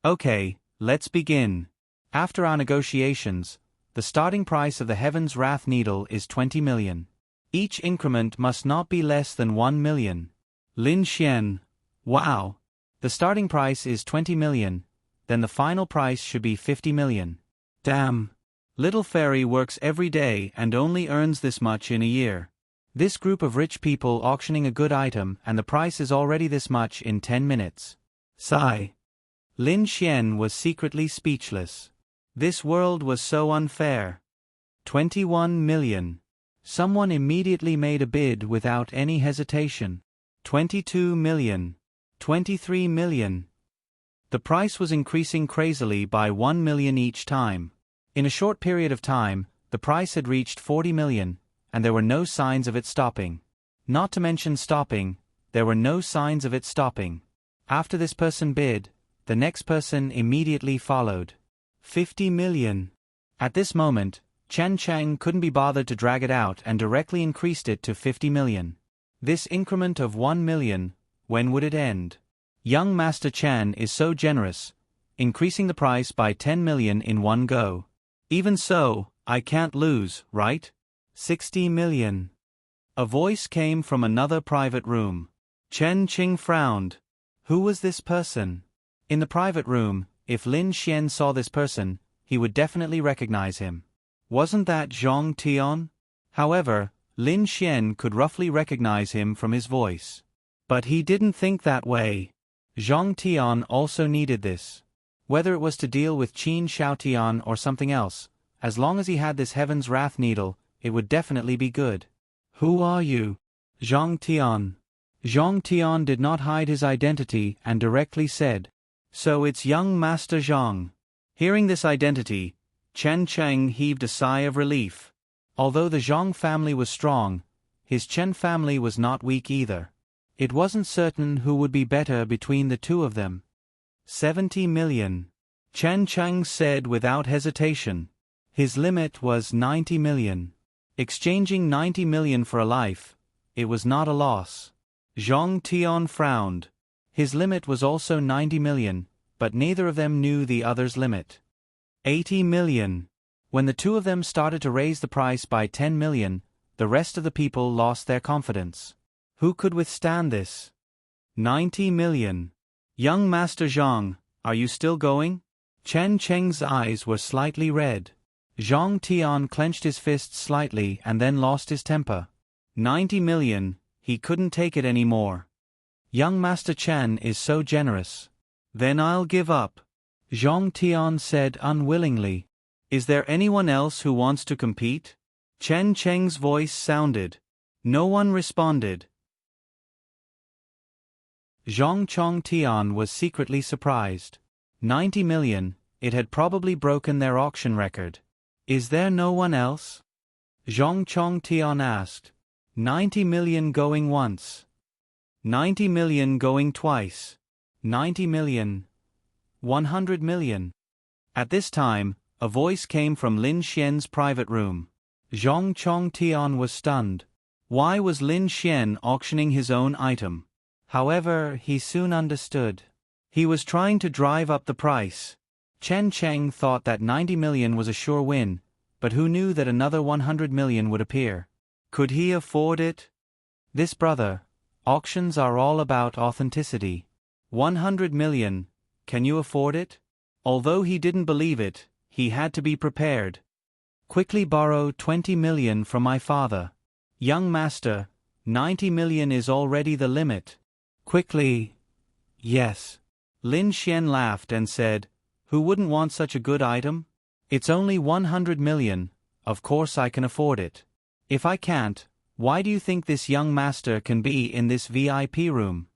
Okay, let's begin. After our negotiations, the starting price of the Heaven's Wrath needle is 20 million. Each increment must not be less than 1 million. Lin Xian. Wow. The starting price is 20 million, then the final price should be 50 million. Damn. Little Fairy works every day and only earns this much in a year. This group of rich people auctioning a good item and the price is already this much in 10 minutes. Sigh. Lin Xian was secretly speechless. This world was so unfair. 21 million. Someone immediately made a bid without any hesitation. 22 million. 23 million. The price was increasing crazily by 1 million each time. In a short period of time, the price had reached 40 million, and there were no signs of it stopping. Not to mention stopping, there were no signs of it stopping. After this person bid, the next person immediately followed. 50 million. At this moment, Chen Chang couldn't be bothered to drag it out and directly increased it to 50 million. This increment of 1 million, when would it end? Young Master Chen is so generous, increasing the price by 10 million in one go. Even so, I can't lose, right? 60 million. A voice came from another private room. Chen Qing frowned. Who was this person? In the private room, if Lin Xian saw this person, he would definitely recognize him. Wasn't that Zhang Tian? However, Lin Xian could roughly recognize him from his voice. But he didn't think that way. Zhang Tian also needed this. Whether it was to deal with Qin Xiaotian or something else, as long as he had this Heaven's Wrath needle, it would definitely be good. Who are you? Zhang Tian. Zhang Tian did not hide his identity and directly said, So it's young Master Zhang. Hearing this identity, Chen Cheng heaved a sigh of relief. Although the Zhang family was strong, his Chen family was not weak either. It wasn't certain who would be better between the two of them. 70 million. Chen Cheng said without hesitation. His limit was 90 million. Exchanging 90 million for a life, it was not a loss. Zhang Tian frowned. His limit was also 90 million, but neither of them knew the other's limit. 80 million. When the two of them started to raise the price by 10 million, the rest of the people lost their confidence. Who could withstand this? 90 million. Young Master Zhang, are you still going? Chen Cheng's eyes were slightly red. Zhang Tian clenched his fists slightly and then lost his temper. 90 million, he couldn't take it anymore. Young Master Chen is so generous. Then I'll give up. Zhang Tian said unwillingly. Is there anyone else who wants to compete? Chen Cheng's voice sounded. No one responded. Zhang Chongtian was secretly surprised. 90 million, it had probably broken their auction record. Is there no one else? Zhang Chongtian asked. 90 million going once. 90 million going twice. 90 million. 100 million. At this time, a voice came from Lin Xian's private room. Zhang Chongtian was stunned. Why was Lin Xian auctioning his own item? However, he soon understood. He was trying to drive up the price. Chen Cheng thought that 90 million was a sure win, but who knew that another 100 million would appear? Could he afford it? This brother, auctions are all about authenticity. 100 million, can you afford it? Although he didn't believe it, he had to be prepared. Quickly borrow 20 million from my father. Young master, 90 million is already the limit. Quickly. Yes. Lin Xian laughed and said, Who wouldn't want such a good item? It's only 100 million, of course I can afford it. If I can't, why do you think this young master can be in this VIP room?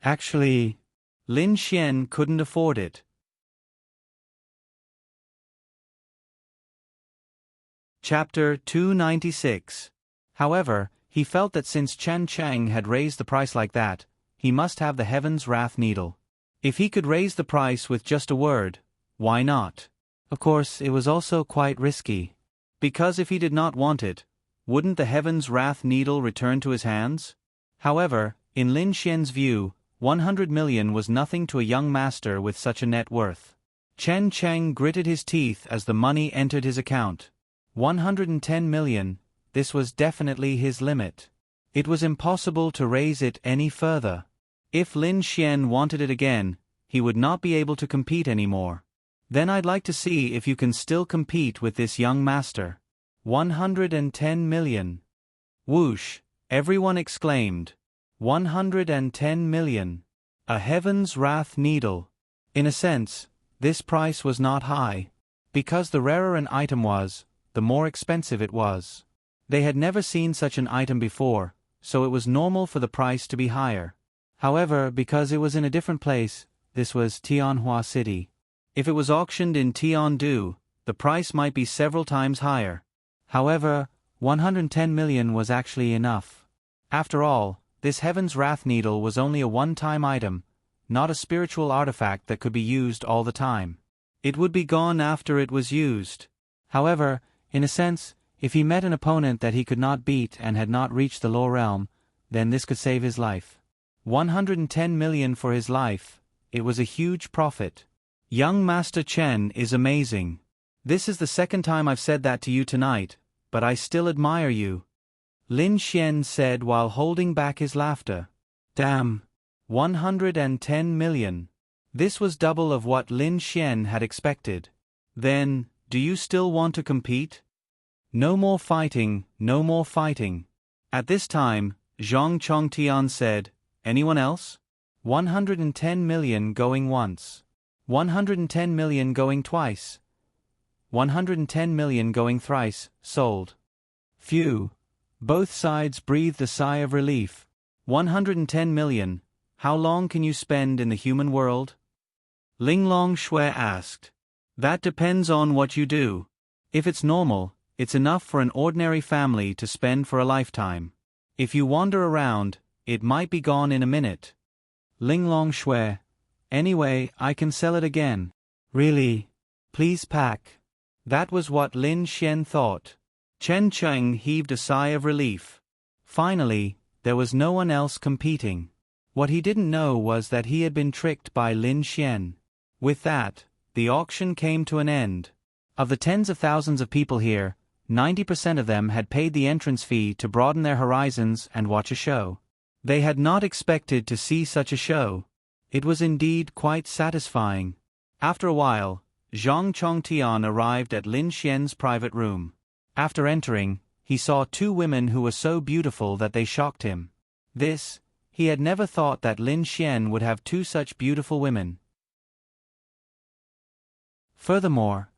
Actually, Lin Xian couldn't afford it. Chapter 296. However, he felt that since Chen Cheng had raised the price like that, he must have the Heaven's Wrath Needle. If he could raise the price with just a word, why not? Of course, it was also quite risky. Because if he did not want it, wouldn't the Heaven's Wrath Needle return to his hands? However, in Lin Xian's view, 100 million was nothing to a young master with such a net worth. Chen Cheng gritted his teeth as the money entered his account. 110 million, this was definitely his limit. It was impossible to raise it any further. If Lin Xian wanted it again, he would not be able to compete anymore. Then I'd like to see if you can still compete with this young master. 110 million. Whoosh, everyone exclaimed. 110 million. A Heaven's Wrath Needle. In a sense, this price was not high. Because the rarer an item was, the more expensive it was. They had never seen such an item before, so it was normal for the price to be higher. However, because it was in a different place, this was Tianhua City. If it was auctioned in Tiandu, the price might be several times higher. However, 110 million was actually enough. After all, this Heaven's Wrath Needle was only a one-time item, not a spiritual artifact that could be used all the time. It would be gone after it was used. However, in a sense, if he met an opponent that he could not beat and had not reached the lower realm, then this could save his life. 110 million for his life, it was a huge profit. Young Master Chen is amazing. This is the second time I've said that to you tonight, but I still admire you. Lin Xian said while holding back his laughter. Damn. 110 million. This was double of what Lin Xian had expected. Then, do you still want to compete? No more fighting, no more fighting. At this time, Zhang Chongtian said, anyone else? 110 million going once. 110 million going twice. 110 million going thrice, sold. Phew. Both sides breathed a sigh of relief. 110 million, how long can you spend in the human world? Linglong Shui asked. That depends on what you do. If it's normal, it's enough for an ordinary family to spend for a lifetime. If you wander around, it might be gone in a minute. Linglong Shui. Anyway, I can sell it again. Really? Please pack. That was what Lin Xian thought. Chen Cheng heaved a sigh of relief. Finally, there was no one else competing. What he didn't know was that he had been tricked by Lin Xian. With that, the auction came to an end. Of the tens of thousands of people here, 90% of them had paid the entrance fee to broaden their horizons and watch a show. They had not expected to see such a show. It was indeed quite satisfying. After a while, Zhang Chongtian arrived at Lin Xian's private room. After entering, he saw two women who were so beautiful that they shocked him. He had never thought that Lin Xian would have two such beautiful women. Furthermore,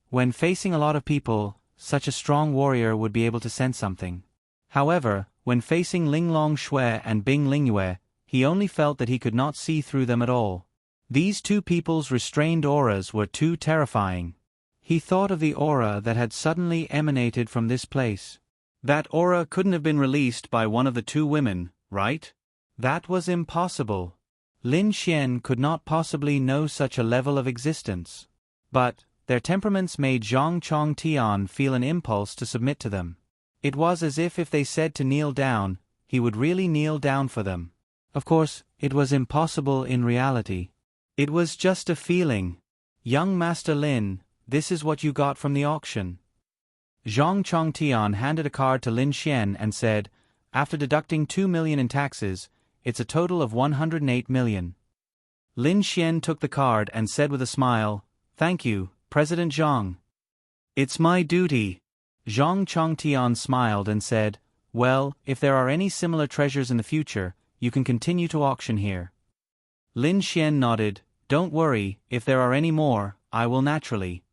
when facing a lot of people, such a strong warrior would be able to sense something. However, when facing Linglong Shui and Bing Lingyue, he only felt that he could not see through them at all. These two people's restrained auras were too terrifying. He thought of the aura that had suddenly emanated from this place. That aura couldn't have been released by one of the two women, right? That was impossible. Lin Xian could not possibly know such a level of existence. But their temperaments made Zhang Chongtian feel an impulse to submit to them. It was as if they said to kneel down, he would really kneel down for them. Of course, it was impossible in reality. It was just a feeling. Young Master Lin, this is what you got from the auction. Zhang Chongtian handed a card to Lin Xian and said, after deducting 2 million in taxes, it's a total of 108 million. Lin Xian took the card and said with a smile, thank you, President Zhang. It's my duty. Zhang Chongtian smiled and said, well, if there are any similar treasures in the future, you can continue to auction here. Lin Xian nodded, don't worry, if there are any more, I will naturally.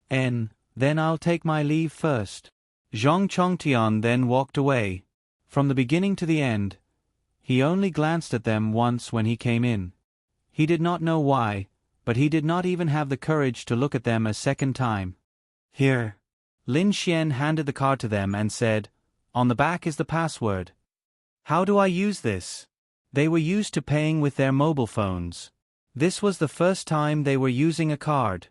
Then I'll take my leave first. Zhang Chongtian then walked away. From the beginning to the end, he only glanced at them once when he came in. He did not know why, but he did not even have the courage to look at them a second time. Here. Lin Xian handed the card to them and said, "On the back is the password." "How do I use this?" They were used to paying with their mobile phones. This was the first time they were using a card.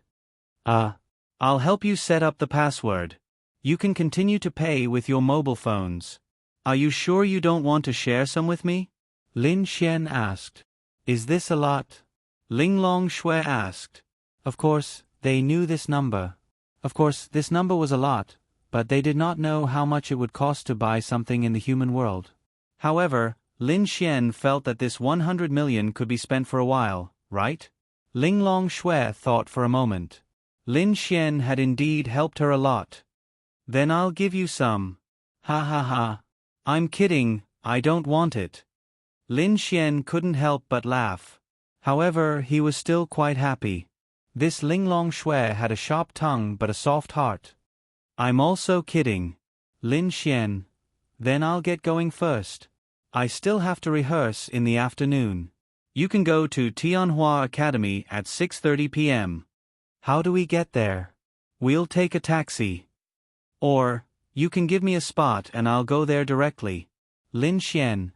I'll help you set up the password. You can continue to pay with your mobile phones. Are you sure you don't want to share some with me?" Lin Xian asked. "Is this a lot?" Linglong Shui asked. Of course, they knew this number. Of course, this number was a lot, but they did not know how much it would cost to buy something in the human world. However, Lin Xian felt that this 100 million could be spent for a while, right? Linglong Shui thought for a moment. Lin Xian had indeed helped her a lot. "Then I'll give you some." "Ha ha ha. I'm kidding, I don't want it." Lin Xian couldn't help but laugh. However, he was still quite happy. This Linglong Shui had a sharp tongue but a soft heart. "I'm also kidding." Lin Xian. "Then I'll get going first. I still have to rehearse in the afternoon. You can go to Tianhua Academy at 6:30 p.m. How do we get there? We'll take a taxi. Or, you can give me a spot and I'll go there directly." Lin Xian.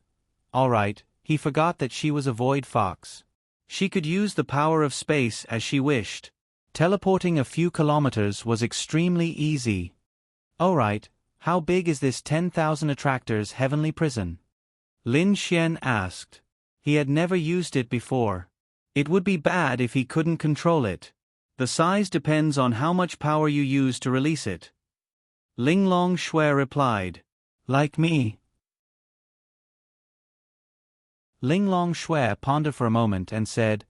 All right, he forgot that she was a void fox. She could use the power of space as she wished. Teleporting a few kilometers was extremely easy. Alright, how big is this 10,000 attractors heavenly prison? Lin Xian asked. He had never used it before. It would be bad if he couldn't control it. The size depends on how much power you use to release it. Linglong Shui replied. Like me. Linglong Shui pondered for a moment and said,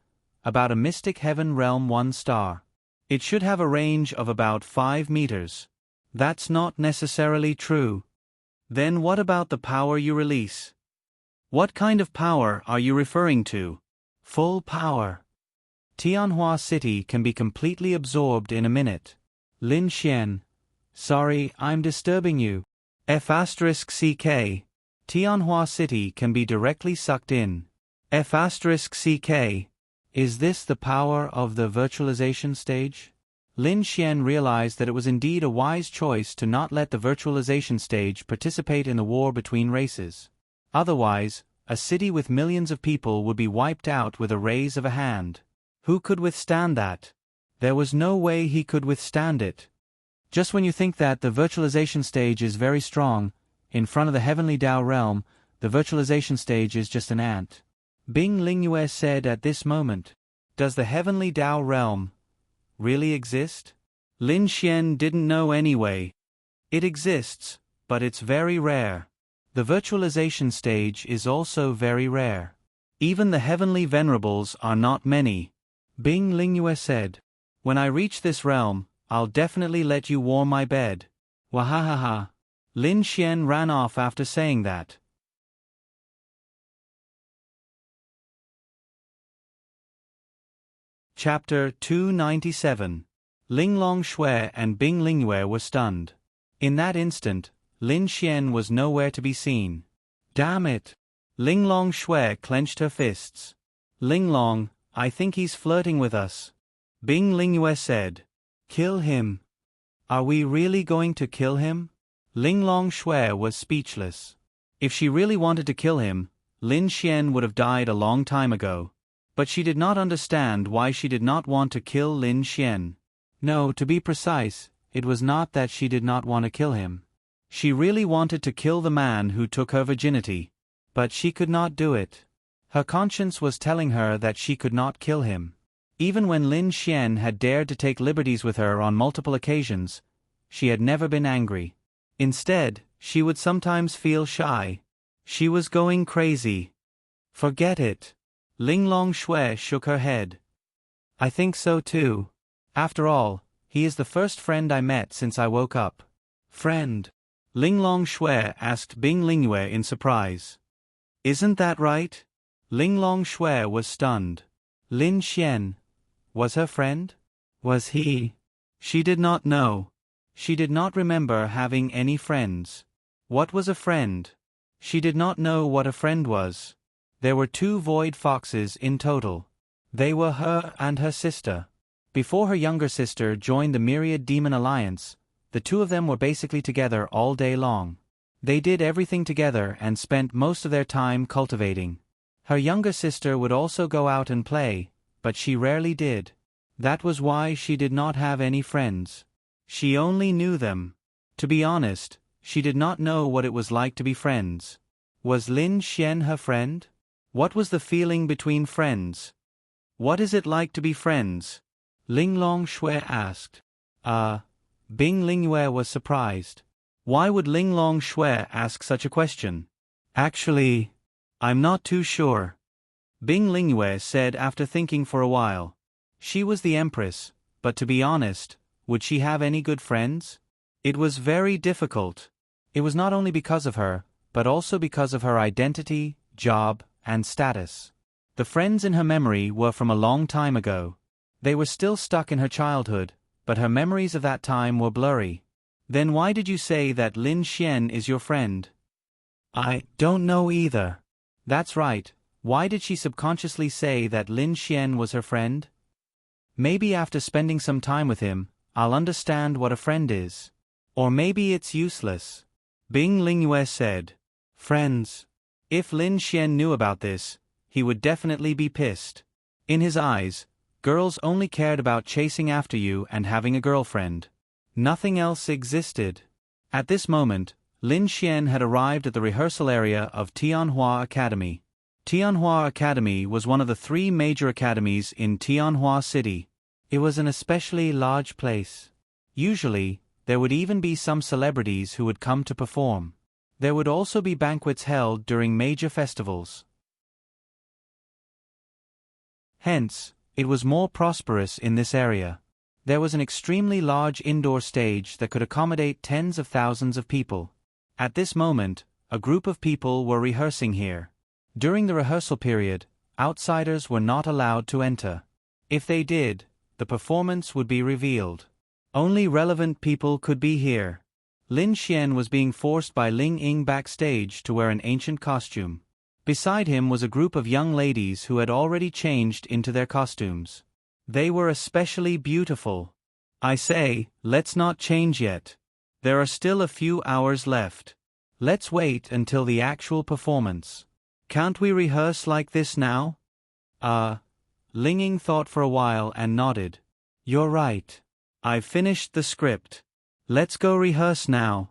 "About a mystic heaven realm 1 star. It should have a range of about 5 meters. That's not necessarily true. Then what about the power you release? What kind of power are you referring to?" "Full power. Tianhua City can be completely absorbed in a minute." Lin Xian. Sorry, I'm disturbing you. F***CK. Tianhua City can be directly sucked in. F***CK. Is this the power of the virtualization stage? Lin Xian realized that it was indeed a wise choice to not let the virtualization stage participate in the war between races. Otherwise, a city with millions of people would be wiped out with a raise of a hand. Who could withstand that? There was no way he could withstand it. Just when you think that the virtualization stage is very strong, in front of the heavenly Tao realm, the virtualization stage is just an ant. Bing Lingyue said at this moment, "Does the heavenly Tao realm really exist?" Lin Xian didn't know anyway. It exists, but it's very rare. The virtualization stage is also very rare. Even the heavenly venerables are not many. Bing Lingyue said, "When I reach this realm, I'll definitely let you warm my bed." Wahahaha. Lin Xian ran off after saying that. Chapter 297. Linglong Shui and Bing Lingyue were stunned. In that instant, Lin Xian was nowhere to be seen. Damn it! Linglong Shui clenched her fists. "Linglong, I think he's flirting with us." Bing Lingyue said. "Kill him." "Are we really going to kill him?" Linglong Shui was speechless. If she really wanted to kill him, Lin Xian would have died a long time ago. But she did not understand why she did not want to kill Lin Xian. No, to be precise, it was not that she did not want to kill him. She really wanted to kill the man who took her virginity. But she could not do it. Her conscience was telling her that she could not kill him. Even when Lin Xian had dared to take liberties with her on multiple occasions, she had never been angry. Instead, she would sometimes feel shy. She was going crazy. Forget it. Linglong Shui shook her head. I think so too. After all, he is the first friend I met since I woke up. Friend? Linglong Shui asked Bing Lingyue in surprise. Isn't that right? Linglong Shui was stunned. Lin Xian was her friend? Was he? She did not know. She did not remember having any friends. What was a friend? She did not know what a friend was. There were 2 void foxes in total. They were her and her sister. Before her younger sister joined the Myriad Demon Alliance, the two of them were basically together all day long. They did everything together and spent most of their time cultivating. Her younger sister would also go out and play, but she rarely did. That was why she did not have any friends. She only knew them. To be honest, she did not know what it was like to be friends. Was Lin Xian her friend? What was the feeling between friends? What is it like to be friends? Linglong Shui asked. Bing Lingyue was surprised. Why would Linglong Shui ask such a question? Actually, I'm not too sure. Bing Lingyue said after thinking for a while. She was the empress, but to be honest, would she have any good friends? It was very difficult. It was not only because of her, but also because of her identity, job, and status. The friends in her memory were from a long time ago. They were still stuck in her childhood, but her memories of that time were blurry. Then why did you say that Lin Xian is your friend? I don't know either. That's right. Why did she subconsciously say that Lin Xian was her friend? Maybe after spending some time with him, I'll understand what a friend is. Or maybe it's useless. Bing Lingyue said. Friends. If Lin Xian knew about this, he would definitely be pissed. In his eyes, girls only cared about chasing after you and having a girlfriend. Nothing else existed. At this moment, Lin Xian had arrived at the rehearsal area of Tianhua Academy. Tianhua Academy was one of the 3 major academies in Tianhua City. It was an especially large place. Usually, there would even be some celebrities who would come to perform. There would also be banquets held during major festivals. Hence, it was more prosperous in this area. There was an extremely large indoor stage that could accommodate tens of thousands of people. At this moment, a group of people were rehearsing here. During the rehearsal period, outsiders were not allowed to enter. If they did, the performance would be revealed. Only relevant people could be here. Lin Xian was being forced by Ling Ying backstage to wear an ancient costume. Beside him was a group of young ladies who had already changed into their costumes. They were especially beautiful. I say, let's not change yet. There are still a few hours left. Let's wait until the actual performance. Can't we rehearse like this now? Ling Ying thought for a while and nodded. You're right. I've finished the script. Let's go rehearse now.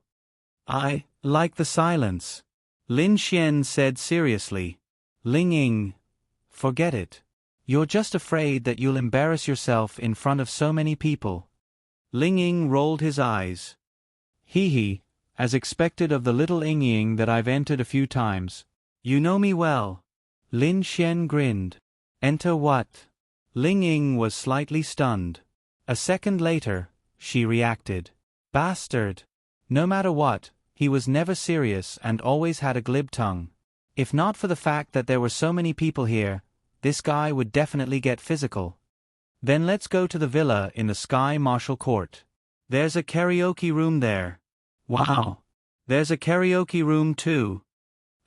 I like the silence. Lin Xian said seriously. Ling Ying, forget it. You're just afraid that you'll embarrass yourself in front of so many people. Ling Ying rolled his eyes. Hee, as expected of the little Ying Ying that I've entered a few times. You know me well. Lin Xian grinned. Enter what? Ling Ying was slightly stunned. A second later, she reacted. Bastard. No matter what, he was never serious and always had a glib tongue. If not for the fact that there were so many people here, this guy would definitely get physical. Then let's go to the villa in the Sky Marshal Court. There's a karaoke room there. Wow. There's a karaoke room too.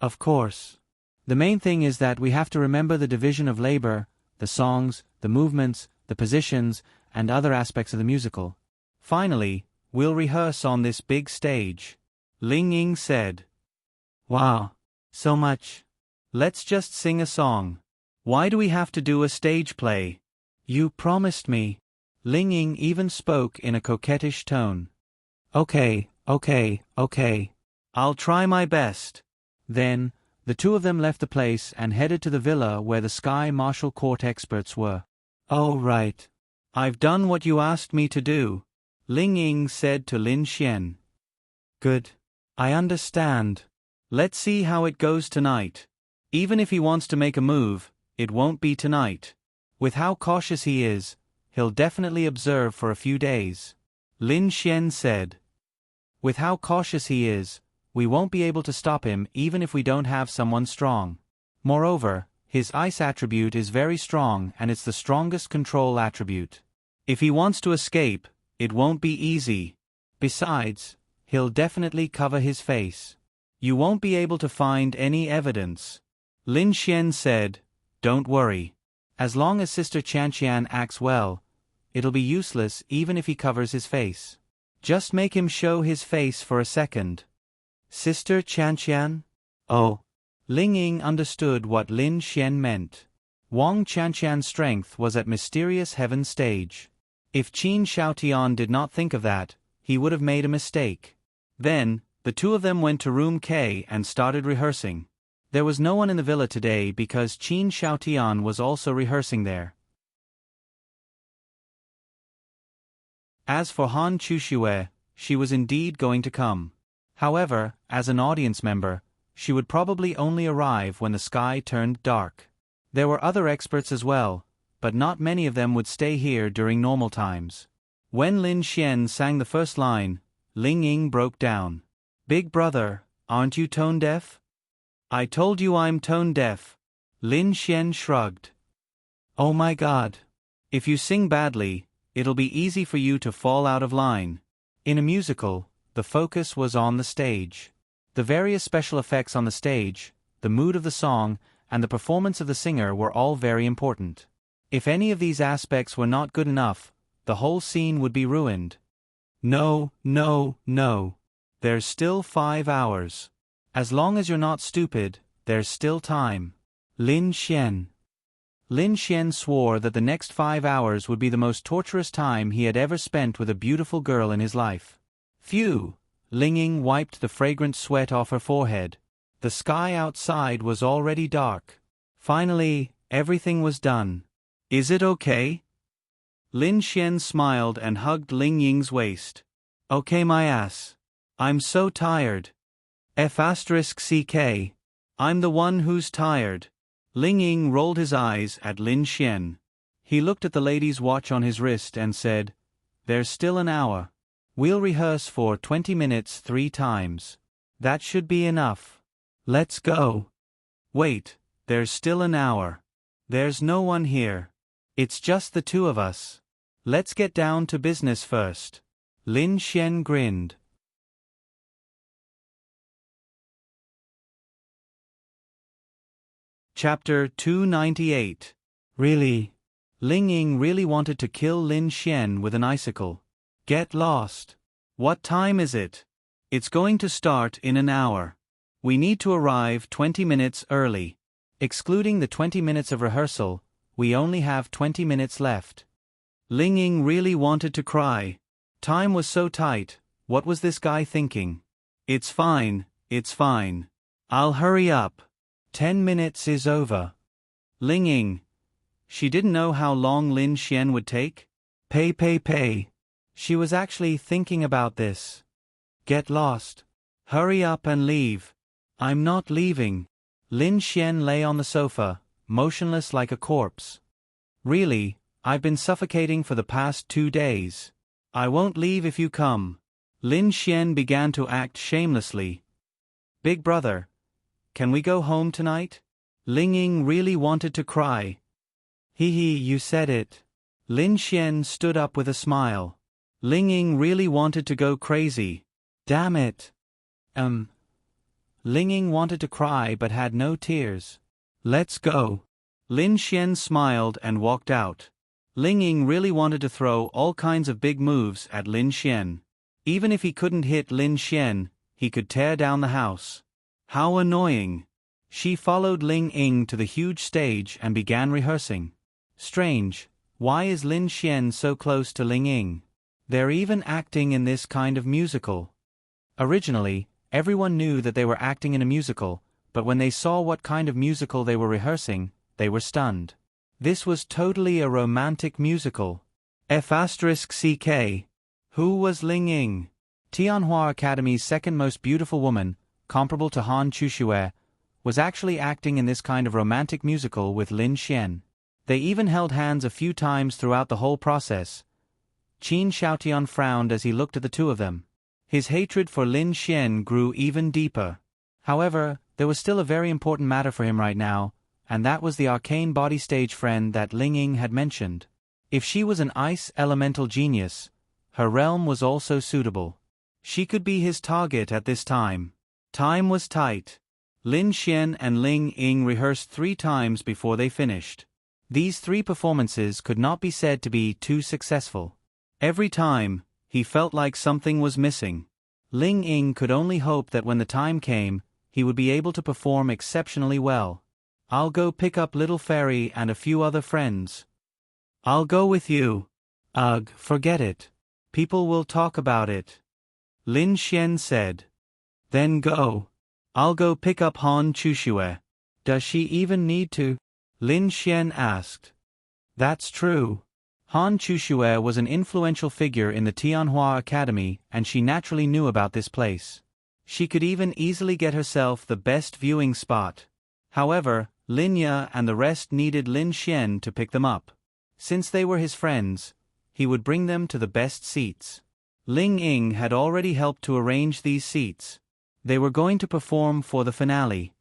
Of course. The main thing is that we have to remember the division of labor, the songs, the movements, the positions, and other aspects of the musical. Finally, we'll rehearse on this big stage. Ling Ying said. Wow. So much. Let's just sing a song. Why do we have to do a stage play? You promised me. Ling Ying even spoke in a coquettish tone. Okay. I'll try my best. Then, the two of them left the place and headed to the villa where the Sky Marshal Court experts were. Oh right. I've done what you asked me to do, Ling Ying said to Lin Xian. Good. I understand. Let's see how it goes tonight. Even if he wants to make a move, it won't be tonight. With how cautious he is, he'll definitely observe for a few days. Lin Xian said. With how cautious he is, we won't be able to stop him even if we don't have someone strong. Moreover, his ice attribute is very strong and it's the strongest control attribute. If he wants to escape, it won't be easy. Besides, he'll definitely cover his face. You won't be able to find any evidence. Lin Xian said, Don't worry. As long as Sister Qianqian acts well, it'll be useless even if he covers his face. Just make him show his face for a second. Sister Qianqian? Oh. Ling Ying understood what Lin Xian meant. Wang Qianqian's strength was at mysterious heaven stage. If Qin Shaotian did not think of that, he would have made a mistake. Then, the two of them went to room K and started rehearsing. There was no one in the villa today because Qin Shaotian was also rehearsing there. As for Han Chuxue, she was indeed going to come. However, as an audience member, she would probably only arrive when the sky turned dark. There were other experts as well, but not many of them would stay here during normal times. When Lin Xian sang the first line, Ling Ying broke down. Big brother, aren't you tone deaf? I told you I'm tone deaf. Lin Xian shrugged. Oh my God. If you sing badly, it'll be easy for you to fall out of line. In a musical, the focus was on the stage. The various special effects on the stage, the mood of the song, and the performance of the singer were all very important. If any of these aspects were not good enough, the whole scene would be ruined. No, no, no. There's still 5 hours. As long as you're not stupid, there's still time. Lin Xian. Lin Xian swore that the next 5 hours would be the most torturous time he had ever spent with a beautiful girl in his life. Phew! Ling Ying wiped the fragrant sweat off her forehead. The sky outside was already dark. Finally, everything was done. Is it okay? Lin Xian smiled and hugged Ling Ying's waist. Okay my ass. I'm so tired. F***ck. I'm the one who's tired. Ling Ying rolled his eyes at Lin Xian. He looked at the lady's watch on his wrist and said, There's still an hour. We'll rehearse for 20 minutes 3 times. That should be enough. Let's go. Wait, there's still an hour. There's no one here. It's just the two of us. Let's get down to business first. Lin Xian grinned. Chapter 298. Really? Ling Ying really wanted to kill Lin Xian with an icicle. Get lost. What time is it? It's going to start in an hour. We need to arrive 20 minutes early. Excluding the 20 minutes of rehearsal, we only have 20 minutes left. Ling Ying really wanted to cry. Time was so tight, what was this guy thinking? It's fine, it's fine. I'll hurry up. 10 minutes is over. Ling Ying. She didn't know how long Lin Xian would take. Pay. She was actually thinking about this. Get lost. Hurry up and leave. I'm not leaving. Lin Xian lay on the sofa, motionless like a corpse. Really, I've been suffocating for the past 2 days. I won't leave if you come. Lin Xian began to act shamelessly. Big brother, can we go home tonight? Ling Ying really wanted to cry. Hee, you said it. Lin Xian stood up with a smile. Ling Ying really wanted to go crazy. Damn it. Ling Ying wanted to cry but had no tears. Let's go. Lin Xian smiled and walked out. Ling Ying really wanted to throw all kinds of big moves at Lin Xian. Even if he couldn't hit Lin Xian, he could tear down the house. How annoying. She followed Ling Ying to the huge stage and began rehearsing. Strange, why is Lin Xian so close to Ling Ying? They're even acting in this kind of musical. Originally, everyone knew that they were acting in a musical, but when they saw what kind of musical they were rehearsing, they were stunned. This was totally a romantic musical. F***ck. Who was Ling Ying? Tianhua Academy's second most beautiful woman, comparable to Han Chuxue, was actually acting in this kind of romantic musical with Lin Xian. They even held hands a few times throughout the whole process. Qin Shaotian frowned as he looked at the two of them. His hatred for Lin Xian grew even deeper. However, there was still a very important matter for him right now, and that was the arcane body stage friend that Ling Ying had mentioned. If she was an ice elemental genius, her realm was also suitable. She could be his target at this time. Time was tight. Lin Xian and Ling Ying rehearsed 3 times before they finished. These 3 performances could not be said to be too successful. Every time, he felt like something was missing. Ling Ying could only hope that when the time came, he would be able to perform exceptionally well. I'll go pick up Little Fairy and a few other friends. I'll go with you. Ugh, forget it. People will talk about it. Lin Xian said. Then go. I'll go pick up Han Chuxue. Does she even need to? Lin Xian asked. That's true. Han Chuxue was an influential figure in the Tianhua Academy, and she naturally knew about this place. She could even easily get herself the best viewing spot. However, Lin Ye and the rest needed Lin Xian to pick them up. Since they were his friends, he would bring them to the best seats. Ling Ying had already helped to arrange these seats. They were going to perform for the finale.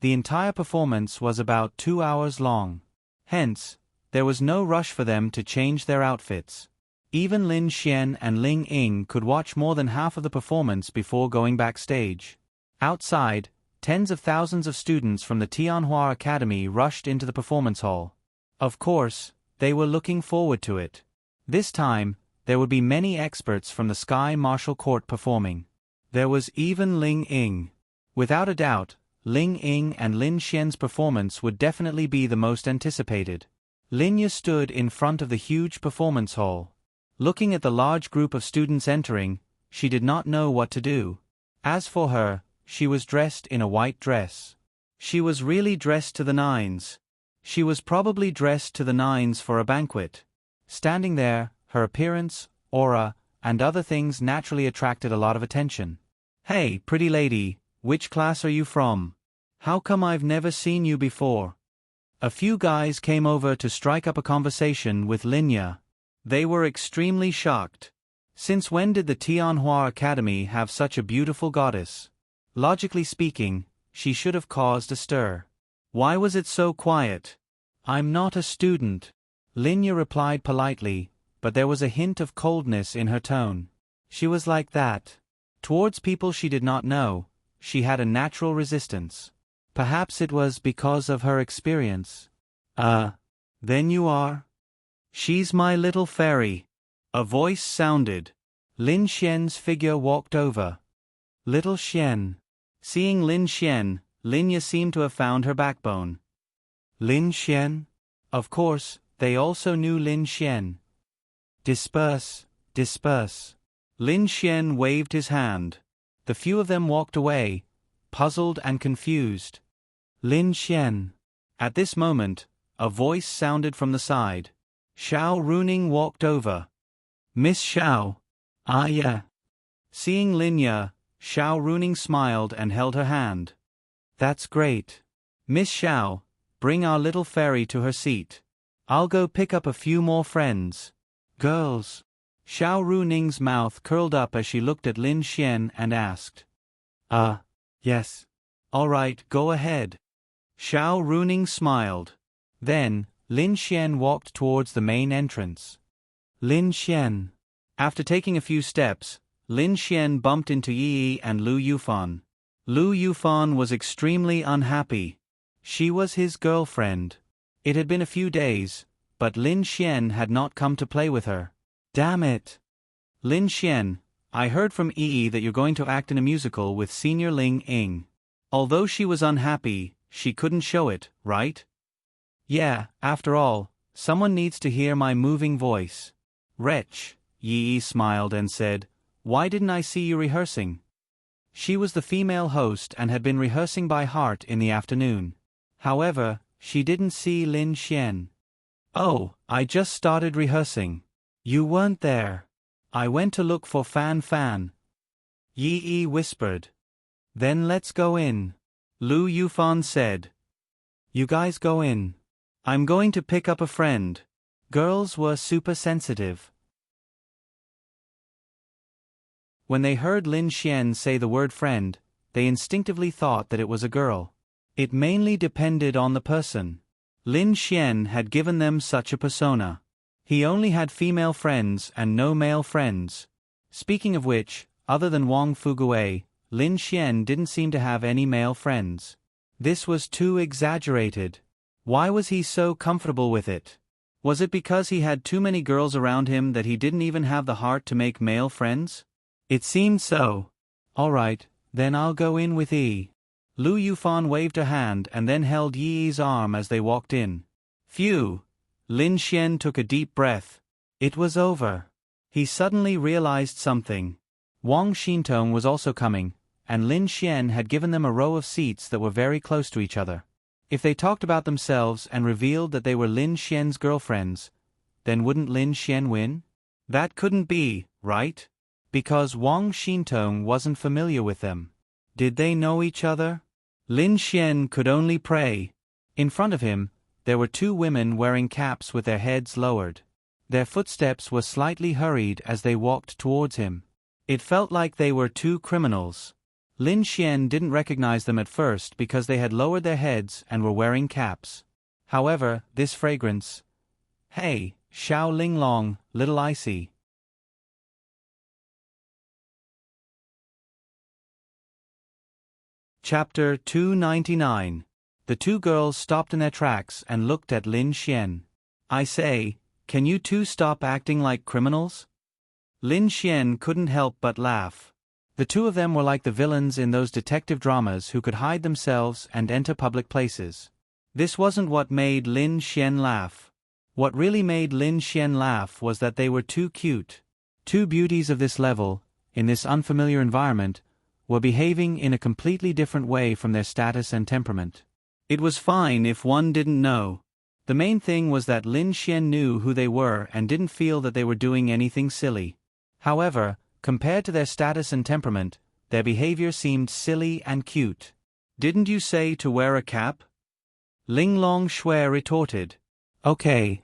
The entire performance was about 2 hours long. Hence, there was no rush for them to change their outfits. Even Lin Xian and Ling Ying could watch more than half of the performance before going backstage. Outside, tens of thousands of students from the Tianhua Academy rushed into the performance hall. Of course, they were looking forward to it. This time, there would be many experts from the Sky Martial Court performing. There was even Ling Ying. Without a doubt, Ling Ying and Lin Xian's performance would definitely be the most anticipated. Lin Ye stood in front of the huge performance hall. Looking at the large group of students entering, she did not know what to do. As for her, she was dressed in a white dress. She was really dressed to the nines. She was probably dressed to the nines for a banquet. Standing there, her appearance, aura, and other things naturally attracted a lot of attention. Hey, pretty lady, which class are you from? How come I've never seen you before? A few guys came over to strike up a conversation with Lin Ye. They were extremely shocked. Since when did the Tianhua Academy have such a beautiful goddess? Logically speaking, she should have caused a stir. Why was it so quiet? I'm not a student. Lin Ye replied politely, but there was a hint of coldness in her tone. She was like that. Towards people she did not know, she had a natural resistance. Perhaps it was because of her experience. Then you are? She's my little fairy. A voice sounded. Lin Xian's figure walked over. Little Xian. Seeing Lin Xian, Lin Ye seemed to have found her backbone. Lin Xian? Of course, they also knew Lin Xian. Disperse, disperse. Lin Xian waved his hand. The few of them walked away, puzzled and confused. Lin Xian. At this moment, a voice sounded from the side. Xiao Runing walked over. Miss Xiao. Ah yeah. Seeing Lin Ye, Xiao Runing smiled and held her hand. That's great. Miss Xiao, bring our little fairy to her seat. I'll go pick up a few more friends. Girls. Xiao Runing's mouth curled up as she looked at Lin Xian and asked. Yes. All right, go ahead. Xiao Runing smiled. Then, Lin Xian walked towards the main entrance. Lin Xian. After taking a few steps, Lin Xian bumped into Yi and Lu Yufan. Lu Yufan was extremely unhappy. She was his girlfriend. It had been a few days, but Lin Xian had not come to play with her. Damn it. Lin Xian, I heard from Yi that you're going to act in a musical with Senior Ling Ying. Although she was unhappy, she couldn't show it, right? Yeah, after all, someone needs to hear my moving voice. Wretch, Yi smiled and said, why didn't I see you rehearsing? She was the female host and had been rehearsing by heart in the afternoon. However, she didn't see Lin Xian. Oh, I just started rehearsing. You weren't there. I went to look for Fan Fan. Yi whispered. Then let's go in. Lu Yufan said. You guys go in. I'm going to pick up a friend. Girls were super sensitive. When they heard Lin Xian say the word friend, they instinctively thought that it was a girl. It mainly depended on the person. Lin Xian had given them such a persona. He only had female friends and no male friends. Speaking of which, other than Wang Fugue, Lin Xian didn't seem to have any male friends. This was too exaggerated. Why was he so comfortable with it? Was it because he had too many girls around him that he didn't even have the heart to make male friends? It seemed so. All right, then I'll go in with Yi. Lu Yufan waved her hand and then held Yi's arm as they walked in. Phew! Lin Xian took a deep breath. It was over. He suddenly realized something. Wang Xintong was also coming, and Lin Xian had given them a row of seats that were very close to each other. If they talked about themselves and revealed that they were Lin Xian's girlfriends, then wouldn't Lin Xian win? That couldn't be, right? Because Wang Xintong wasn't familiar with them. Did they know each other? Lin Xian could only pray. In front of him, there were two women wearing caps with their heads lowered. Their footsteps were slightly hurried as they walked towards him. It felt like they were two criminals. Lin Xian didn't recognize them at first because they had lowered their heads and were wearing caps. However, this fragrance... Hey, Xiao Linglong, little icy. Chapter 299. The two girls stopped in their tracks and looked at Lin Xian. I say, can you two stop acting like criminals? Lin Xian couldn't help but laugh. The two of them were like the villains in those detective dramas who could hide themselves and enter public places. This wasn't what made Lin Xian laugh. What really made Lin Xian laugh was that they were too cute. Two beauties of this level, in this unfamiliar environment, were behaving in a completely different way from their status and temperament. It was fine if one didn't know. The main thing was that Lin Xian knew who they were and didn't feel that they were doing anything silly. However, compared to their status and temperament, their behavior seemed silly and cute. Didn't you say to wear a cap? Linglong Shui retorted. Okay.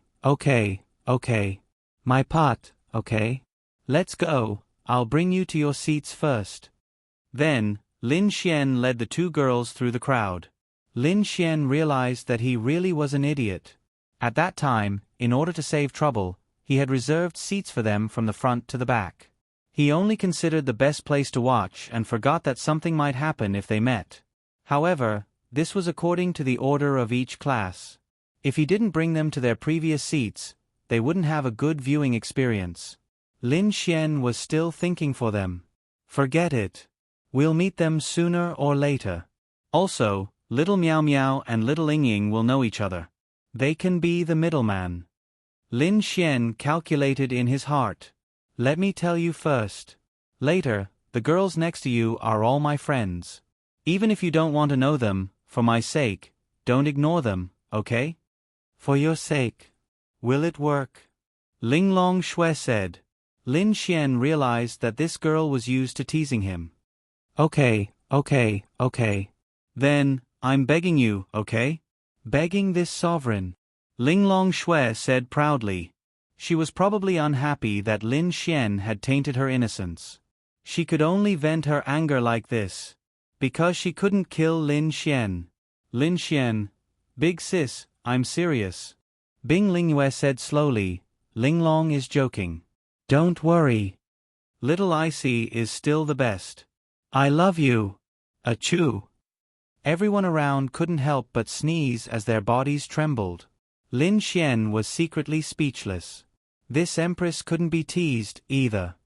My pot, okay? Let's go, I'll bring you to your seats first. Then, Lin Xian led the two girls through the crowd. Lin Xian realized that he really was an idiot. At that time, in order to save trouble, he had reserved seats for them from the front to the back. He only considered the best place to watch and forgot that something might happen if they met. However, this was according to the order of each class. If he didn't bring them to their previous seats, they wouldn't have a good viewing experience. Lin Xian was still thinking for them. Forget it. We'll meet them sooner or later. Also, little Miao Miao and little Ying Ying will know each other. They can be the middleman. Lin Xian calculated in his heart. Let me tell you first. Later, the girls next to you are all my friends. Even if you don't want to know them, for my sake, don't ignore them, okay? For your sake. Will it work? Linglong Shui said. Lin Xian realized that this girl was used to teasing him. Okay. Then, I'm begging you, okay? Begging this sovereign. Linglong Shui said proudly. She was probably unhappy that Lin Xian had tainted her innocence. She could only vent her anger like this. Because she couldn't kill Lin Xian. Lin Xian. Big sis, I'm serious. Bing Lingyue said slowly. Linglong is joking. Don't worry. Little Icy is still the best. I love you. Achoo. Everyone around couldn't help but sneeze as their bodies trembled. Lin Xian was secretly speechless. This empress couldn't be teased, either.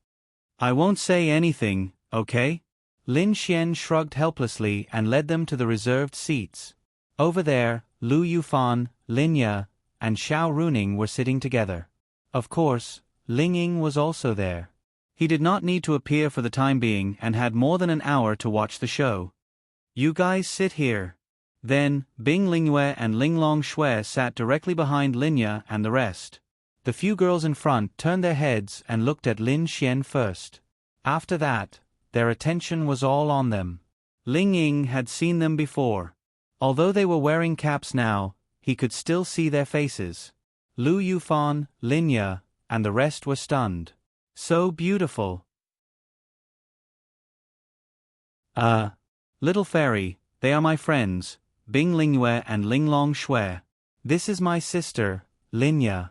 I won't say anything, okay? Lin Xian shrugged helplessly and led them to the reserved seats. Over there, Lu Yufan, Lin Ye, and Xiao Runing were sitting together. Of course, Ling Ying was also there. He did not need to appear for the time being and had more than an hour to watch the show. You guys sit here. Then, Bing Lingyue and Linglong Shui sat directly behind Lin Ye and the rest. The few girls in front turned their heads and looked at Lin Xian first. After that, their attention was all on them. Ling Ying had seen them before. Although they were wearing caps now, he could still see their faces. Lu Yufan, Lin Ye, and the rest were stunned. So beautiful. Little fairy, they are my friends, Bing Lingyue and Linglong Shui. This is my sister, Lin Ye.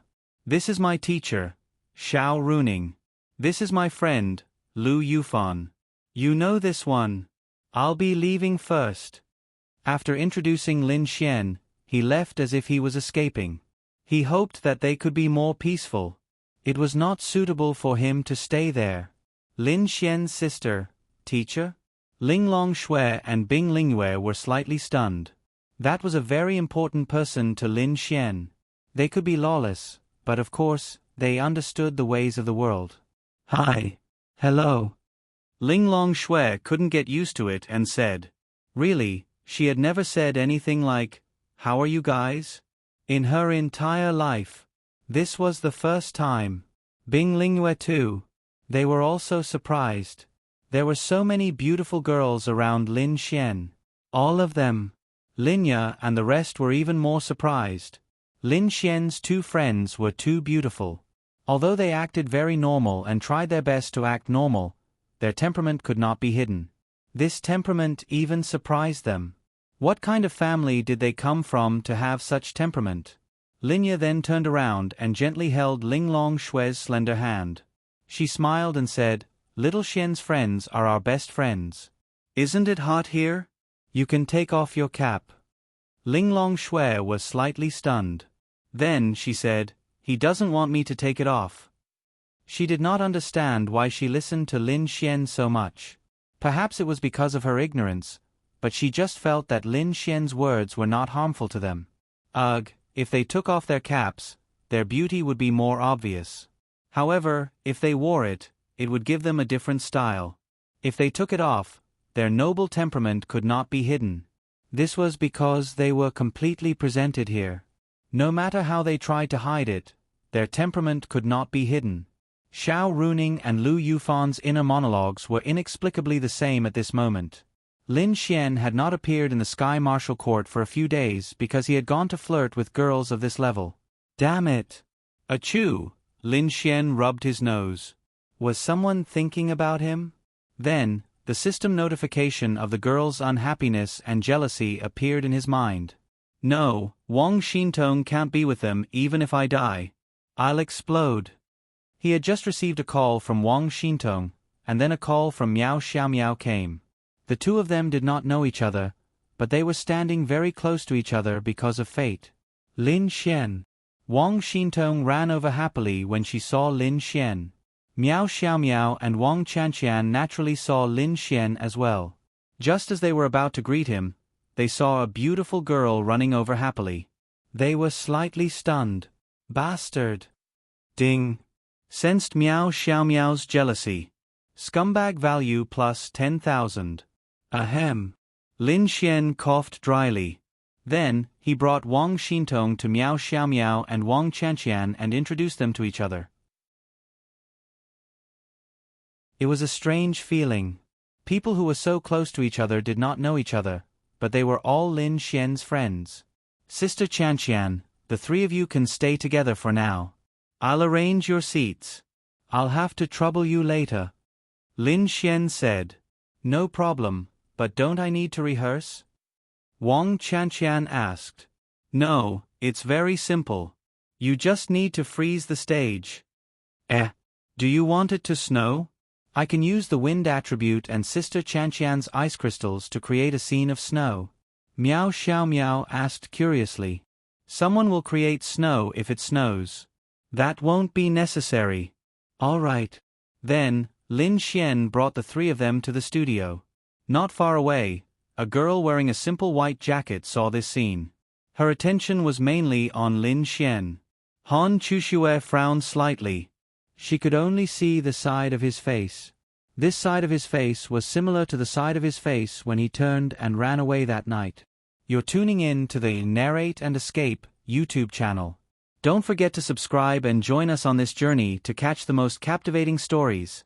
This is my teacher, Xiao Runing. This is my friend, Lu Yufan. You know this one. I'll be leaving first. After introducing Lin Xian, he left as if he was escaping. He hoped that they could be more peaceful. It was not suitable for him to stay there. Lin Xian's sister, teacher? Linglong Shui and Bing Lingyue were slightly stunned. That was a very important person to Lin Xian. They could be lawless, but of course, they understood the ways of the world. Hi. Hello. Linglong Shui couldn't get used to it and said. Really, she had never said anything like, "How are you guys?" in her entire life. This was the first time. Bing Lingyue too. They were also surprised. There were so many beautiful girls around Lin Xian. All of them. Linya and the rest were even more surprised. Lin Xian's two friends were too beautiful. Although they acted very normal and tried their best to act normal, their temperament could not be hidden. This temperament even surprised them. What kind of family did they come from to have such temperament? Linya then turned around and gently held Linglong Shui's slender hand. She smiled and said, "Little Xian's friends are our best friends. Isn't it hot here? You can take off your cap." Linglong Shui was slightly stunned. Then she said, "He doesn't want me to take it off." She did not understand why she listened to Lin Xian so much. Perhaps it was because of her ignorance, but she just felt that Lin Xian's words were not harmful to them. Ugh, if they took off their caps, their beauty would be more obvious. However, if they wore it, it would give them a different style. If they took it off, their noble temperament could not be hidden. This was because they were completely presented here. No matter how they tried to hide it, their temperament could not be hidden. Xiao Runing and Lu Yufan's inner monologues were inexplicably the same at this moment. Lin Xian had not appeared in the Sky Martial Court for a few days because he had gone to flirt with girls of this level. Damn it! Achoo! Lin Xian rubbed his nose. Was someone thinking about him? Then, the system notification of the girl's unhappiness and jealousy appeared in his mind. No, Wang Xintong can't be with them even if I die. I'll explode. He had just received a call from Wang Xintong, and then a call from Miao Xiaomiao came. The two of them did not know each other, but they were standing very close to each other because of fate. Lin Xian. Wang Xintong ran over happily when she saw Lin Xian. Miao Xiaomiao and Wang Chanqian naturally saw Lin Xian as well. Just as they were about to greet him, they saw a beautiful girl running over happily. They were slightly stunned. Bastard! Ding! Sensed Miao Xiaomiao's jealousy. Scumbag value plus 10,000. Ahem. Lin Xian coughed dryly. Then, he brought Wang Xintong to Miao Xiaomiao and Wang Chanqian and introduced them to each other. It was a strange feeling. People who were so close to each other did not know each other, but they were all Lin Xian's friends. Sister Chanqian, the three of you can stay together for now. I'll arrange your seats. I'll have to trouble you later. Lin Xian said. No problem, but don't I need to rehearse? Wang Chanqian asked. No, it's very simple. You just need to freeze the stage. Do you want it to snow? I can use the wind attribute and Sister Chanqian's ice crystals to create a scene of snow. Miao Xiaomiao asked curiously. Someone will create snow if it snows. That won't be necessary. All right. Then, Lin Xian brought the three of them to the studio. Not far away, a girl wearing a simple white jacket saw this scene. Her attention was mainly on Lin Xian. Han Chuxue frowned slightly. She could only see the side of his face. This side of his face was similar to the side of his face when he turned and ran away that night. You're tuning in to the Narrate and Escape YouTube channel. Don't forget to subscribe and join us on this journey to catch the most captivating stories.